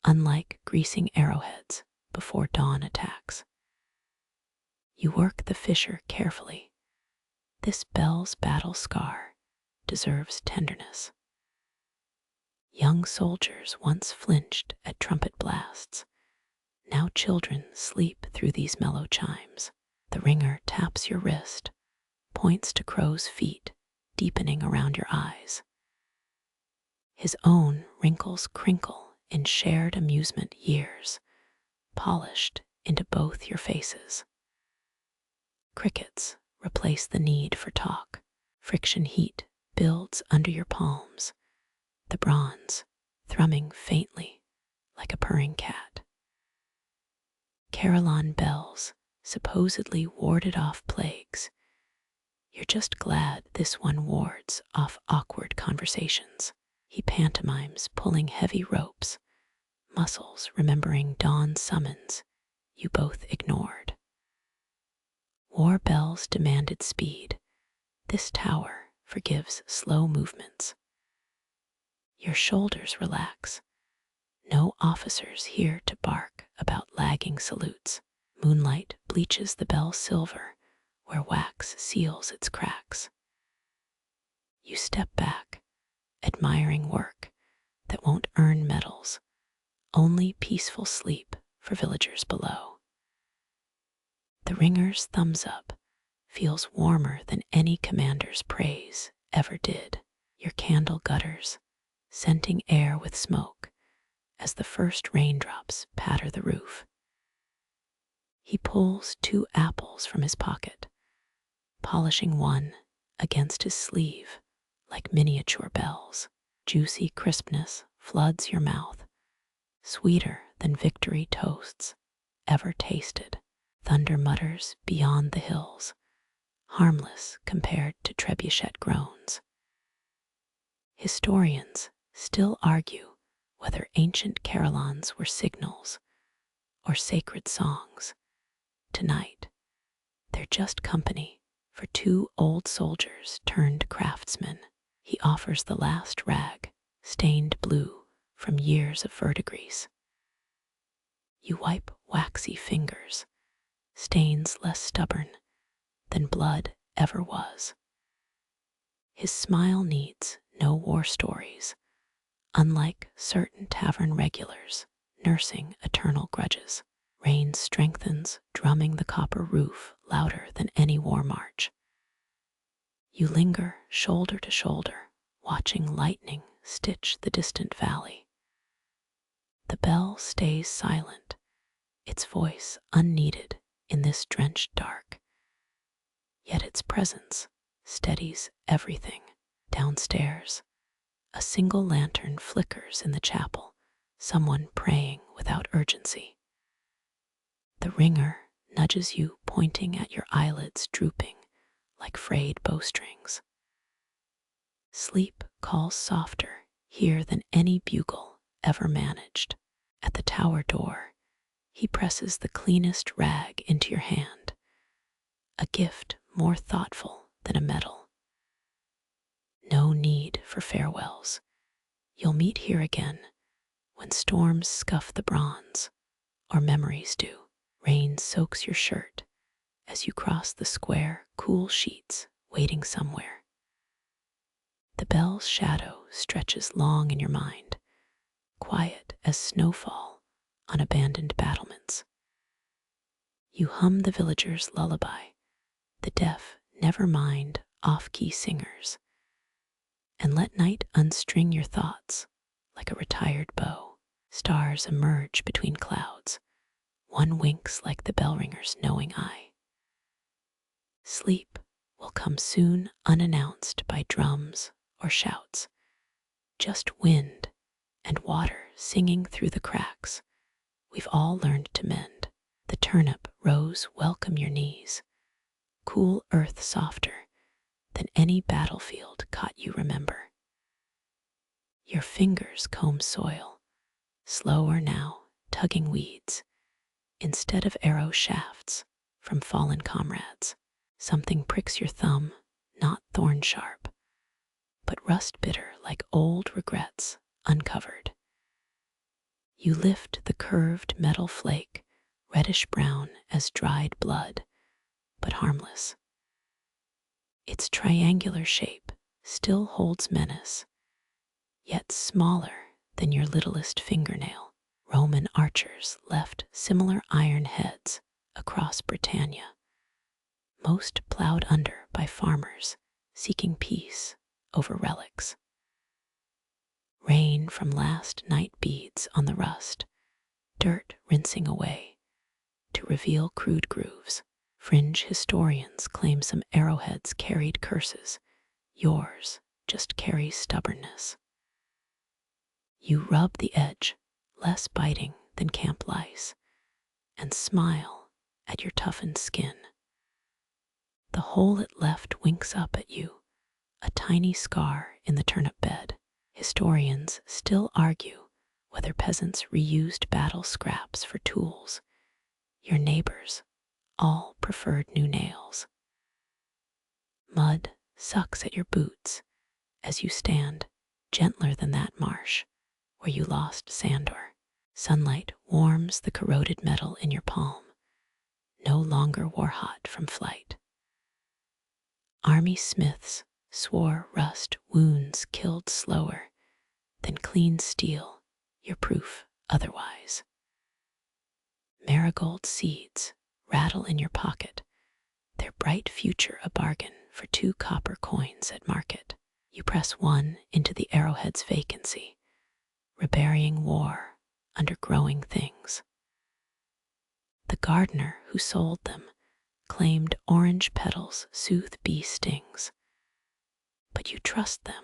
unlike greasing arrowheads before dawn attacks. You work the fissure carefully. This bell's battle scar deserves tenderness. Young soldiers once flinched at trumpet blasts. Now children sleep through these mellow chimes. The ringer taps your wrist, points to crow's feet deepening around your eyes. His own wrinkles crinkle in shared amusement years, polished into both your faces. Crickets replace the need for talk. Friction heat builds under your palms, the bronze thrumming faintly like a purring cat. Carillon bells supposedly warded off plagues. You're just glad this one wards off awkward conversations. He pantomimes pulling heavy ropes, muscles remembering dawn summons you both ignored. War bells demanded speed. This tower forgives slow movements. Your shoulders relax. No officers here to bark about lagging salutes. Moonlight bleaches the bell silver where wax seals its cracks. You step back, admiring work that won't earn medals, only peaceful sleep for villagers below. The ringer's thumbs up feels warmer than any commander's praise ever did. Your candle gutters, scenting air with smoke as the first raindrops patter the roof. He pulls 2 apples from his pocket, polishing one against his sleeve like miniature bells. Juicy crispness floods your mouth, sweeter than victory toasts ever tasted. Thunder mutters beyond the hills, harmless compared to trebuchet groans. Historians still argue whether ancient carillons were signals or sacred songs. Tonight, they're just company for 2 old soldiers turned craftsmen. He offers the last rag, stained blue from years of verdigris. You wipe waxy fingers, stains less stubborn than blood ever was. His smile needs no war stories, unlike certain tavern regulars nursing eternal grudges. Rain strengthens, drumming the copper roof louder than any war march. You linger shoulder to shoulder, watching lightning stitch the distant valley. The bell stays silent, its voice unneeded in this drenched dark. Yet its presence steadies everything. Downstairs, a single lantern flickers in the chapel, someone praying without urgency. The ringer nudges you, pointing at your eyelids drooping like frayed bowstrings. Sleep calls softer here than any bugle ever managed. At the tower door, he presses the cleanest rag into your hand, a gift more thoughtful than a medal. No need for farewells. You'll meet here again when storms scuff the bronze, or memories do. Rain soaks your shirt as you cross the square, cool sheets waiting somewhere. The bell's shadow stretches long in your mind, quiet as snowfall on abandoned battlements. You hum the villagers' lullaby, the deaf never mind off-key singers, and let night unstring your thoughts like a retired bow. Stars emerge between clouds, one winks like the bell ringer's knowing eye. Sleep will come soon, unannounced by drums or shouts, just wind and water singing through the cracks we've all learned to mend. The turnip rows welcome your knees, cool earth softer than any battlefield caught you remember. Your fingers comb soil, slower now, tugging weeds instead of arrow shafts from fallen comrades. Something pricks your thumb, not thorn sharp, but rust bitter like old regrets uncovered. You lift the curved metal flake, reddish brown as dried blood, but harmless. Its triangular shape still holds menace, yet smaller than your littlest fingernail. Roman archers left similar iron heads across Britannia, most plowed under by farmers seeking peace over relics. Rain from last night beads on the rust, dirt rinsing away to reveal crude grooves. Fringe historians claim some arrowheads carried curses. Yours just carries stubbornness. You rub the edge, less biting than camp lice, and smile at your toughened skin. The hole it left winks up at you, a tiny scar in the turnip bed. Historians still argue whether peasants reused battle scraps for tools. Your neighbors all preferred new nails. Mud sucks at your boots as you stand, gentler than that marsh where you lost Sandor. Sunlight warms the corroded metal in your palm, no longer war-hot from flight. Army smiths swore rust wounds killed slower than clean steel, your proof otherwise. Marigold seeds rattle in your pocket, their bright future a bargain for 2 copper coins at market. You press one into the arrowhead's vacancy, reburying war under growing things. The gardener who sold them claimed orange petals soothe bee stings, but you trust them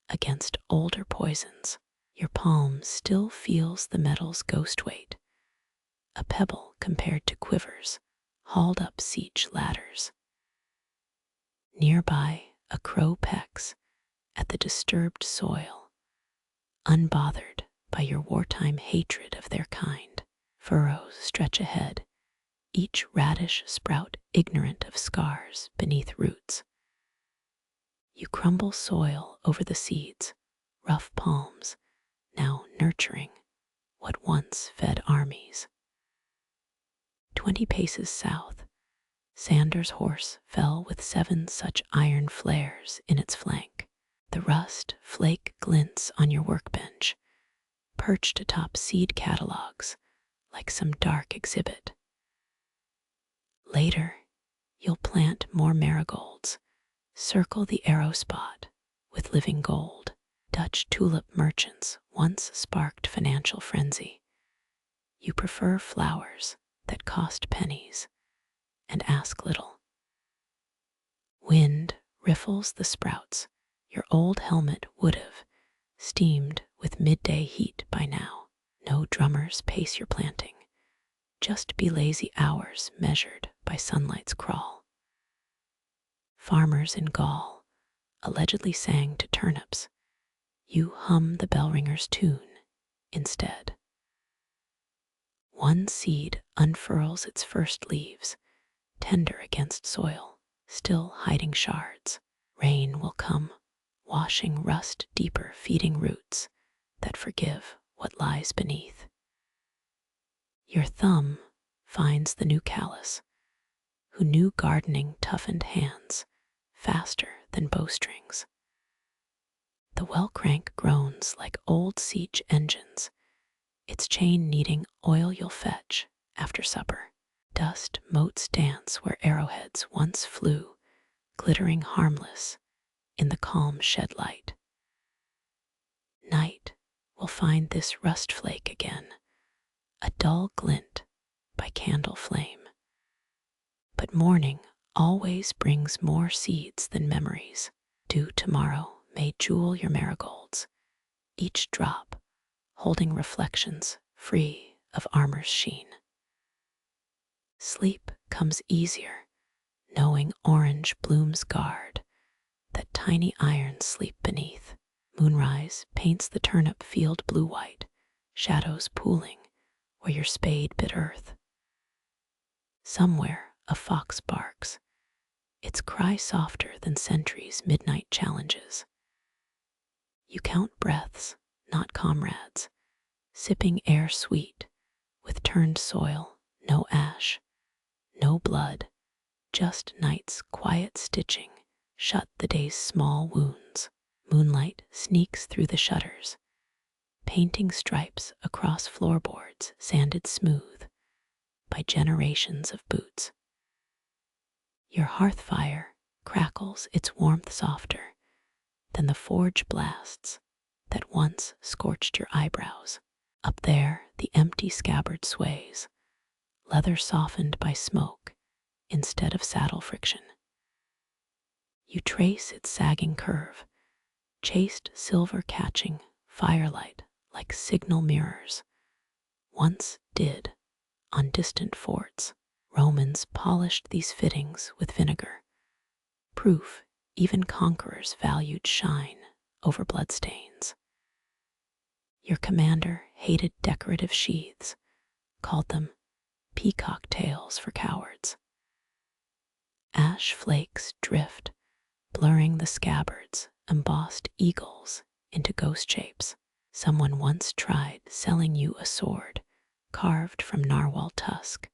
against older poisons. Your palm still feels the metal's ghost weight, a pebble compared to quivers hauled up siege ladders. Nearby, a crow pecks at the disturbed soil, unbothered by your wartime hatred of their kind. Furrows stretch ahead, each radish sprout ignorant of scars beneath roots. You crumble soil over the seeds, rough palms, now nurturing what once fed armies. 20 paces south, Sandor's horse fell with 7 such iron flares in its flank. The rust flake glints on your workbench, perched atop seed catalogs like some dark exhibit. Later, you'll plant more marigolds, circle the arrow spot with living gold. Dutch tulip merchants once sparked financial frenzy. You prefer flowers that cost pennies and ask little. Wind riffles the sprouts your old helmet would have steamed with midday heat by now. No drummers pace your planting, just be lazy hours measured by sunlight's crawl. Farmers in Gaul allegedly sang to turnips. You hum the bell ringer's tune instead. One seed unfurls its first leaves, tender against soil, still hiding shards. Rain will come, washing rust deeper, feeding roots that forgive what lies beneath. Your thumb finds the new callus, who knew gardening toughened hands faster than bowstrings. The well crank groans like old siege engines, its chain needing oil you'll fetch after supper. Dust moats dance where arrowheads once flew, glittering harmless in the calm shed light. Night will find this rust flake again, a dull glint by candle flame. But morning always brings more seeds than memories. Dew tomorrow may jewel your marigolds, each drop holding reflections free of armor's sheen. Sleep comes easier, knowing orange blooms guard that tiny irons sleep beneath. Moonrise paints the turnip field blue-white, shadows pooling where your spade bit earth. Somewhere a fox barks, its cry softer than sentries' midnight challenges. You count breaths, not comrades, sipping air sweet with turned soil, no ash, no blood, just night's quiet stitching shut the day's small wounds. Moonlight sneaks through the shutters, painting stripes across floorboards sanded smooth by generations of boots. Your hearth fire crackles its warmth softer than the forge blasts that once scorched your eyebrows. Up there, the empty scabbard sways, leather softened by smoke instead of saddle friction. You trace its sagging curve, chased silver catching firelight like signal mirrors. Once did, on distant forts, Romans polished these fittings with vinegar, proof even conquerors valued shine over bloodstains. Your commander hated decorative sheaths, called them peacock tails for cowards. Ash flakes drift blurring the scabbard's embossed eagles into ghost shapes. Someone once tried selling you a sword carved from narwhal tusk,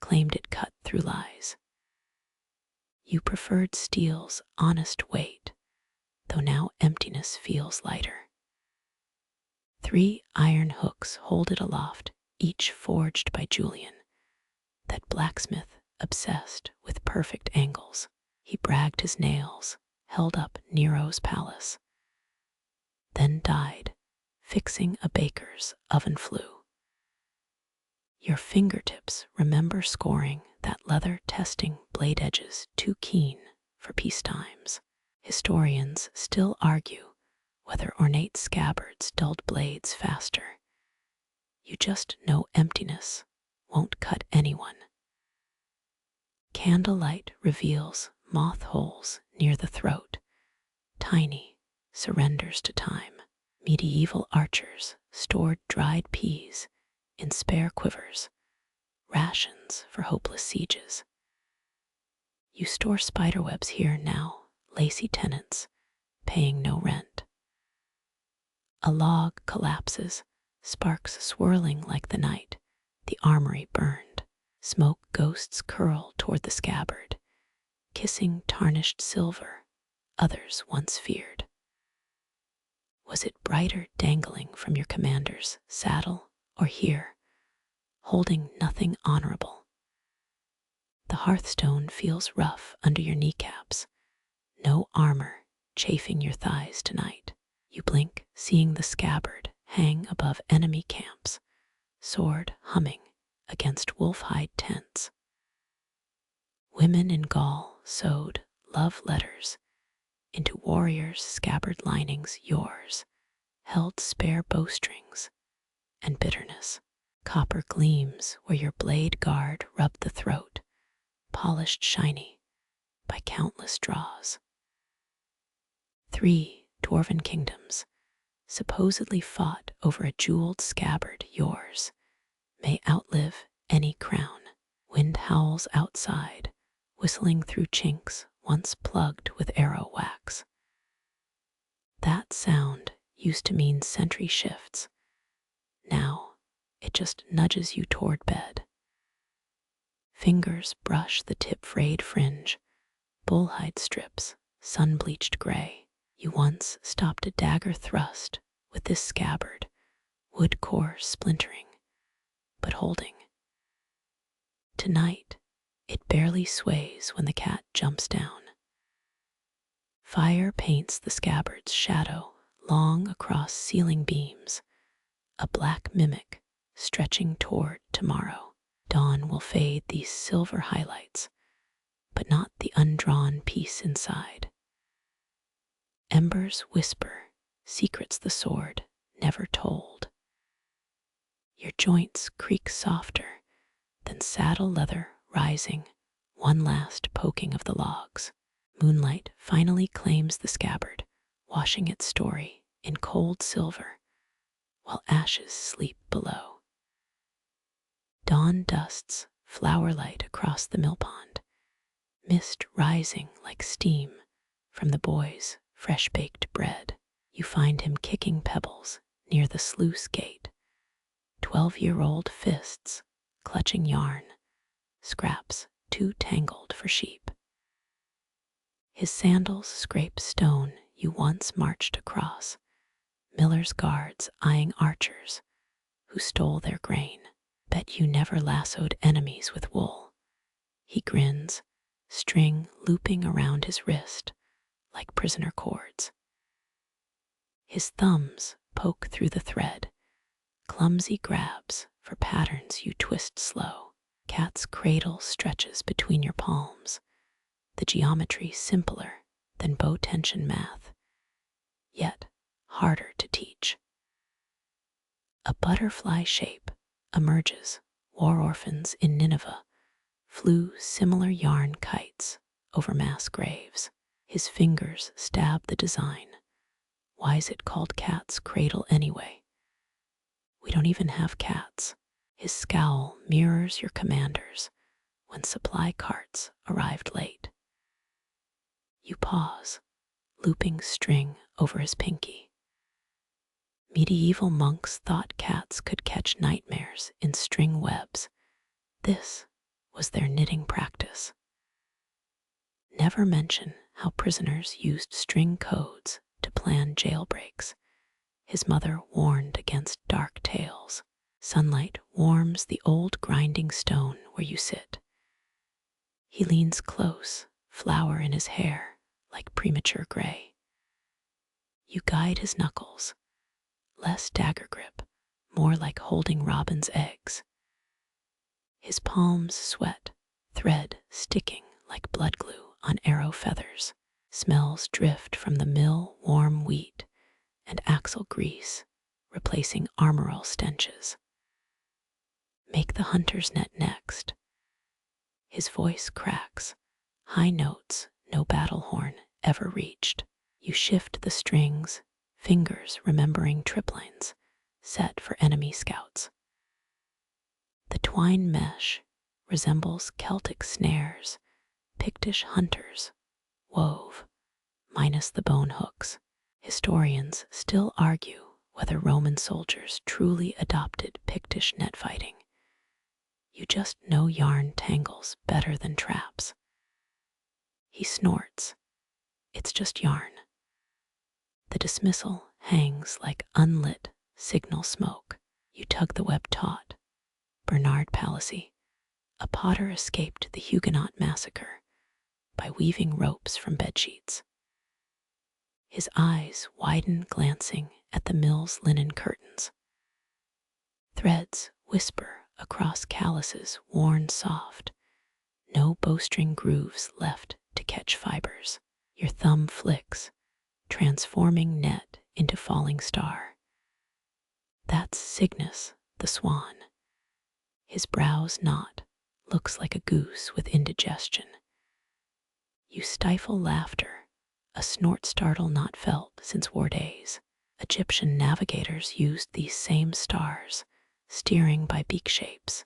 claimed it cut through lies. You preferred steel's honest weight, though now emptiness feels lighter. 3 iron hooks hold it aloft, each forged by Julian, that blacksmith obsessed with perfect angles. He bragged his nails, held up Nero's palace, then died, fixing a baker's oven flue. Your fingertips remember scoring that leather testing blade edges too keen for peacetimes. Historians still argue whether ornate scabbards dulled blades faster. You just know emptiness won't cut anyone. Candlelight reveals moth holes near the throat, tiny surrenders to time. Medieval archers stored dried peas in spare quivers, rations for hopeless sieges. You store spiderwebs here now, lacy tenants, paying no rent. A log collapses, sparks swirling like the night, the armory burned. Smoke ghosts curl toward the scabbard, kissing tarnished silver others once feared. Was it brighter dangling from your commander's saddle, or here, holding nothing honorable? The hearthstone feels rough under your kneecaps, no armor chafing your thighs tonight. You blink, seeing the scabbard hang above enemy camps, sword humming against wolf-hide tents. Women in Gaul sewed love letters into warriors' scabbard linings. Yours held spare bowstrings and bitterness. Copper gleams where your blade guard rubbed the throat, polished shiny by countless draws. 3 dwarven kingdoms supposedly fought over a jeweled scabbard. Yours may outlive any crown. Wind howls outside, whistling through chinks once plugged with arrow wax. That sound used to mean sentry shifts. Now it just nudges you toward bed. Fingers brush the tip frayed fringe, bullhide strips, sun-bleached gray. You once stopped a dagger thrust with this scabbard, wood core splintering, but holding. Tonight, it barely sways when the cat jumps down. Fire paints the scabbard's shadow long across ceiling beams, a black mimic stretching toward tomorrow. Dawn will fade these silver highlights, but not the undrawn piece inside. Embers whisper secrets the sword never told. Your joints creak softer than saddle leather rising, one last poking of the logs. Moonlight finally claims the scabbard, washing its story in cold silver, while ashes sleep below. Dawn dusts flower light across the millpond, mist rising like steam from the boy's fresh-baked bread. You find him kicking pebbles near the sluice gate, 12-year-old fists clutching yarn, scraps too tangled for sheep. His sandals scrape stone you once marched across, miller's guards eyeing archers who stole their grain. Bet you never lassoed enemies with wool. He grins, string looping around his wrist like prisoner cords. His thumbs poke through the thread, clumsy grabs for patterns you twist slow. Cat's cradle stretches between your palms, the geometry simpler than bow tension math, yet harder to teach. A butterfly shape emerges. War orphans in Nineveh flew similar yarn kites over mass graves. His fingers stab the design. Why's it called cat's cradle anyway? We don't even have cats. His scowl mirrors your commander's when supply carts arrived late. You pause, looping string over his pinky. Medieval monks thought cats could catch nightmares in string webs. This was their knitting practice. Never mention how prisoners used string codes to plan jailbreaks. His mother warned against dark tales. Sunlight warms the old grinding stone where you sit. He leans close, flower in his hair like premature gray. You guide his knuckles, less dagger grip, more like holding robin's eggs. His palms sweat, thread sticking like blood glue on arrow feathers. Smells drift from the mill warm wheat and axle grease, replacing armoral stenches. Make the hunter's net next. His voice cracks, high notes no battle horn ever reached. You shift the strings, fingers remembering trip lines set for enemy scouts. The twine mesh resembles Celtic snares Pictish hunters wove, minus the bone hooks. Historians still argue whether Roman soldiers truly adopted Pictish net fighting. You just know yarn tangles better than traps. He snorts. It's just yarn. The dismissal hangs like unlit signal smoke. You tug the web taut. Bernard Palissy, a potter escaped the Huguenot massacre by weaving ropes from bedsheets. His eyes widen, glancing at the mill's linen curtains. Threads whisper across calluses worn soft, no bowstring grooves left to catch fibers. Your thumb flicks, transforming net into falling star. That's Cygnus, the swan. His brows knot, looks like a goose with indigestion. You stifle laughter, a snort startle not felt since war days. Egyptian navigators used these same stars, steering by beak shapes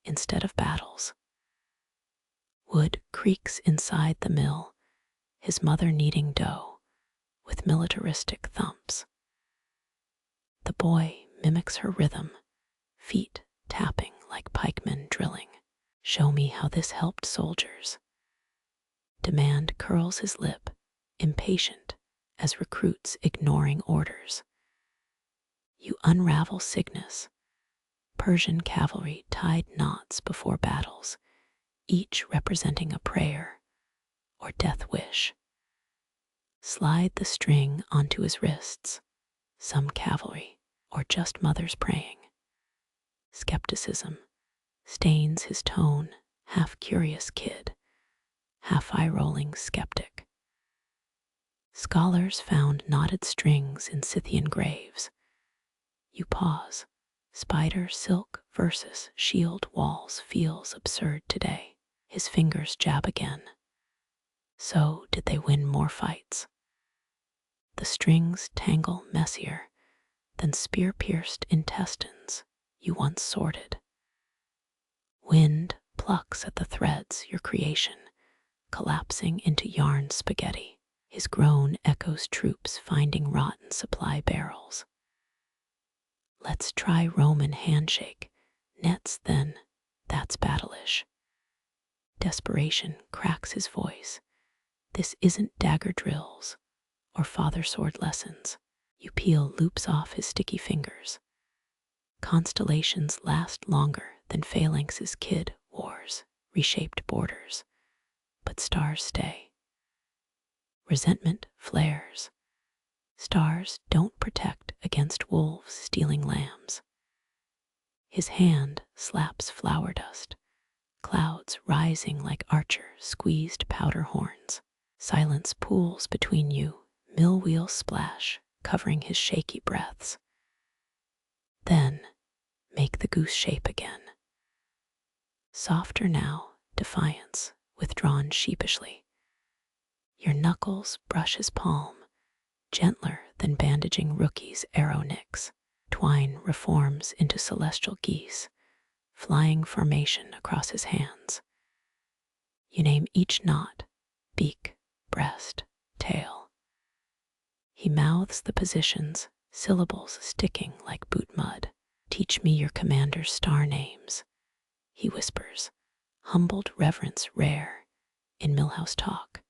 instead of battles. Wood creaks inside the mill, his mother kneading dough with militaristic thumps. The boy mimics her rhythm, feet tapping like pikemen drilling. Show me how this helped soldiers. Demand curls his lip, impatient as recruits ignoring orders. You unravel Cygnus. Persian cavalry tied knots before battles, each representing a prayer or death wish. Slide the string onto his wrists, some cavalry or just mothers praying. Skepticism stains his tone, half curious kid, half eye-rolling skeptic. Scholars found knotted strings in Scythian graves. You pause. Spider silk versus shield walls feels absurd today. His fingers jab again. So did they win more fights? The strings tangle messier than spear-pierced intestines you once sorted. Wind plucks at the threads, your creation, collapsing into yarn spaghetti. His groan echoes troops finding rotten supply barrels. Let's try Roman handshake. Nets then, that's battleish. Desperation cracks his voice. This isn't dagger drills or father sword lessons. You peel loops off his sticky fingers. Constellations last longer than Phalanx's kid wars, reshaped borders, but stars stay. Resentment flares. Stars don't protect against wolves stealing lambs. His hand slaps flower dust, clouds rising like Archer squeezed powder horns. Silence pools between you, mill wheels splash, covering his shaky breaths. Then, make the goose shape again. Softer now, defiance, withdrawn sheepishly. Your knuckles brush his palm, gentler than bandaging rookies' arrow nicks. Twine reforms into celestial geese, flying formation across his hands. You name each knot, beak, breast, tail. He mouths the positions, syllables sticking like boot mud. Teach me your commander's star names, he whispers, humbled reverence rare in millhouse talk.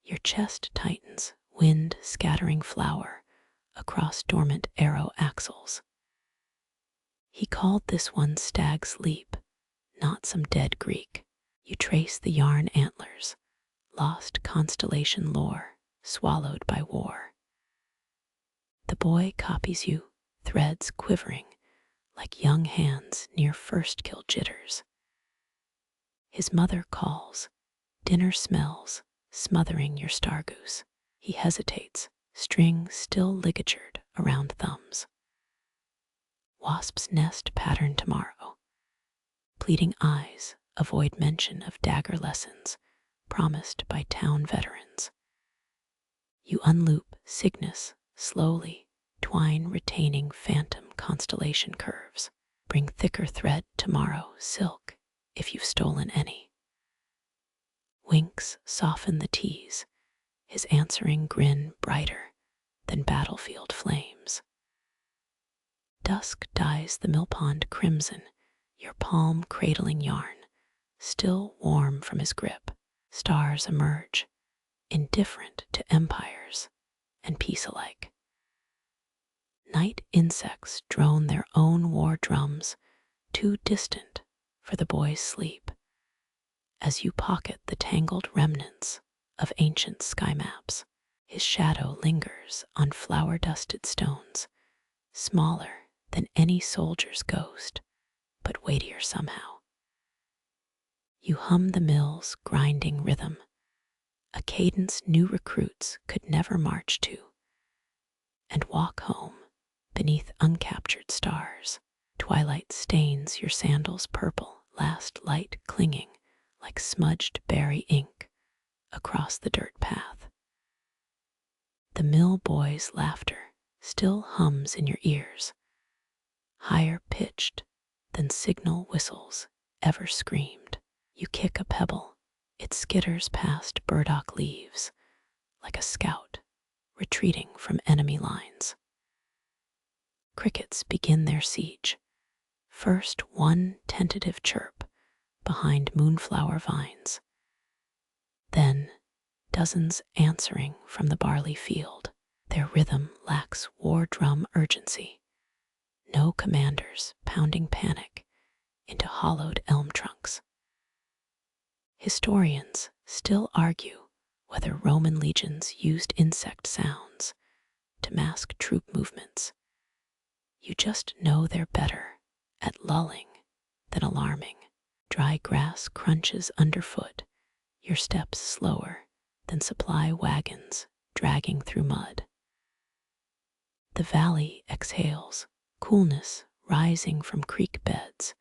Your chest tightens, wind scattering flower across dormant arrow axles. He called this one Stag's Leap, not some dead Greek. You trace the yarn antlers, lost constellation lore, swallowed by war. The boy copies you, threads quivering like young hands near first kill jitters. His mother calls, dinner smells, smothering your star goose. He hesitates, string still ligatured around thumbs. Wasp's nest pattern tomorrow. Pleading eyes avoid mention of dagger lessons promised by town veterans. You unloop Cygnus slowly, twine retaining phantom constellation curves. Bring thicker thread tomorrow, silk, if you've stolen any. Winks soften the tease, his answering grin brighter than battlefield flames. Dusk dyes the millpond crimson, your palm cradling yarn, still warm from his grip. Stars emerge, indifferent to empires and peace alike. Night insects drone their own war drums, too distant for the boy's sleep, as you pocket the tangled remnants of ancient sky maps. His shadow lingers on flower-dusted stones, smaller than any soldier's ghost, but weightier somehow. You hum the mill's grinding rhythm, a cadence new recruits could never march to, and walk home beneath uncaptured stars. Twilight stains your sandals purple, last light clinging like smudged berry ink across the dirt path. The mill boy's laughter still hums in your ears, higher pitched than signal whistles ever screamed. You kick a pebble, it skitters past burdock leaves like a scout retreating from enemy lines. Crickets begin their siege, first one tentative chirp behind moonflower vines, then dozens answering from the barley field. Their rhythm lacks war drum urgency, no commanders pounding panic into hollowed elm trunks. Historians still argue whether Roman legions used insect sounds to mask troop movements. You just know they're better at lulling than alarming. Dry grass crunches underfoot, your steps slower than supply wagons dragging through mud. The valley exhales, coolness rising from creek beds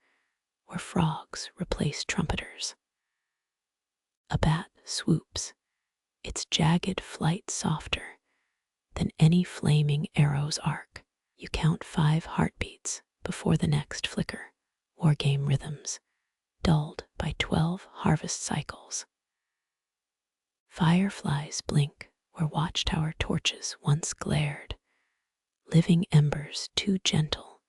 where frogs replace trumpeters. A bat swoops, its jagged flight softer than any flaming arrow's arc. You count 5 heartbeats before the next flicker, wargame rhythms dulled by 12 harvest cycles. Fireflies blink where watchtower torches once glared, living embers too gentle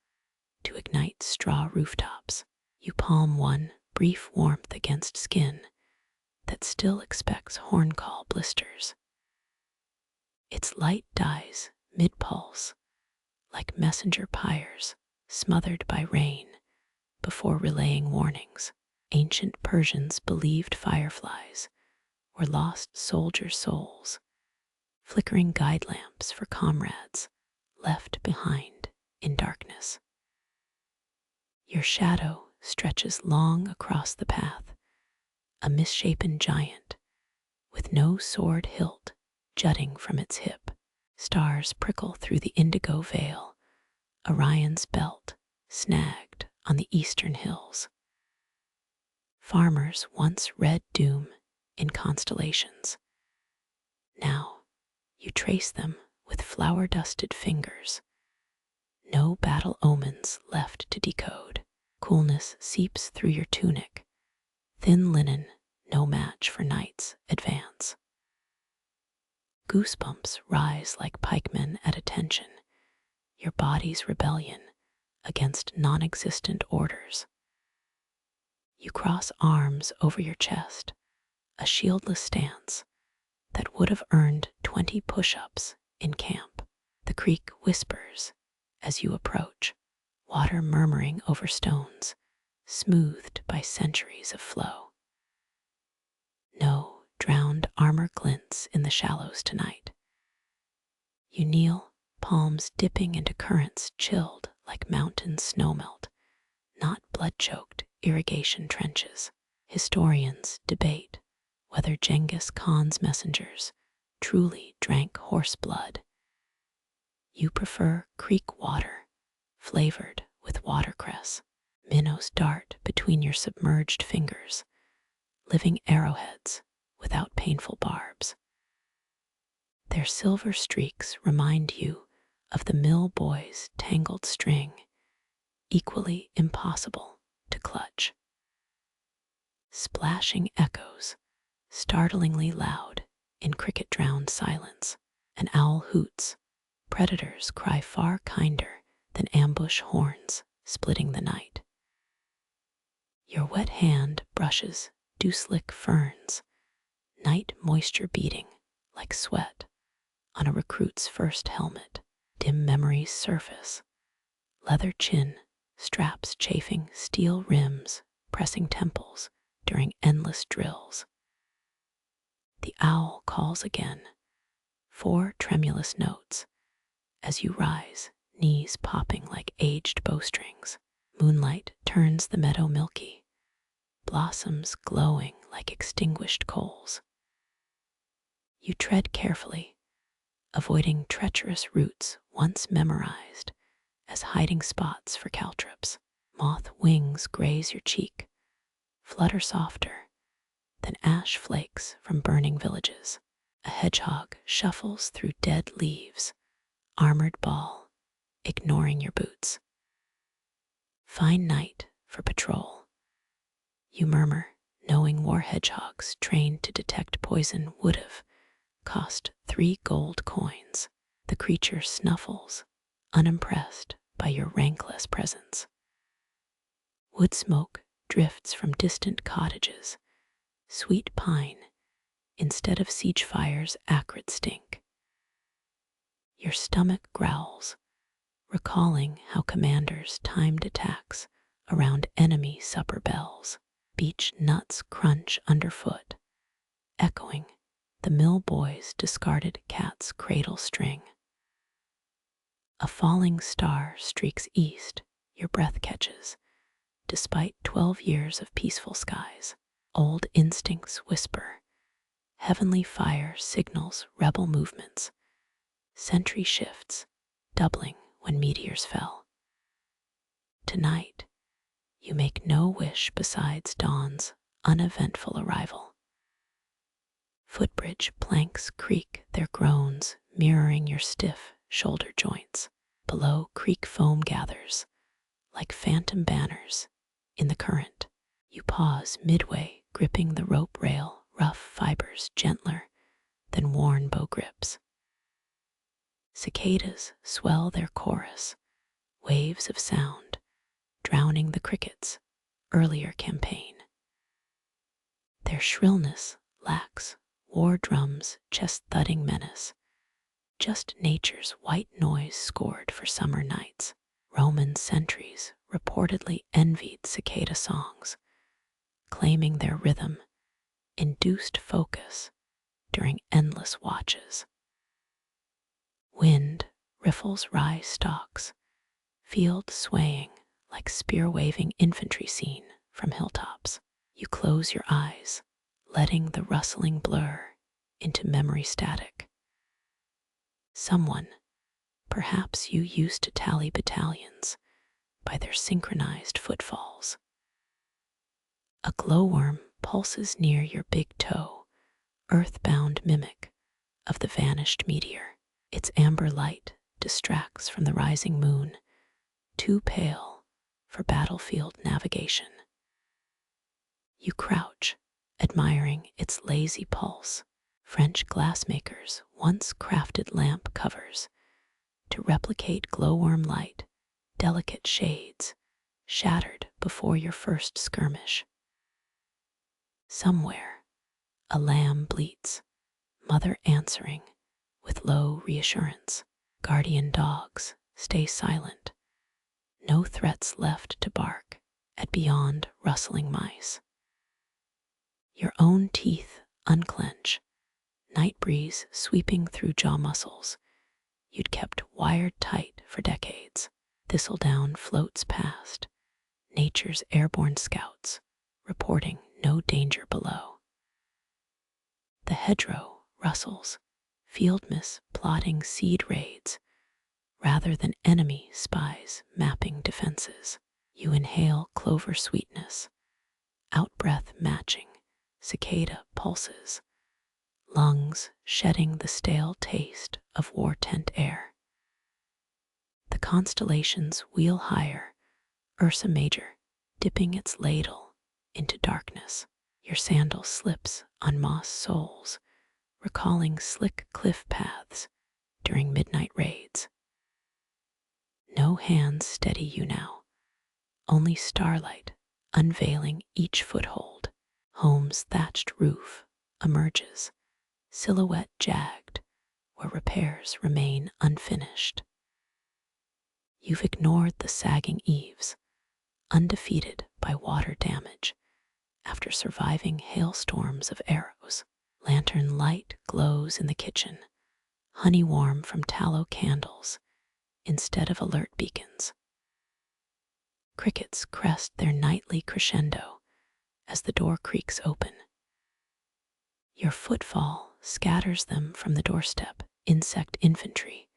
to ignite straw rooftops. You palm one brief warmth against skin that still expects horncall blisters. Its light dies mid-pulse, like messenger pyres smothered by rain before relaying warnings. Ancient Persians believed fireflies were lost soldier souls, flickering guide lamps for comrades left behind in darkness. Your shadow stretches long across the path, a misshapen giant with no sword hilt jutting from its hip. Stars prickle through the indigo veil, Orion's belt snagged on the eastern hills. Farmers once read doom in constellations. Now you trace them with flower-dusted fingers. No battle omens left to decode. Coolness seeps through your tunic, thin linen no match for night's advance. Goosebumps rise like pikemen at attention, your body's rebellion against non-existent orders. You cross arms over your chest, a shieldless stance that would have earned 20 push-ups in camp. The creek whispers as you approach, water murmuring over stones, smoothed by centuries of flow. No drowned armor glints in the shallows tonight. You kneel, palms dipping into currents chilled like mountain snowmelt, not blood-choked irrigation trenches. Historians debate whether Genghis Khan's messengers truly drank horse blood. You prefer creek water, flavored with watercress. Minnows dart between your submerged fingers, living arrowheads without painful barbs. Their silver streaks remind you of the mill boy's tangled string, equally impossible to clutch. Splashing echoes, startlingly loud in cricket-drowned silence. An owl hoots, predators cry far kinder than ambush horns splitting the night. Your wet hand brushes dew-slick ferns, night moisture beating like sweat on a recruit's first helmet. Dim memories surface, leather chin, straps chafing steel rims, pressing temples during endless drills. The owl calls again, 4 tremulous notes, as you rise, knees popping like aged bowstrings. Moonlight turns the meadow milky, blossoms glowing like extinguished coals. You tread carefully, avoiding treacherous roots once memorized as hiding spots for caltrops. Moth wings graze your cheek, flutter softer than ash flakes from burning villages. A hedgehog shuffles through dead leaves, armored ball, ignoring your boots. Fine night for patrol. You murmur, knowing war hedgehogs trained to detect poison would have cost 3 gold coins. The creature snuffles, unimpressed by your rankless presence. Wood smoke drifts from distant cottages, sweet pine instead of siege fire's acrid stink. Your stomach growls, recalling how commanders timed attacks around enemy supper bells. Beech nuts crunch underfoot, echoing the mill boy's discarded cat's cradle string. A falling star streaks east, your breath catches, despite 12 years of peaceful skies. Old instincts whisper, heavenly fire signals rebel movements, sentry shifts, doubling when meteors fell. Tonight, you make no wish besides dawn's uneventful arrival. Footbridge planks creak their groans, mirroring your stiff shoulder joints. Below, creek foam gathers, like phantom banners in the current. You pause midway, gripping the rope rail, rough fibers gentler than worn bow grips. Cicadas swell their chorus, waves of sound, drowning the cricket's earlier campaign. Their shrillness lacks war drums' chest-thudding menace, just nature's white noise scored for summer nights. Roman sentries reportedly envied cicada songs, claiming their rhythm induced focus during endless watches. Wind riffles rye stalks, field swaying like spear-waving infantry scene from hilltops. You close your eyes, letting the rustling blur into memory static. Someone, perhaps you used to tally battalions by their synchronized footfalls. A glowworm pulses near your big toe, earthbound mimic of the vanished meteor. Its amber light distracts from the rising moon, too pale for battlefield navigation. You crouch, admiring its lazy pulse, French glassmakers once crafted lamp covers to replicate glowworm light, delicate shades shattered before your first skirmish. Somewhere, a lamb bleats, mother answering with low reassurance. Guardian dogs stay silent, no threats left to bark at beyond rustling mice. Your own teeth unclench, night breeze sweeping through jaw muscles you'd kept wired tight for decades. Thistledown floats past, nature's airborne scouts reporting no danger below. The hedgerow rustles, field mice plotting seed raids rather than enemy spies mapping defenses. You inhale clover sweetness, out-breath matching cicada pulses, lungs shedding the stale taste of war tent air. The constellations wheel higher, Ursa Major dipping its ladle into darkness. Your sandal slips on moss soles, recalling slick cliff paths during midnight raids. No hands steady you now, only starlight unveiling each foothold. Home's thatched roof emerges, silhouette jagged where repairs remain unfinished. You've ignored the sagging eaves, undefeated by water damage after surviving hailstorms of arrows. Lantern light glows in the kitchen, honey warm from tallow candles instead of alert beacons. Crickets crest their nightly crescendo as the door creaks open. Your footfall scatters them from the doorstep, insect infantry,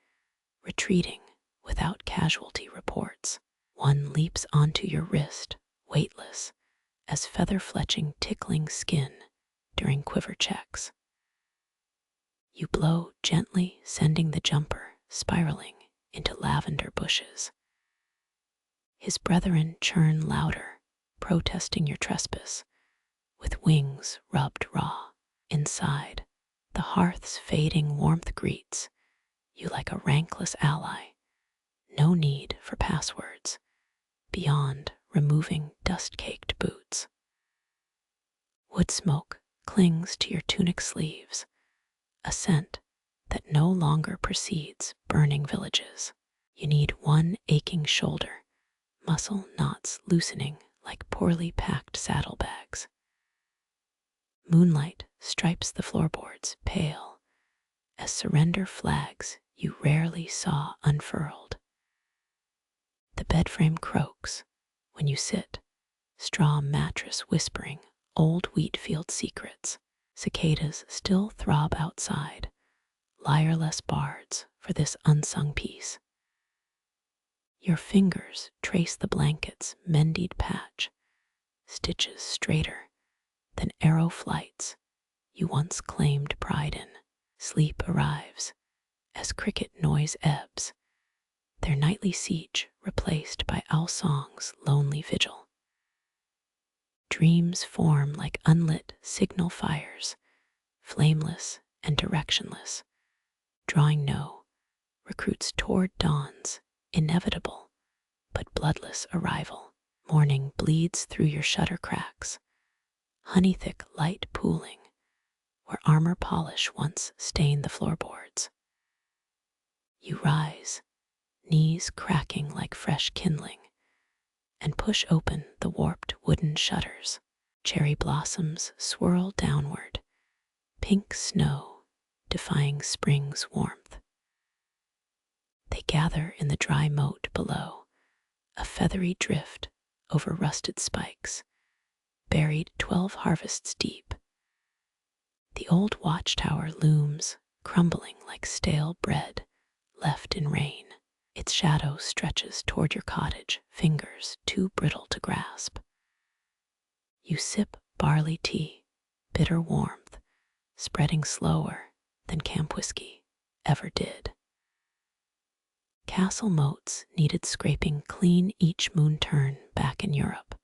retreating without casualty reports. One leaps onto your wrist, weightless, as feather-fletching tickling skin during quiver checks. You blow gently, sending the jumper spiraling into lavender bushes. His brethren churn louder, protesting your trespass, with wings rubbed raw. Inside, the hearth's fading warmth greets you like a rankless ally. No need for passwords, beyond removing dust-caked boots. Wood smoke clings to your tunic sleeves, a scent that no longer precedes burning villages. You need one aching shoulder, muscle knots loosening like poorly packed saddlebags. Moonlight stripes the floorboards pale as surrender flags you rarely saw unfurled. The bedframe croaks when you sit, straw mattress whispering old wheat field secrets. Cicadas still throb outside, lyreless bards for this unsung piece. Your fingers trace the blanket's mended patch, stitches straighter than arrow flights you once claimed pride in. Sleep arrives as cricket noise ebbs, their nightly siege replaced by owl song's lonely vigil. Dreams form like unlit signal fires, flameless and directionless, drawing no recruits toward dawn's inevitable but bloodless arrival. Morning bleeds through your shutter cracks, honey-thick light pooling where armor polish once stained the floorboards. You rise, knees cracking like fresh kindling, and push open the warped wooden shutters. Cherry blossoms swirl downward, pink snow defying spring's warmth. They gather in the dry moat below, a feathery drift over rusted spikes, buried 12 harvests deep. The old watchtower looms, crumbling like stale bread left in rain. Its shadow stretches toward your cottage, fingers too brittle to grasp. You sip barley tea, bitter warmth, spreading slower than camp whiskey ever did. Castle moats needed scraping clean each moon turn back in Europe,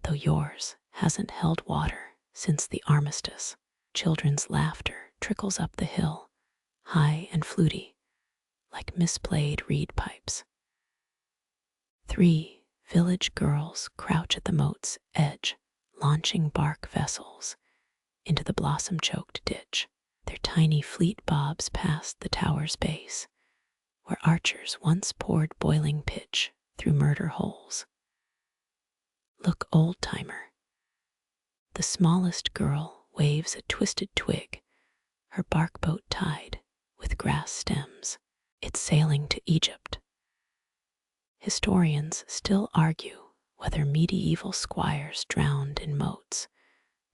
though yours hasn't held water since the armistice. Children's laughter trickles up the hill, high and fluty, like misplayed reed pipes. 3 village girls crouch at the moat's edge, launching bark vessels into the blossom-choked ditch. Their tiny fleet bobs past the tower's base, where archers once poured boiling pitch through murder holes. Look, old-timer. The smallest girl waves a twisted twig, her bark boat tied with grass stems. It's sailing to Egypt. Historians still argue whether medieval squires drowned in moats.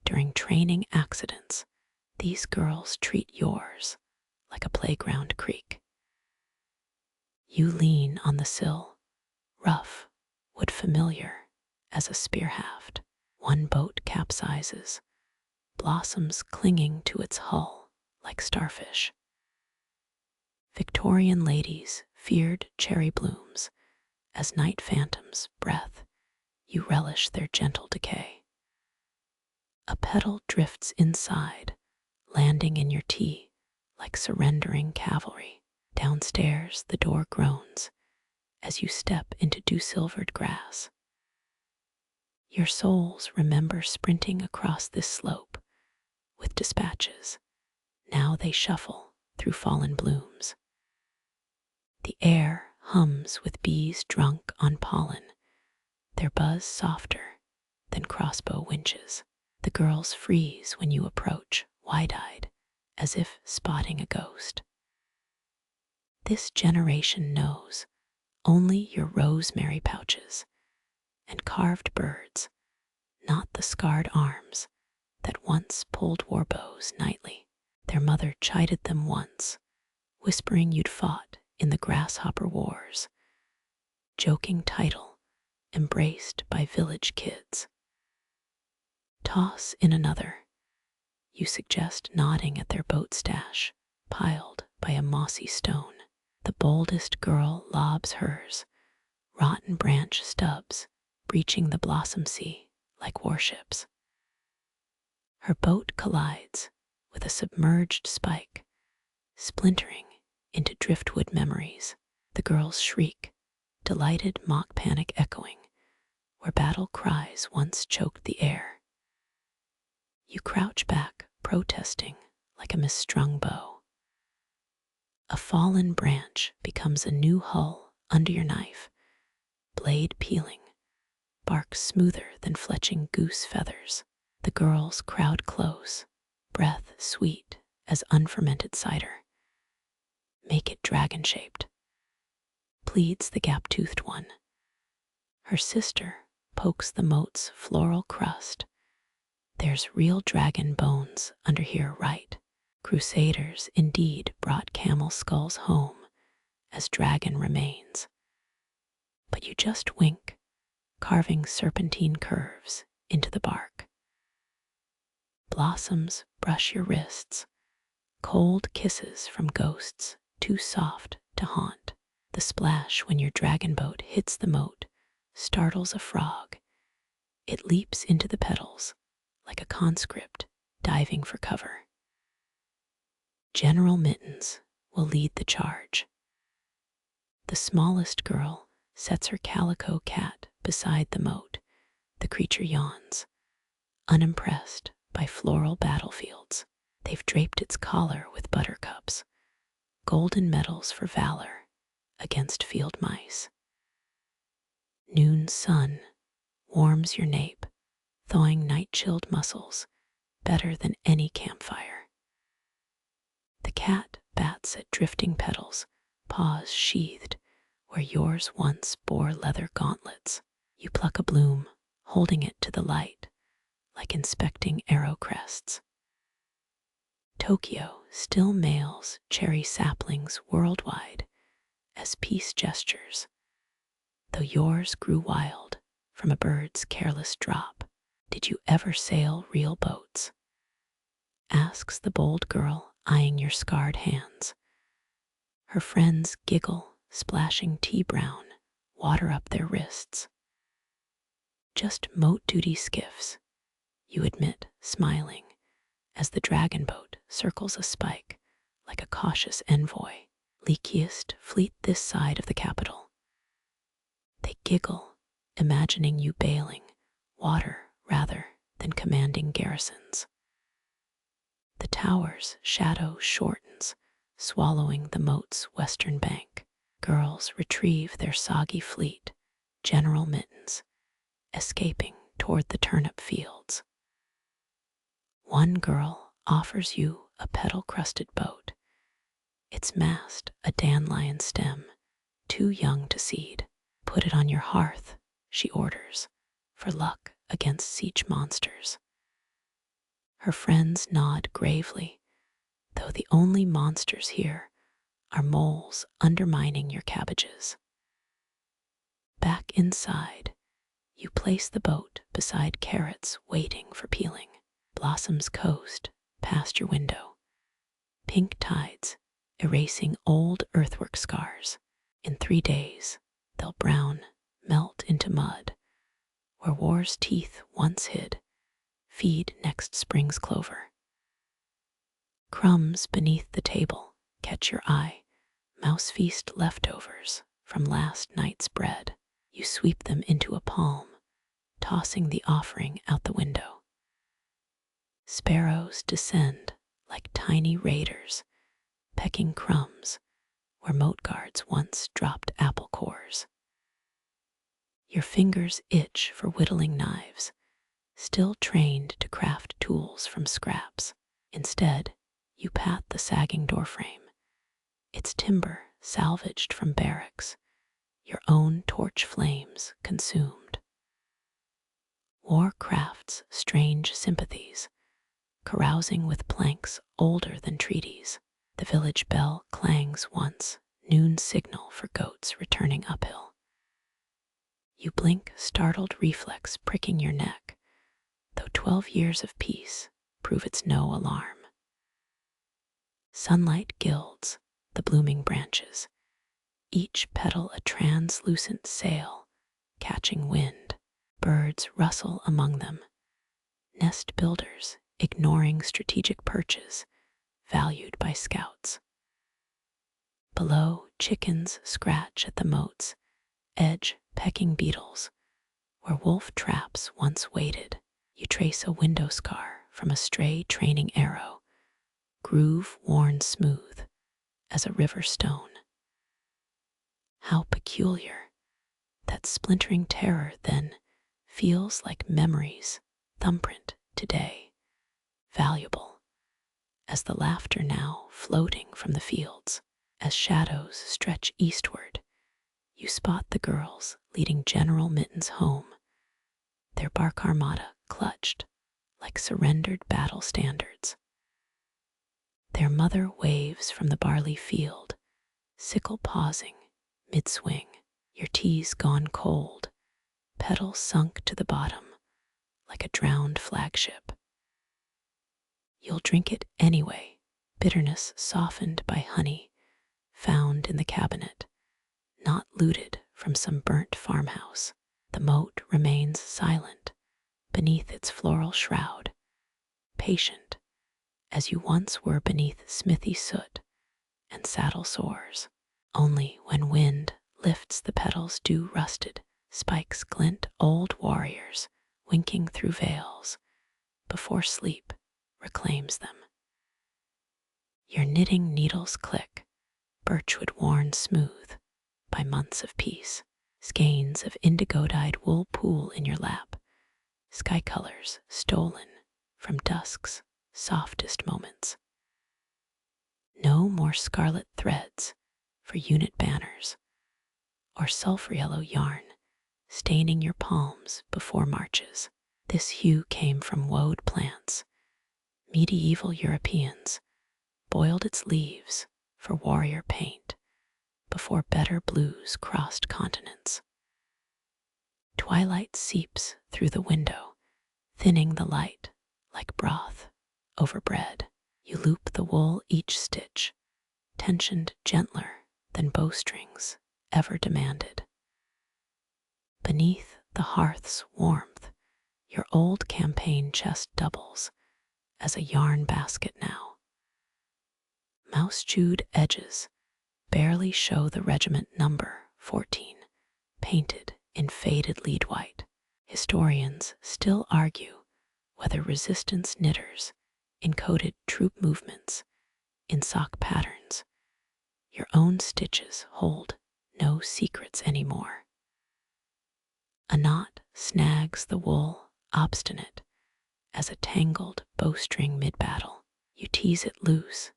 During training accidents, these girls treat yours like a playground creek. You lean on the sill, rough, wood familiar as a spear haft. One boat capsizes, blossoms clinging to its hull like starfish. Victorian ladies feared cherry blooms. As night phantoms breath, you relish their gentle decay. A petal drifts inside, landing in your tea like surrendering cavalry. Downstairs, the door groans as you step into dew-silvered grass. Your souls remember sprinting across this slope with dispatches. Now they shuffle through fallen blooms. The air hums with bees drunk on pollen, their buzz softer than crossbow winches. The girls freeze when you approach, wide-eyed, as if spotting a ghost. This generation knows only your rosemary pouches and carved birds, not the scarred arms that once pulled war bows nightly. Their mother chided them once, whispering you'd fought in the grasshopper wars. Joking title, embraced by village kids. Toss in another. You suggest nodding at their boat stash, piled by a mossy stone. The boldest girl lobs hers, rotten branch stubs breaching the blossom sea like warships. Her boat collides with a submerged spike, splintering into driftwood memories. The girls shriek, delighted mock panic echoing where battle cries once choked the air. You crouch back, protesting like a misstrung bow. A fallen branch becomes a new hull under your knife, blade peeling, bark smoother than fletching goose feathers. The girls crowd close, breath sweet as unfermented cider. Make it dragon-shaped, pleads the gap-toothed one. Her sister pokes the moat's floral crust. There's real dragon bones under here, right? Crusaders indeed brought camel skulls home as dragon remains. But you just wink, carving serpentine curves into the bark. Blossoms brush your wrists, cold kisses from ghosts too soft to haunt. The splash when your dragon boat hits the moat startles a frog. It leaps into the petals like a conscript diving for cover. General Mittens will lead the charge. The smallest girl sets her calico cat beside the moat. The creature yawns, unimpressed by floral battlefields. They've draped its collar with buttercups, golden medals for valor against field mice. Noon sun warms your nape, thawing night-chilled muscles better than any campfire. The cat bats at drifting petals, paws sheathed where yours once bore leather gauntlets. You pluck a bloom, holding it to the light, like inspecting arrow crests. Tokyo still mails cherry saplings worldwide as peace gestures, though yours grew wild from a bird's careless drop. Did you ever sail real boats? Asks the bold girl, eyeing your scarred hands. Her friends giggle, splashing tea brown water up their wrists. Just moat duty skiffs, you admit, smiling, as the dragon boat circles a spike like a cautious envoy. Leakiest fleet this side of the capital. They giggle, imagining you bailing water rather than commanding garrisons. The tower's shadow shortens, swallowing the moat's western bank. Girls retrieve their soggy fleet, general mittens, escaping toward the turnip fields. One girl offers you a petal-crusted boat, its mast a dandelion stem, too young to seed. Put it on your hearth, she orders, for luck against siege monsters. Her friends nod gravely, though the only monsters here are moles undermining your cabbages. Back inside, you place the boat beside carrots waiting for peeling. Blossoms coast past your window, pink tides erasing old earthwork scars. In 3 days, they'll brown, melt into mud, where war's teeth once hid, feed next spring's clover. Crumbs beneath the table catch your eye, mouse feast leftovers from last night's bread. You sweep them into a palm, tossing the offering out the window. Sparrows descend like tiny raiders, pecking crumbs where moat guards once dropped apple cores. Your fingers itch for whittling knives, still trained to craft tools from scraps. Instead, you pat the sagging doorframe, its timber salvaged from barracks, your own torch flames consumed. War crafts strange sympathies, carousing with planks older than treaties. The village bell clangs once, noon signal for goats returning uphill. You blink, startled reflex pricking your neck, though 12 years of peace prove it's no alarm. Sunlight gilds the blooming branches, each petal a translucent sail catching wind. Birds rustle among them, nest builders ignoring strategic perches valued by scouts. Below, chickens scratch at the moats, edge pecking beetles where wolf traps once waited. You trace a window scar from a stray training arrow, groove worn smooth as a river stone. How peculiar that splintering terror then feels like memory's thumbprint today, valuable as the laughter now floating from the fields. As shadows stretch eastward, you spot the girls leading General Mittens home, their bark armada clutched like surrendered battle standards. Their mother waves from the barley field, sickle pausing mid-swing, your tea's gone cold, petals sunk to the bottom like a drowned flagship. You'll drink it anyway, bitterness softened by honey found in the cabinet, not looted from some burnt farmhouse. The moat remains silent beneath its floral shroud, patient as you once were beneath smithy soot and saddle sores. Only when wind lifts the petals dew rusted, spikes glint old warriors winking through veils before sleep reclaims them. Your knitting needles click, birchwood worn smooth by months of peace. Skeins of indigo-dyed wool pool in your lap, sky colors stolen from dusk's softest moments. No more scarlet threads for unit banners, or sulphur yellow yarn staining your palms before marches. This hue came from woad plants. Medieval Europeans boiled its leaves for warrior paint before better blues crossed continents. Twilight seeps through the window, thinning the light like broth over bread. You loop the wool each stitch, tensioned gentler than bowstrings ever demanded. Beneath the hearth's warmth, your old campaign chest doubles as a yarn basket now. Mouse-chewed edges barely show the regiment number 14, painted in faded lead white. Historians still argue whether resistance knitters encoded troop movements in sock patterns. Your own stitches hold no secrets anymore. A knot snags the wool, obstinate as a tangled bowstring mid-battle. You tease it loose,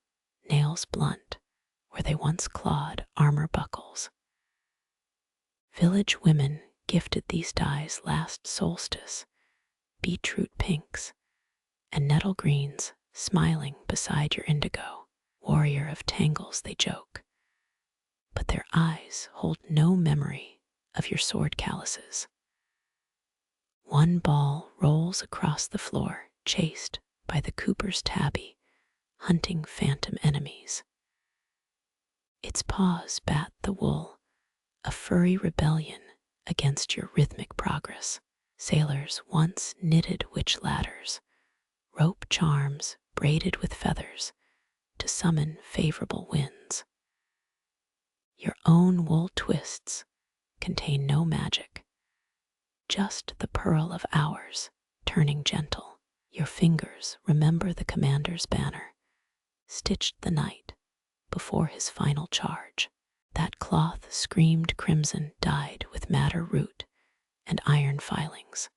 nails blunt, where they once clawed armor buckles. Village women gifted these dyes last solstice, beetroot pinks and nettle greens smiling beside your indigo. Warrior of tangles, they joke, but their eyes hold no memory of your sword calluses. One ball rolls across the floor, chased by the cooper's tabby, hunting phantom enemies. Its paws bat the wool, a furry rebellion against your rhythmic progress. Sailors once knitted witch ladders, rope charms braided with feathers to summon favorable winds. Your own wool twists contain no magic, just the pearl of hours turning gentle. Your fingers remember the commander's banner, stitched the night before his final charge. That cloth screamed crimson, dyed with madder root and iron filings.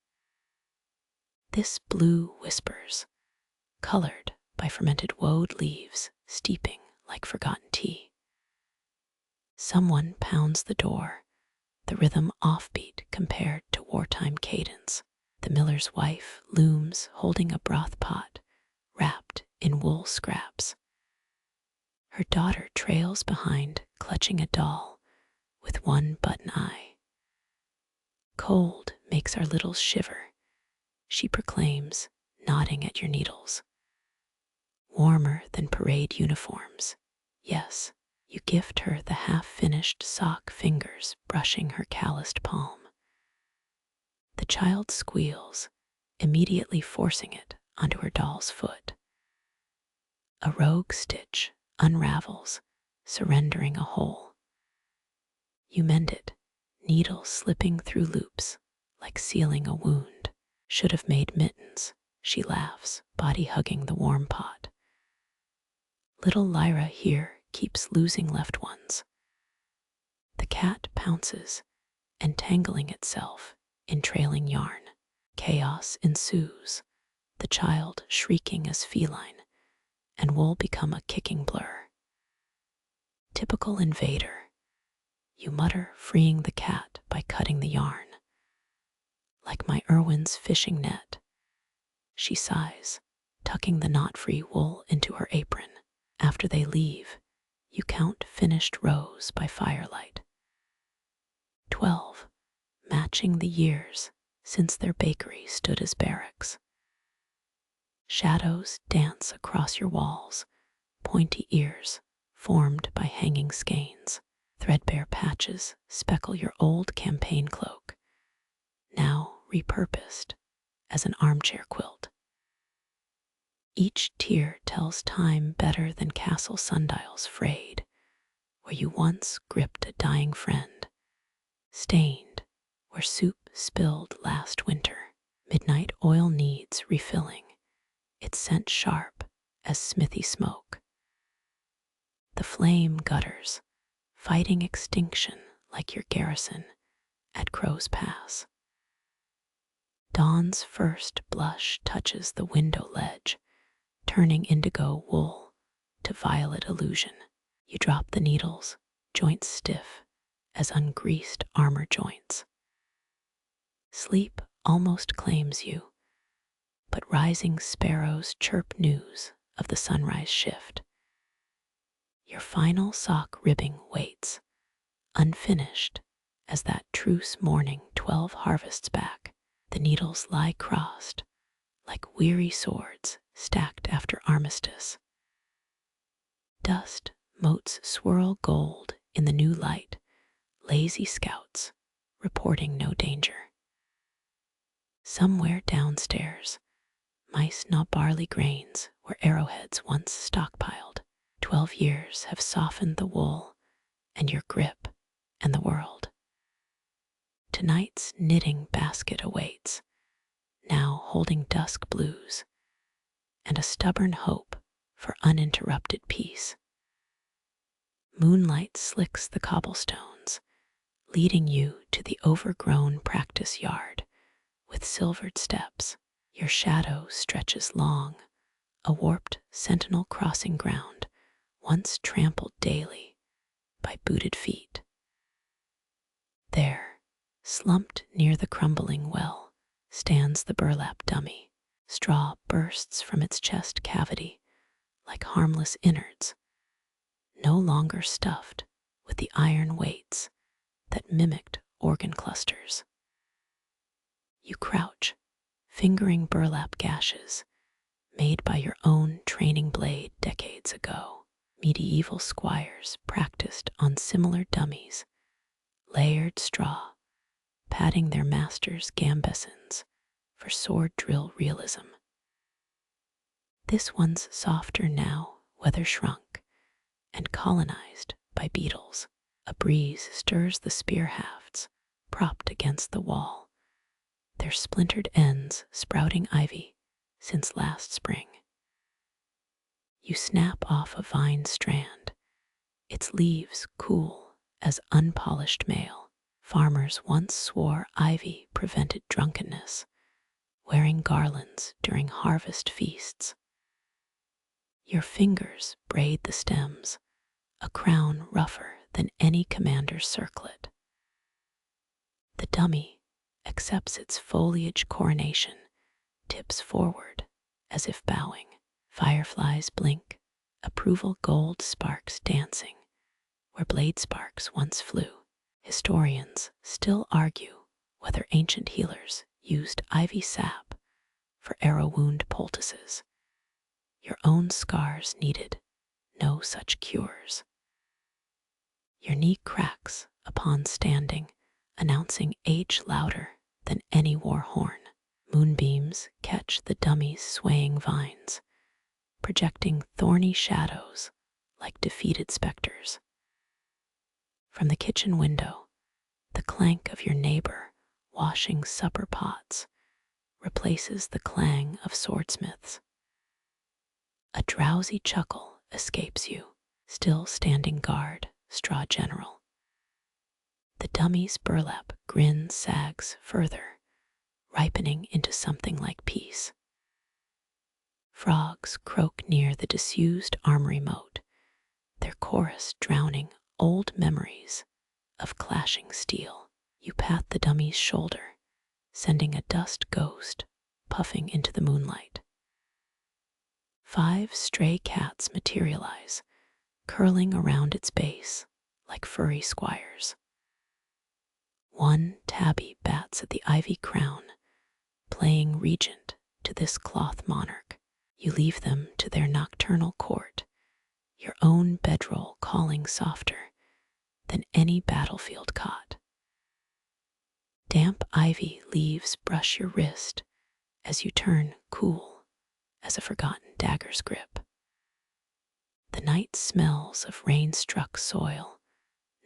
This blue whispers, colored by fermented woad leaves steeping like forgotten tea. Someone pounds the door, the rhythm offbeat compared to wartime cadence. The miller's wife looms holding a broth pot wrapped in wool scraps. Her daughter trails behind, clutching a doll with one button eye. Cold makes our littles shiver, she proclaims, nodding at your needles. Warmer than parade uniforms. Yes, you gift her the half-finished sock, fingers brushing her calloused palm. The child squeals, immediately forcing it onto her doll's foot. A rogue stitch unravels, surrendering a hole. You mend it, needle slipping through loops like sealing a wound. Should have made mittens, she laughs, body hugging the warm pot. Little Lyra here keeps losing left ones. The cat pounces, entangling itself in trailing yarn. Chaos ensues, the child shrieking as feline, and wool become a kicking blur. Typical invader, you mutter, freeing the cat by cutting the yarn. Like my Irwin's fishing net, she sighs, tucking the knot-free wool into her apron. After they leave, you count finished rows by firelight. 12, matching the years since their bakery stood as barracks. Shadows dance across your walls, pointy ears formed by hanging skeins. Threadbare patches speckle your old campaign cloak, now repurposed as an armchair quilt. Each tear tells time better than castle sundials frayed, where you once gripped a dying friend, stained where soup spilled last winter. Midnight oil needs refilling, its scent sharp as smithy smoke. The flame gutters, fighting extinction like your garrison at Crow's Pass. Dawn's first blush touches the window ledge, turning indigo wool to violet illusion. You drop the needles, joints stiff as ungreased armor joints. Sleep almost claims you, but rising sparrows chirp news of the sunrise shift. Your final sock ribbing waits, unfinished as that truce morning 12 harvests back. The needles lie crossed like weary swords stacked after armistice. Dust moats swirl gold in the new light, lazy scouts reporting no danger. Somewhere downstairs, Mice gnaw barley grains where arrowheads once stockpiled. 12 years have softened the wool and your grip and the world. Tonight's knitting basket awaits, now holding dusk blues and a stubborn hope for uninterrupted peace. Moonlight slicks the cobblestones, leading you to the overgrown practice yard with silvered steps. Your shadow stretches long, a warped sentinel crossing ground once trampled daily by booted feet. There, slumped near the crumbling well, stands the burlap dummy. Straw bursts from its chest cavity like harmless innards, no longer stuffed with the iron weights that mimicked organ clusters. You crouch, fingering burlap gashes made by your own training blade decades ago. Medieval squires practiced on similar dummies, layered straw, padding their masters' gambesons for sword drill realism. This one's softer now, weather shrunk, and colonized by beetles. A breeze stirs the spear hafts, propped against the wall, their splintered ends sprouting ivy since last spring. You snap off a vine strand, its leaves cool as unpolished mail. Farmers once swore ivy prevented drunkenness, wearing garlands during harvest feasts. Your fingers braid the stems, a crown rougher than any commander's circlet. The dummy accepts its foliage coronation, tips forward as if bowing. Fireflies blink, approval gold sparks dancing where blade sparks once flew. Historians still argue whether ancient healers used ivy sap for arrow wound poultices. Your own scars needed no such cures. Your knee cracks upon standing, announcing age louder than any war horn. Moonbeams catch the dummy's swaying vines, projecting thorny shadows like defeated specters. From the kitchen window, the clank of your neighbor washing supper pots replaces the clang of swordsmiths. A drowsy chuckle escapes you, still standing guard, straw general. The dummy's burlap grin sags further, ripening into something like peace. Frogs croak near the disused armory moat, their chorus drowning old memories of clashing steel. You pat the dummy's shoulder, sending a dust ghost puffing into the moonlight. 5 stray cats materialize, curling around its base like furry squires. One tabby bats at the ivy crown, playing regent to this cloth monarch. You leave them to their nocturnal court, your own bedroll calling softer than any battlefield cot. Damp ivy leaves brush your wrist as you turn cool as a forgotten dagger's grip. The night smells of rain-struck soil,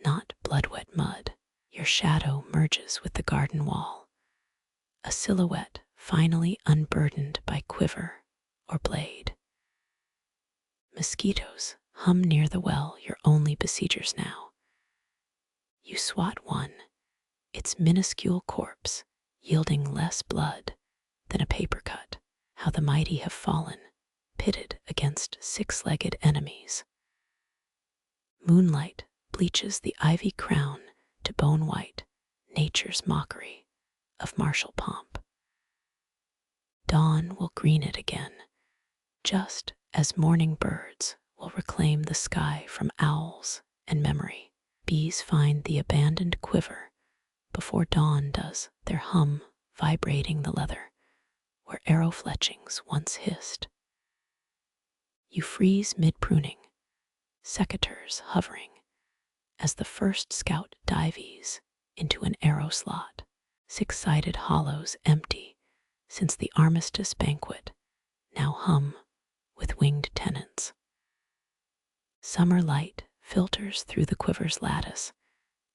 not blood-wet mud. Your shadow merges with the garden wall, a silhouette finally unburdened by quiver or blade. Mosquitoes hum near the well, your only besiegers now. You swat one, its minuscule corpse yielding less blood than a paper cut. How the mighty have fallen, pitted against 6-legged enemies. Moonlight bleaches the ivy crown to bone white, nature's mockery of martial pomp. Dawn will green it again, just as morning birds will reclaim the sky from owls and memory. Bees find the abandoned quiver before dawn does their hum, vibrating the leather where arrow fletchings once hissed. You freeze mid-pruning, secateurs hovering as the first scout dives into an arrow slot. 6-sided hollows empty since the armistice banquet now hum with winged tenants. Summer light filters through the quiver's lattice,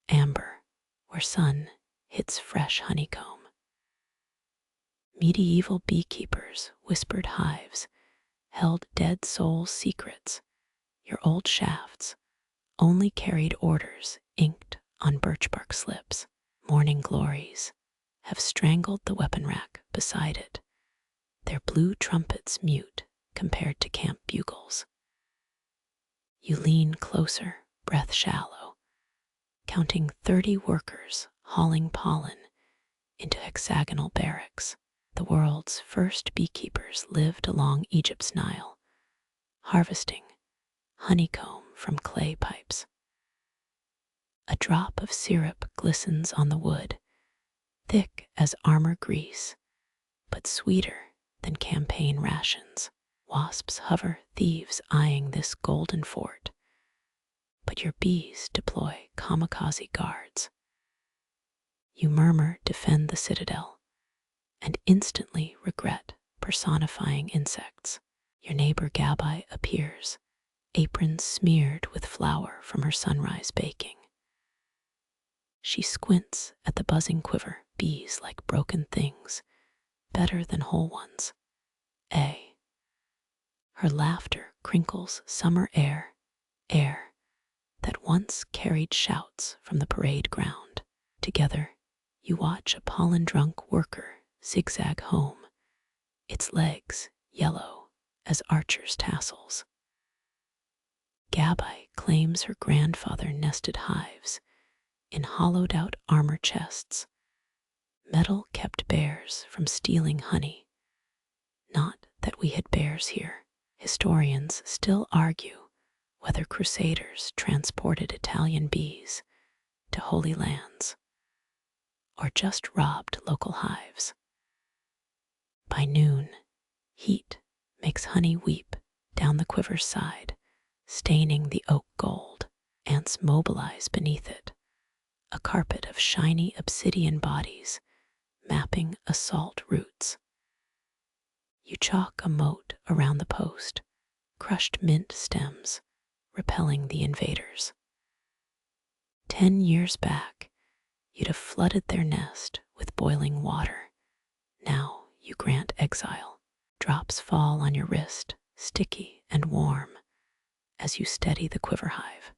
amber where sun hits fresh honeycomb. Medieval beekeepers whispered hives held dead souls' secrets. Your old shafts only carried orders inked on birchbark slips. Morning glories have strangled the weapon rack beside it, their blue trumpets mute compared to camp bugles. You lean closer, breath shallow, counting 30 workers hauling pollen into hexagonal barracks. The world's first beekeepers lived along Egypt's Nile, harvesting honeycomb from clay pipes. A drop of syrup glistens on the wood, thick as armor grease, but sweeter than campaign rations. Wasps hover, thieves eyeing this golden fort, but your bees deploy kamikaze guards. You murmur, defend the citadel, and instantly regret personifying insects. Your neighbor Gabai appears, apron smeared with flour from her sunrise baking. She squints at the buzzing quiver, bees like broken things, better than whole ones. Her laughter crinkles summer air that once carried shouts from the parade ground. Together, you watch a pollen-drunk worker zigzag home, its legs yellow as archers' tassels. Gabai claims her grandfather nested hives in hollowed-out armor chests. Metal kept bears from stealing honey. Not that we had bears here. Historians still argue whether crusaders transported Italian bees to holy lands or just robbed local hives. By noon, heat makes honey weep down the quiver's side, staining the oak gold. Ants mobilize beneath it, a carpet of shiny obsidian bodies mapping assault routes. You chalk a moat around the post, crushed mint stems, repelling the invaders. 10 years back, you'd have flooded their nest with boiling water. Now you grant exile. Drops fall on your wrist, sticky and warm, as you steady the quiver hive.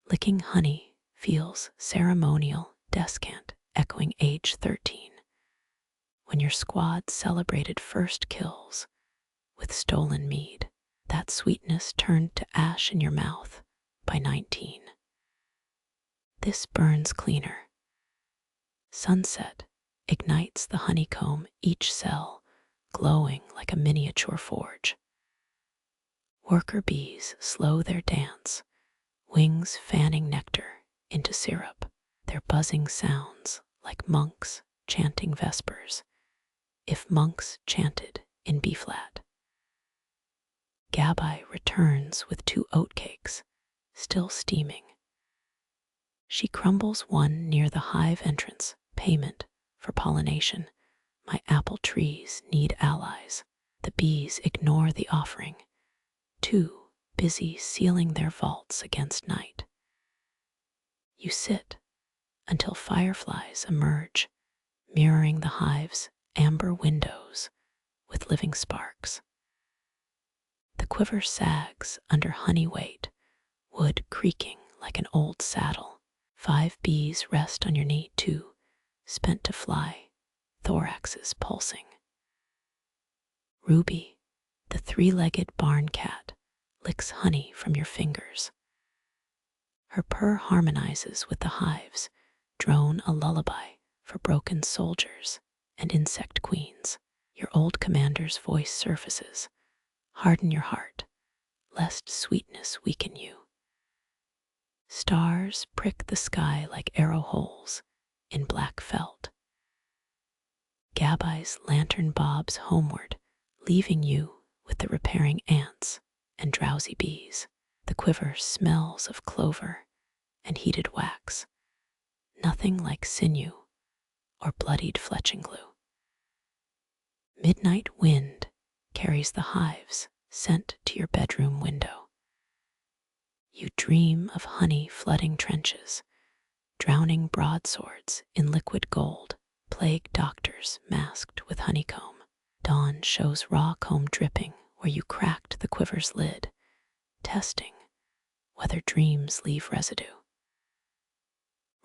Licking honey feels ceremonial, descant, echoing age 13. When your squad celebrated first kills with stolen mead, that sweetness turned to ash in your mouth by 19. This burns cleaner. Sunset ignites the honeycomb, each cell glowing like a miniature forge. Worker bees slow their dance, wings fanning nectar into syrup, their buzzing sounds like monks chanting vespers, if monks chanted in B-flat. Gabai returns with 2 oatcakes, still steaming. She crumbles one near the hive entrance, payment for pollination. My apple trees need allies. The bees ignore the offering, too busy sealing their vaults against night. You sit until fireflies emerge, mirroring the hive's amber windows with living sparks. The quiver sags under honey weight, wood creaking like an old saddle. 5 bees rest on your knee, 2 spent to fly, thoraxes pulsing. Ruby, the 3-legged barn cat, licks honey from your fingers. Her purr harmonizes with the hives, drone a lullaby for broken soldiers and insect queens. Your old commander's voice surfaces. Harden your heart, lest sweetness weaken you. Stars prick the sky like arrow holes in black felt. Gabai's lantern bobs homeward, leaving you with the repairing ants and drowsy bees. The quiver smells of clover and heated wax, nothing like sinew or bloodied fletching glue. Midnight wind carries the hives sent to your bedroom window. You dream of honey flooding trenches, drowning broadswords in liquid gold, plague doctors masked with honeycomb. Dawn shows raw comb dripping where you cracked the quiver's lid, testing whether dreams leave residue.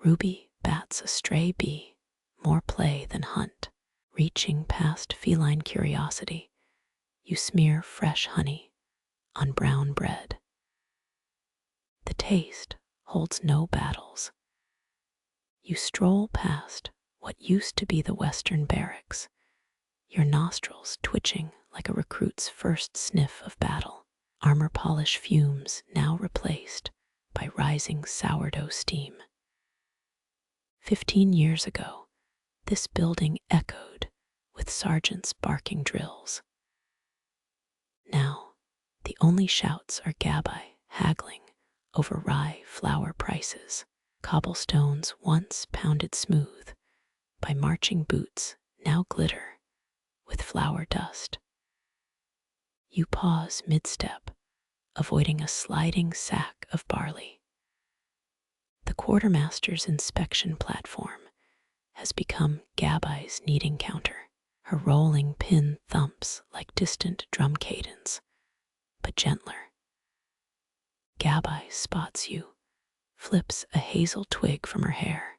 Ruby bats a stray bee, more play than hunt. Reaching past feline curiosity, you smear fresh honey on brown bread. The taste holds no battles. You stroll past what used to be the Western barracks, your nostrils twitching like a recruit's first sniff of battle. Armor polish fumes now replaced by rising sourdough steam. 15 years ago, this building echoed with sergeants barking drills. Now, the only shouts are gabbai haggling over rye flour prices. Cobblestones once pounded smooth by marching boots now glitter with flour dust. You pause mid-step, avoiding a sliding sack of barley. The quartermaster's inspection platform has become Gabbai's kneading counter. Her rolling pin thumps like distant drum cadence, but gentler. Gabbai spots you, flips a hazel twig from her hair.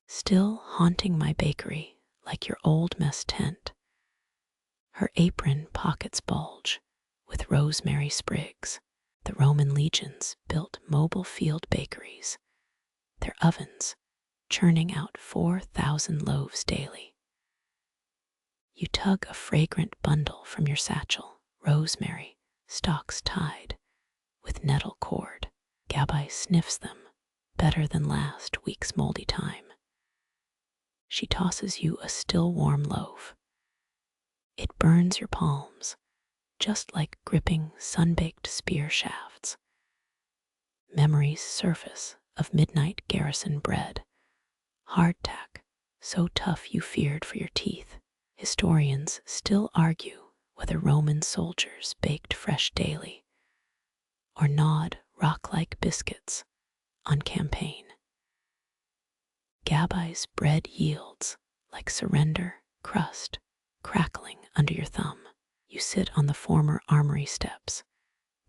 Still haunting my bakery like your old mess tent. Her apron pockets bulge with rosemary sprigs. The Roman legions built mobile field bakeries, their ovens churning out 4,000 loaves daily. You tug a fragrant bundle from your satchel, rosemary, stalks tied with nettle cord. Gabbai sniffs them better than last week's moldy thyme. She tosses you a still warm loaf. It burns your palms, just like gripping sun-baked spear shafts. Memories surface of midnight garrison bread, hardtack, so tough you feared for your teeth. Historians still argue whether Roman soldiers baked fresh daily or gnawed rock-like biscuits on campaign. Gabbai's bread yields like surrender crust crackling under your thumb. You sit on the former armory steps,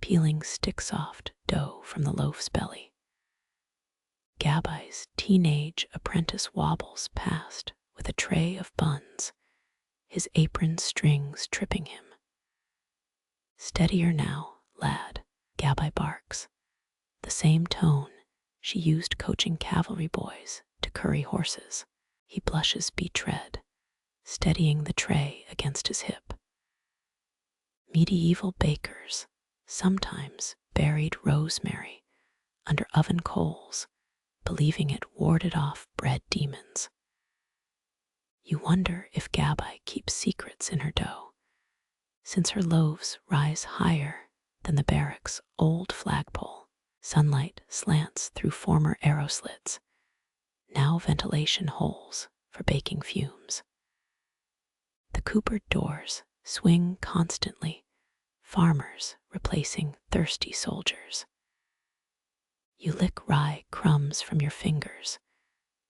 peeling stick-soft dough from the loaf's belly. Gabbai's teenage apprentice wobbles past with a tray of buns, his apron strings tripping him. Steadier now, lad, Gabbai barks, the same tone she used coaching cavalry boys to curry horses. He blushes betread, steadying the tray against his hip. Medieval bakers sometimes buried rosemary under oven coals, believing it warded off bread demons. You wonder if Gabbai keeps secrets in her dough, since her loaves rise higher than the barracks' old flagpole. Sunlight slants through former arrow slits, now ventilation holes for baking fumes. The coopered doors swing constantly, farmers replacing thirsty soldiers. You lick rye crumbs from your fingers,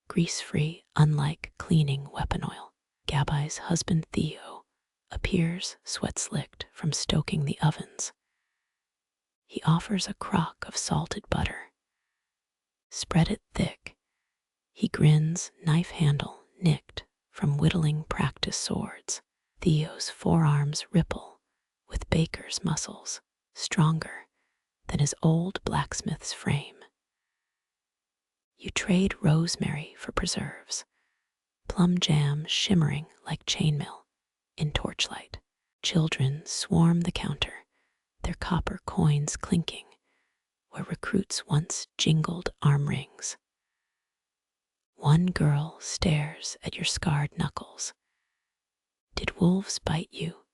grease-free unlike cleaning weapon oil. Gabbai's husband Theo appears sweat-slicked from stoking the ovens. He offers a crock of salted butter. Spread it thick. He grins, knife handle nicked from whittling practice swords. Theo's forearms ripple with baker's muscles, stronger than his old blacksmith's frame. You trade rosemary for preserves, plum jam shimmering like chainmail in torchlight. Children swarm the counter, their copper coins clinking where recruits once jingled arm rings. One girl stares at your scarred knuckles. Did wolves bite you?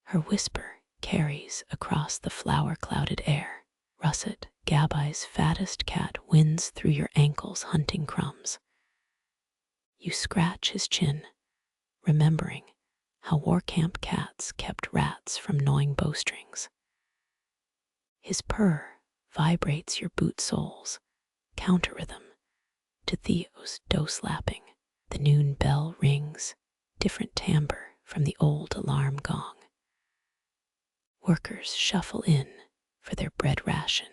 Her whisper carries across the flower-clouded air. Russet, Gabbai's fattest cat, wins through your ankles hunting crumbs. You scratch his chin, remembering how war camp cats kept rats from gnawing bowstrings. His purr vibrates your boot soles, counter rhythm to Theo's dough slapping. The noon bell rings, different timbre from the old alarm gong. Workers shuffle in for their bread ration,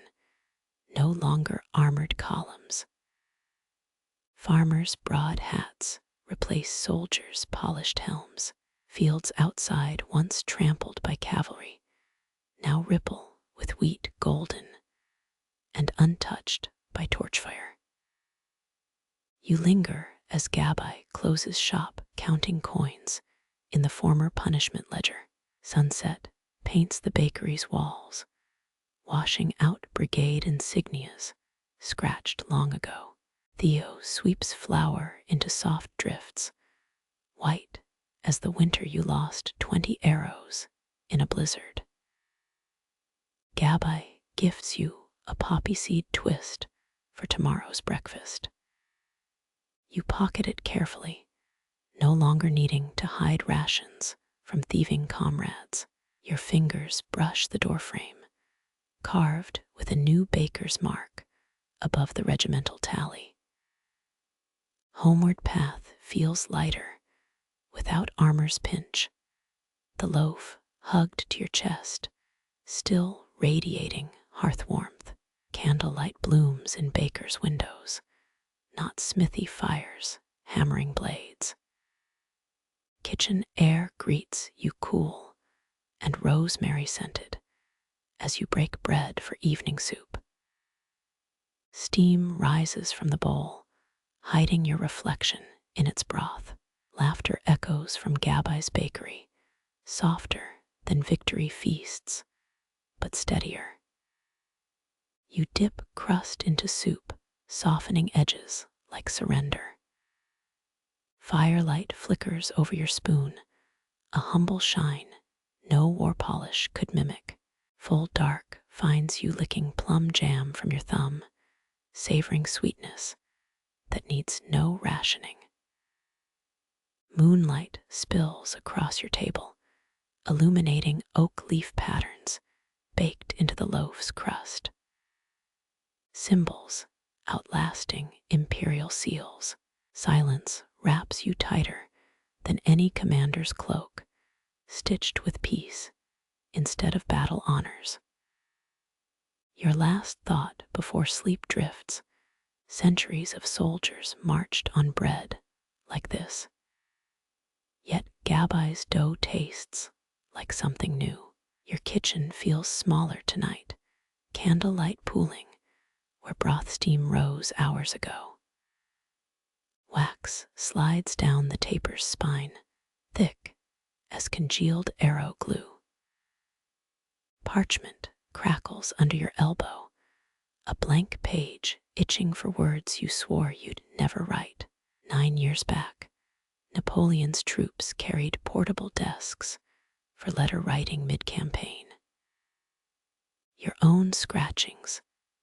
no longer armored columns. Farmers' broad hats replace soldiers' polished helms. Fields outside, once trampled by cavalry, now ripple with wheat golden and untouched by torchfire. You linger as Gabai closes shop, counting coins in the former punishment ledger. Sunset paints the bakery's walls, washing out brigade insignias scratched long ago. Theo sweeps flour into soft drifts, white as the winter you lost 20 arrows in a blizzard. Gabai gifts you a poppy seed twist for tomorrow's breakfast. You pocket it carefully, no longer needing to hide rations from thieving comrades. Your fingers brush the doorframe, carved with a new baker's mark above the regimental tally. Homeward path feels lighter, without armor's pinch, the loaf hugged to your chest, still radiating hearth warmth. Candlelight blooms in baker's windows, not smithy fires hammering blades. Kitchen air greets you cool and rosemary-scented as you break bread for evening soup. Steam rises from the bowl, hiding your reflection in its broth. Laughter echoes from Gabai's bakery, softer than victory feasts, but steadier. You dip crust into soup, softening edges like surrender. Firelight flickers over your spoon, a humble shine no war polish could mimic. Full dark finds you licking plum jam from your thumb, savoring sweetness that needs no rationing. Moonlight spills across your table, illuminating oak leaf patterns baked into the loaf's crust. Symbols outlasting imperial seals. Silence wraps you tighter than any commander's cloak, stitched with peace instead of battle honors. Your last thought before sleep drifts, centuries of soldiers marched on bread like this. Yet Gabai's dough tastes like something new. Your kitchen feels smaller tonight, candlelight pooling where broth steam rose hours ago. Wax slides down the taper's spine, thick as congealed arrow glue. Parchment crackles under your elbow, a blank page itching for words you swore you'd never write. 9 years back, Napoleon's troops carried portable desks for letter writing mid-campaign. Your own scratchings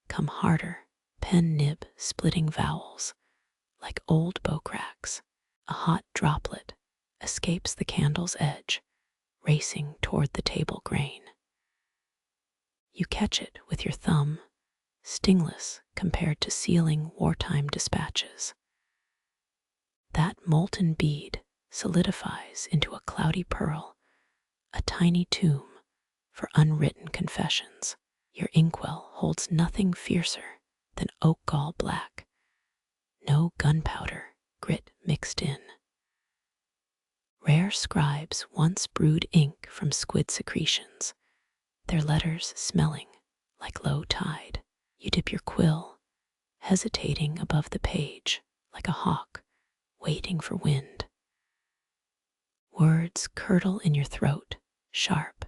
come harder, pen nib splitting vowels like old bow cracks. A hot droplet escapes the candle's edge, racing toward the table grain. You catch it with your thumb, stingless compared to sealing wartime dispatches. That molten bead solidifies into a cloudy pearl, a tiny tomb for unwritten confessions. Your inkwell holds nothing fiercer than oak gall black, no gunpowder grit mixed in. Rare scribes once brewed ink from squid secretions, their letters smelling like low tide. You dip your quill, hesitating above the page like a hawk waiting for wind. Words curdle in your throat, sharp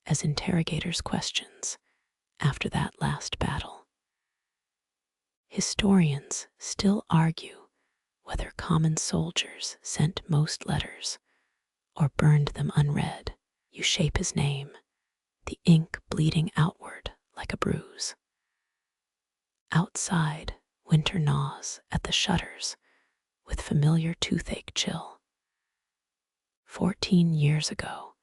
as interrogators' questions after that last battle. Historians still argue whether common soldiers sent most letters or burned them unread. You shape his name, the ink bleeding outward like a bruise. Outside, winter gnaws at the shutters with familiar toothache chill. 14 years ago,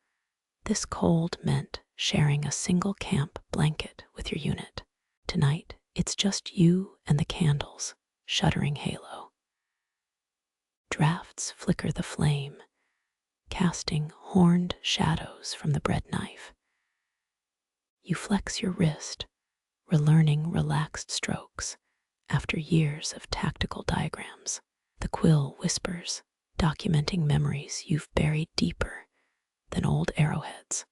this cold meant sharing a single camp blanket with your unit. Tonight, it's just you and the candles, shuddering halo. Drafts flicker the flame, casting horned shadows from the bread knife. You flex your wrist, relearning relaxed strokes after years of tactical diagrams. The quill whispers, documenting memories you've buried deeper than old arrowheads.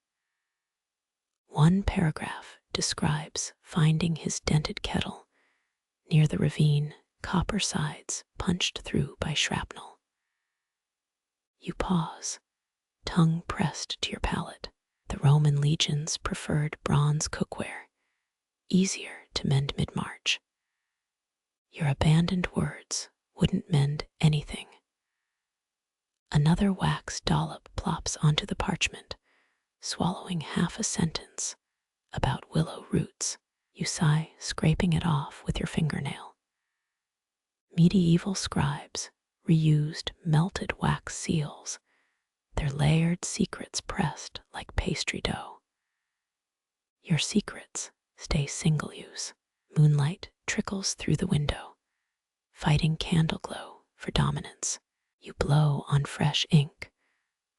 One paragraph describes finding his dented kettle near the ravine, copper sides punched through by shrapnel. You pause, tongue pressed to your palate. The Roman legions preferred bronze cookware, easier to mend mid-march. Your abandoned words wouldn't mend anything. Another wax dollop plops onto the parchment, swallowing half a sentence about willow roots. You sigh, scraping it off with your fingernail. Medieval scribes reused melted wax seals, their layered secrets pressed like pastry dough. Your secrets stay single use. Moonlight trickles through the window, fighting candle glow for dominance. You blow on fresh ink,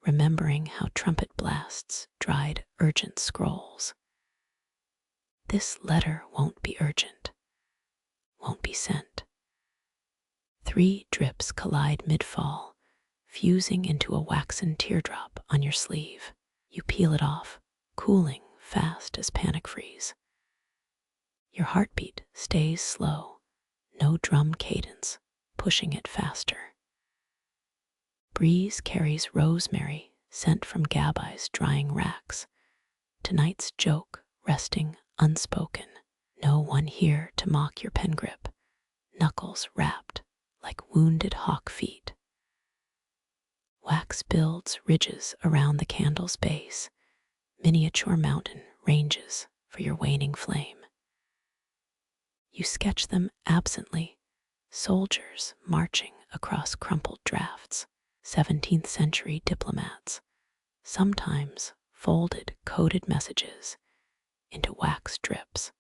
remembering how trumpet blasts dried urgent scrolls. This letter won't be urgent, won't be sent. 3 drips collide mid-fall, fusing into a waxen teardrop on your sleeve. You peel it off, cooling fast as panic freeze. Your heartbeat stays slow, no drum cadence, pushing it faster. Breeze carries rosemary sent from Gabai's drying racks. Tonight's joke resting unspoken. No one here to mock your pen grip, knuckles wrapped like wounded hawk feet. Wax builds ridges around the candle's base, miniature mountain ranges for your waning flame. You sketch them absently, soldiers marching across crumpled drafts, 17th century diplomats, sometimes folded coded messages into wax drips.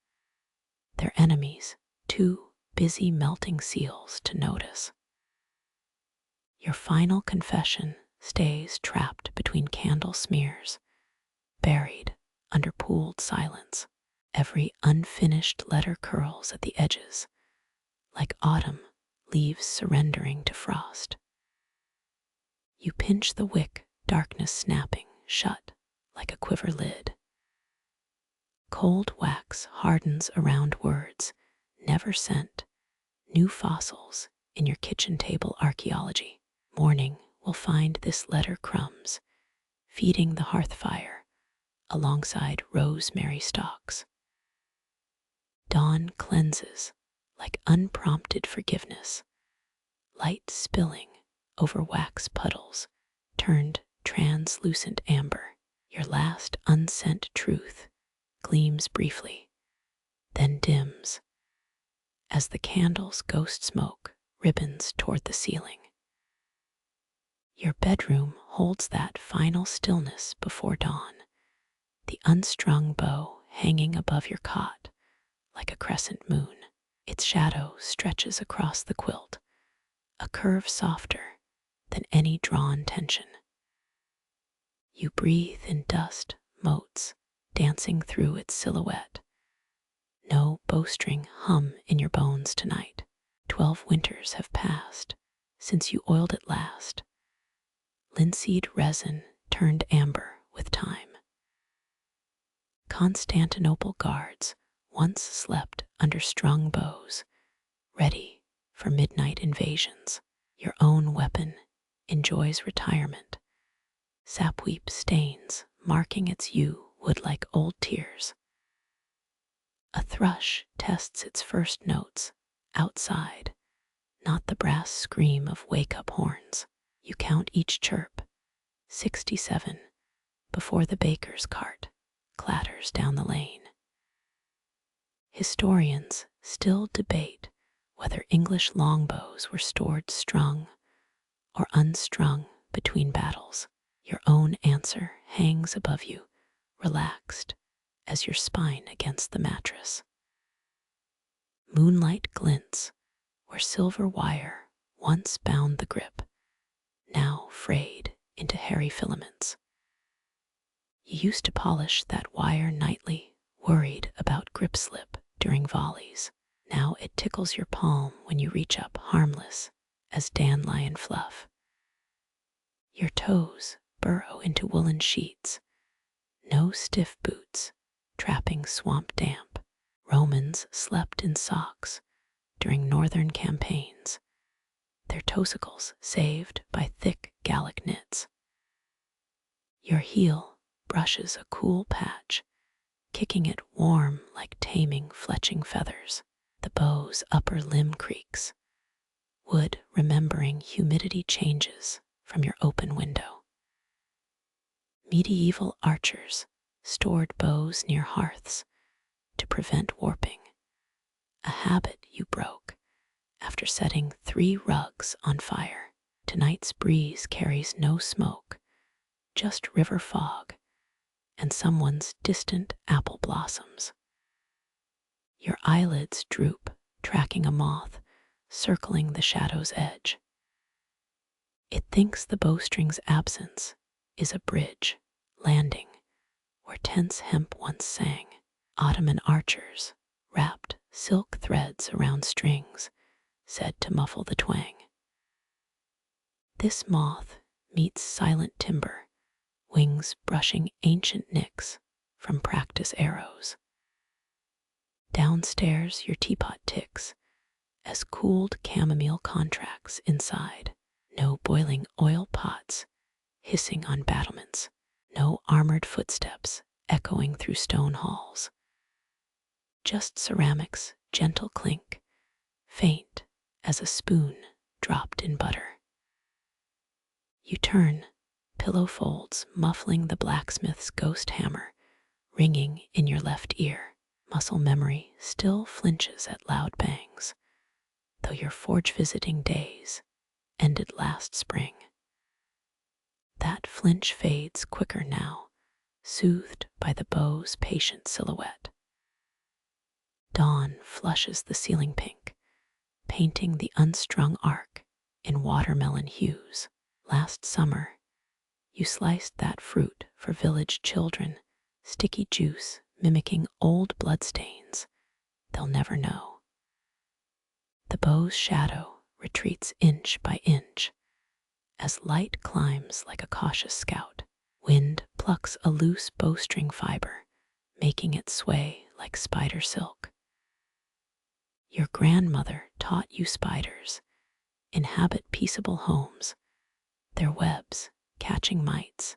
Their enemies, too busy melting seals to notice. Your final confession stays trapped between candle smears, buried under pooled silence. Every unfinished letter curls at the edges, like autumn leaves surrendering to frost. You pinch the wick, darkness snapping shut like a quiver lid. Cold wax hardens around words never sent, new fossils in your kitchen table archaeology. Morning will find this letter crumbs, feeding the hearth fire alongside rosemary stalks. Dawn cleanses like unprompted forgiveness, light spilling over wax puddles turned translucent amber. Your last unsent truth gleams briefly, then dims as the candle's ghost smoke ribbons toward the ceiling. Your bedroom holds that final stillness before dawn, the unstrung bow hanging above your cot like a crescent moon. Its shadow stretches across the quilt, a curve softer than any drawn tension. You breathe in dust, moats dancing through its silhouette. No bowstring hum in your bones tonight. 12 winters have passed since you oiled it last. Linseed resin turned amber with time. Constantinople guards once slept under strung bows, ready for midnight invasions. Your own weapon enjoys retirement. Sapweep stains marking its wood like old tears. A thrush tests its first notes outside, not the brass scream of wake-up horns. You count each chirp, 67, before the baker's cart clatters down the lane. Historians still debate whether English longbows were stored strung or unstrung between battles. Your own answer hangs above you, relaxed as your spine against the mattress. Moonlight glints where silver wire once bound the grip, now frayed into hairy filaments. You used to polish that wire nightly, worried about grip slip during volleys. Now it tickles your palm when you reach up, harmless as dandelion fluff. Your toes burrow into woolen sheets, no stiff boots trapping swamp damp. Romans slept in socks during northern campaigns, their toesicles saved by thick Gallic knits. Your heel brushes a cool patch, kicking it warm like taming fletching feathers. The bow's upper limb creaks, wood remembering humidity changes from your open window. Medieval archers stored bows near hearths to prevent warping, a habit you broke after setting 3 rugs on fire. Tonight's breeze carries no smoke, just river fog and someone's distant apple blossoms. Your eyelids droop, tracking a moth circling the shadow's edge. It thinks the bowstring's absence is a bridge landing where tense hemp once sang. Ottoman archers wrapped silk threads around strings, said to muffle the twang. This moth meets silent timber, wings brushing ancient nicks from practice arrows. Downstairs your teapot ticks as cooled chamomile contracts inside. No boiling oil pots hissing on battlements, no armored footsteps echoing through stone halls. Just ceramic's gentle clink, faint as a spoon dropped in butter. You turn, pillow folds muffling the blacksmith's ghost hammer ringing in your left ear. Muscle memory still flinches at loud bangs, though your forge visiting days ended last spring. That flinch fades quicker now, soothed by the bow's patient silhouette. Dawn flushes the ceiling pink, painting the unstrung arc in watermelon hues. Last summer, you sliced that fruit for village children, sticky juice mimicking old bloodstains they'll never know. The bow's shadow retreats inch by inch as light climbs like a cautious scout. Wind plucks a loose bowstring fiber, making it sway like spider silk. Your grandmother taught you spiders inhabit peaceable homes, their webs catching mites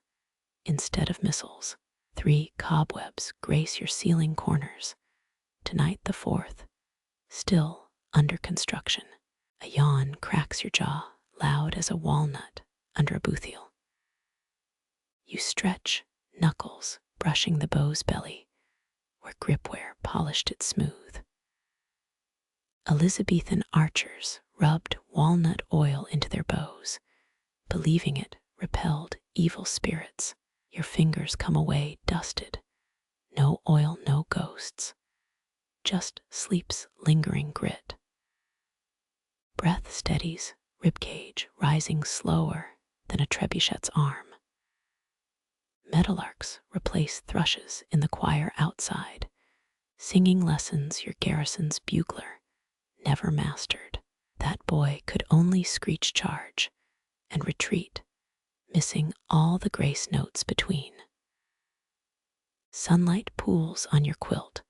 instead of missiles. 3 cobwebs grace your ceiling corners. Tonight the 4th, still under construction. A yawn cracks your jaw, loud as a walnut under a boothiel. You stretch, knuckles brushing the bow's belly, where gripware polished it smooth. Elizabethan archers rubbed walnut oil into their bows, believing it repelled evil spirits. Your fingers come away dusted. No oil, no ghosts. Just sleep's lingering grit. Breath steadies, ribcage rising slower than a trebuchet's arm. Meadowlarks replace thrushes in the choir outside, singing lessons your garrison's bugler never mastered. That boy could only screech charge and retreat, missing all the grace notes between. Sunlight pools on your quilt,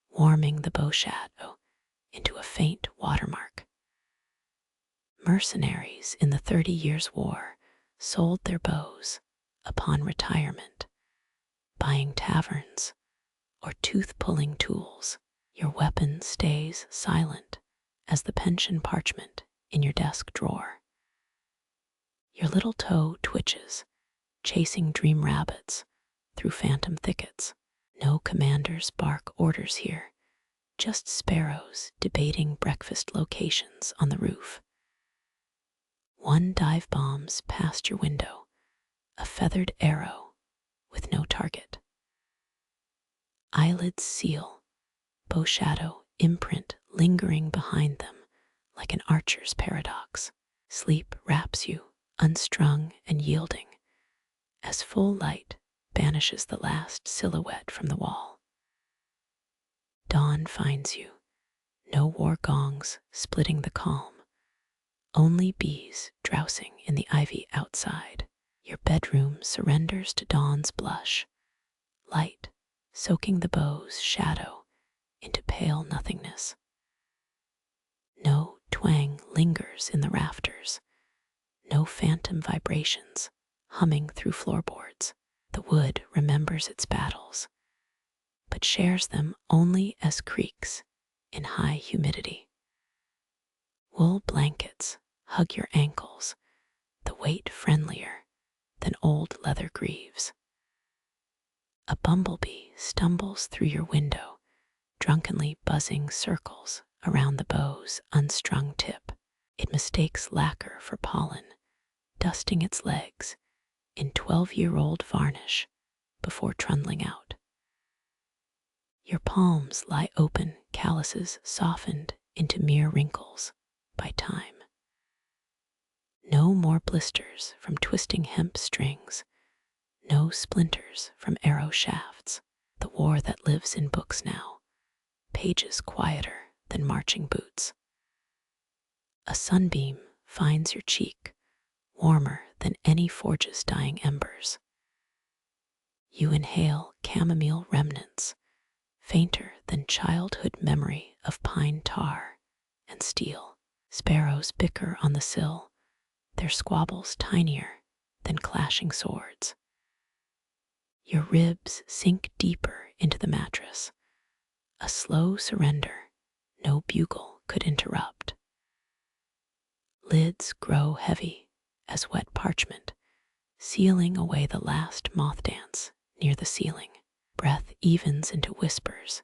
warming the bow shadow into a faint watermark. Mercenaries in the 30 Years' War sold their bows upon retirement, buying taverns or tooth-pulling tools. Your weapon stays silent as the pension parchment in your desk drawer. Your little toe twitches, chasing dream rabbits through phantom thickets. No commanders bark orders here, just sparrows debating breakfast locations on the roof. One dive bombs past your window, a feathered arrow with no target. Eyelids seal, bow shadow imprint lingering behind them like an archer's paradox. Sleep wraps you, unstrung and yielding, as full light banishes the last silhouette from the wall. Dawn finds you, no war gongs splitting the calm, only bees drowsing in the ivy outside. Your bedroom surrenders to dawn's blush, light soaking the bow's shadow into pale nothingness. No twang lingers in the rafters, no phantom vibrations humming through floorboards. The wood remembers its battles, but shares them only as creaks in high humidity. Wool blankets hug your ankles, the weight friendlier than old leather greaves. A bumblebee stumbles through your window, drunkenly buzzing circles around the bow's unstrung tip. It mistakes lacquer for pollen, dusting its legs in 12-year-old varnish before trundling out. Your palms lie open, calluses softened into mere wrinkles by time. No more blisters from twisting hemp strings, no splinters from arrow shafts. The war that lives in books now, pages quieter than marching boots. A sunbeam finds your cheek, warmer than any forge's dying embers. You inhale chamomile remnants, fainter than childhood memory of pine tar and steel. Sparrows bicker on the sill, their squabbles tinier than clashing swords. Your ribs sink deeper into the mattress, a slow surrender no bugle could interrupt. Lids grow heavy as wet parchment, sealing away the last moth dance near the ceiling. Breath evens into whispers,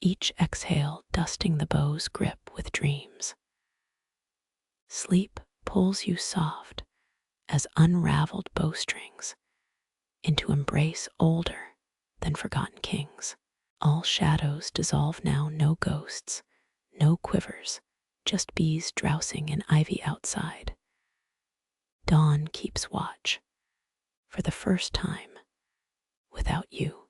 each exhale dusting the bow's grip with dreams. Sleep pulls you soft as unraveled bowstrings into embrace older than forgotten kings. All shadows dissolve now, no ghosts, no quivers, just bees drowsing in ivy outside. Dawn keeps watch, for the first time, without you.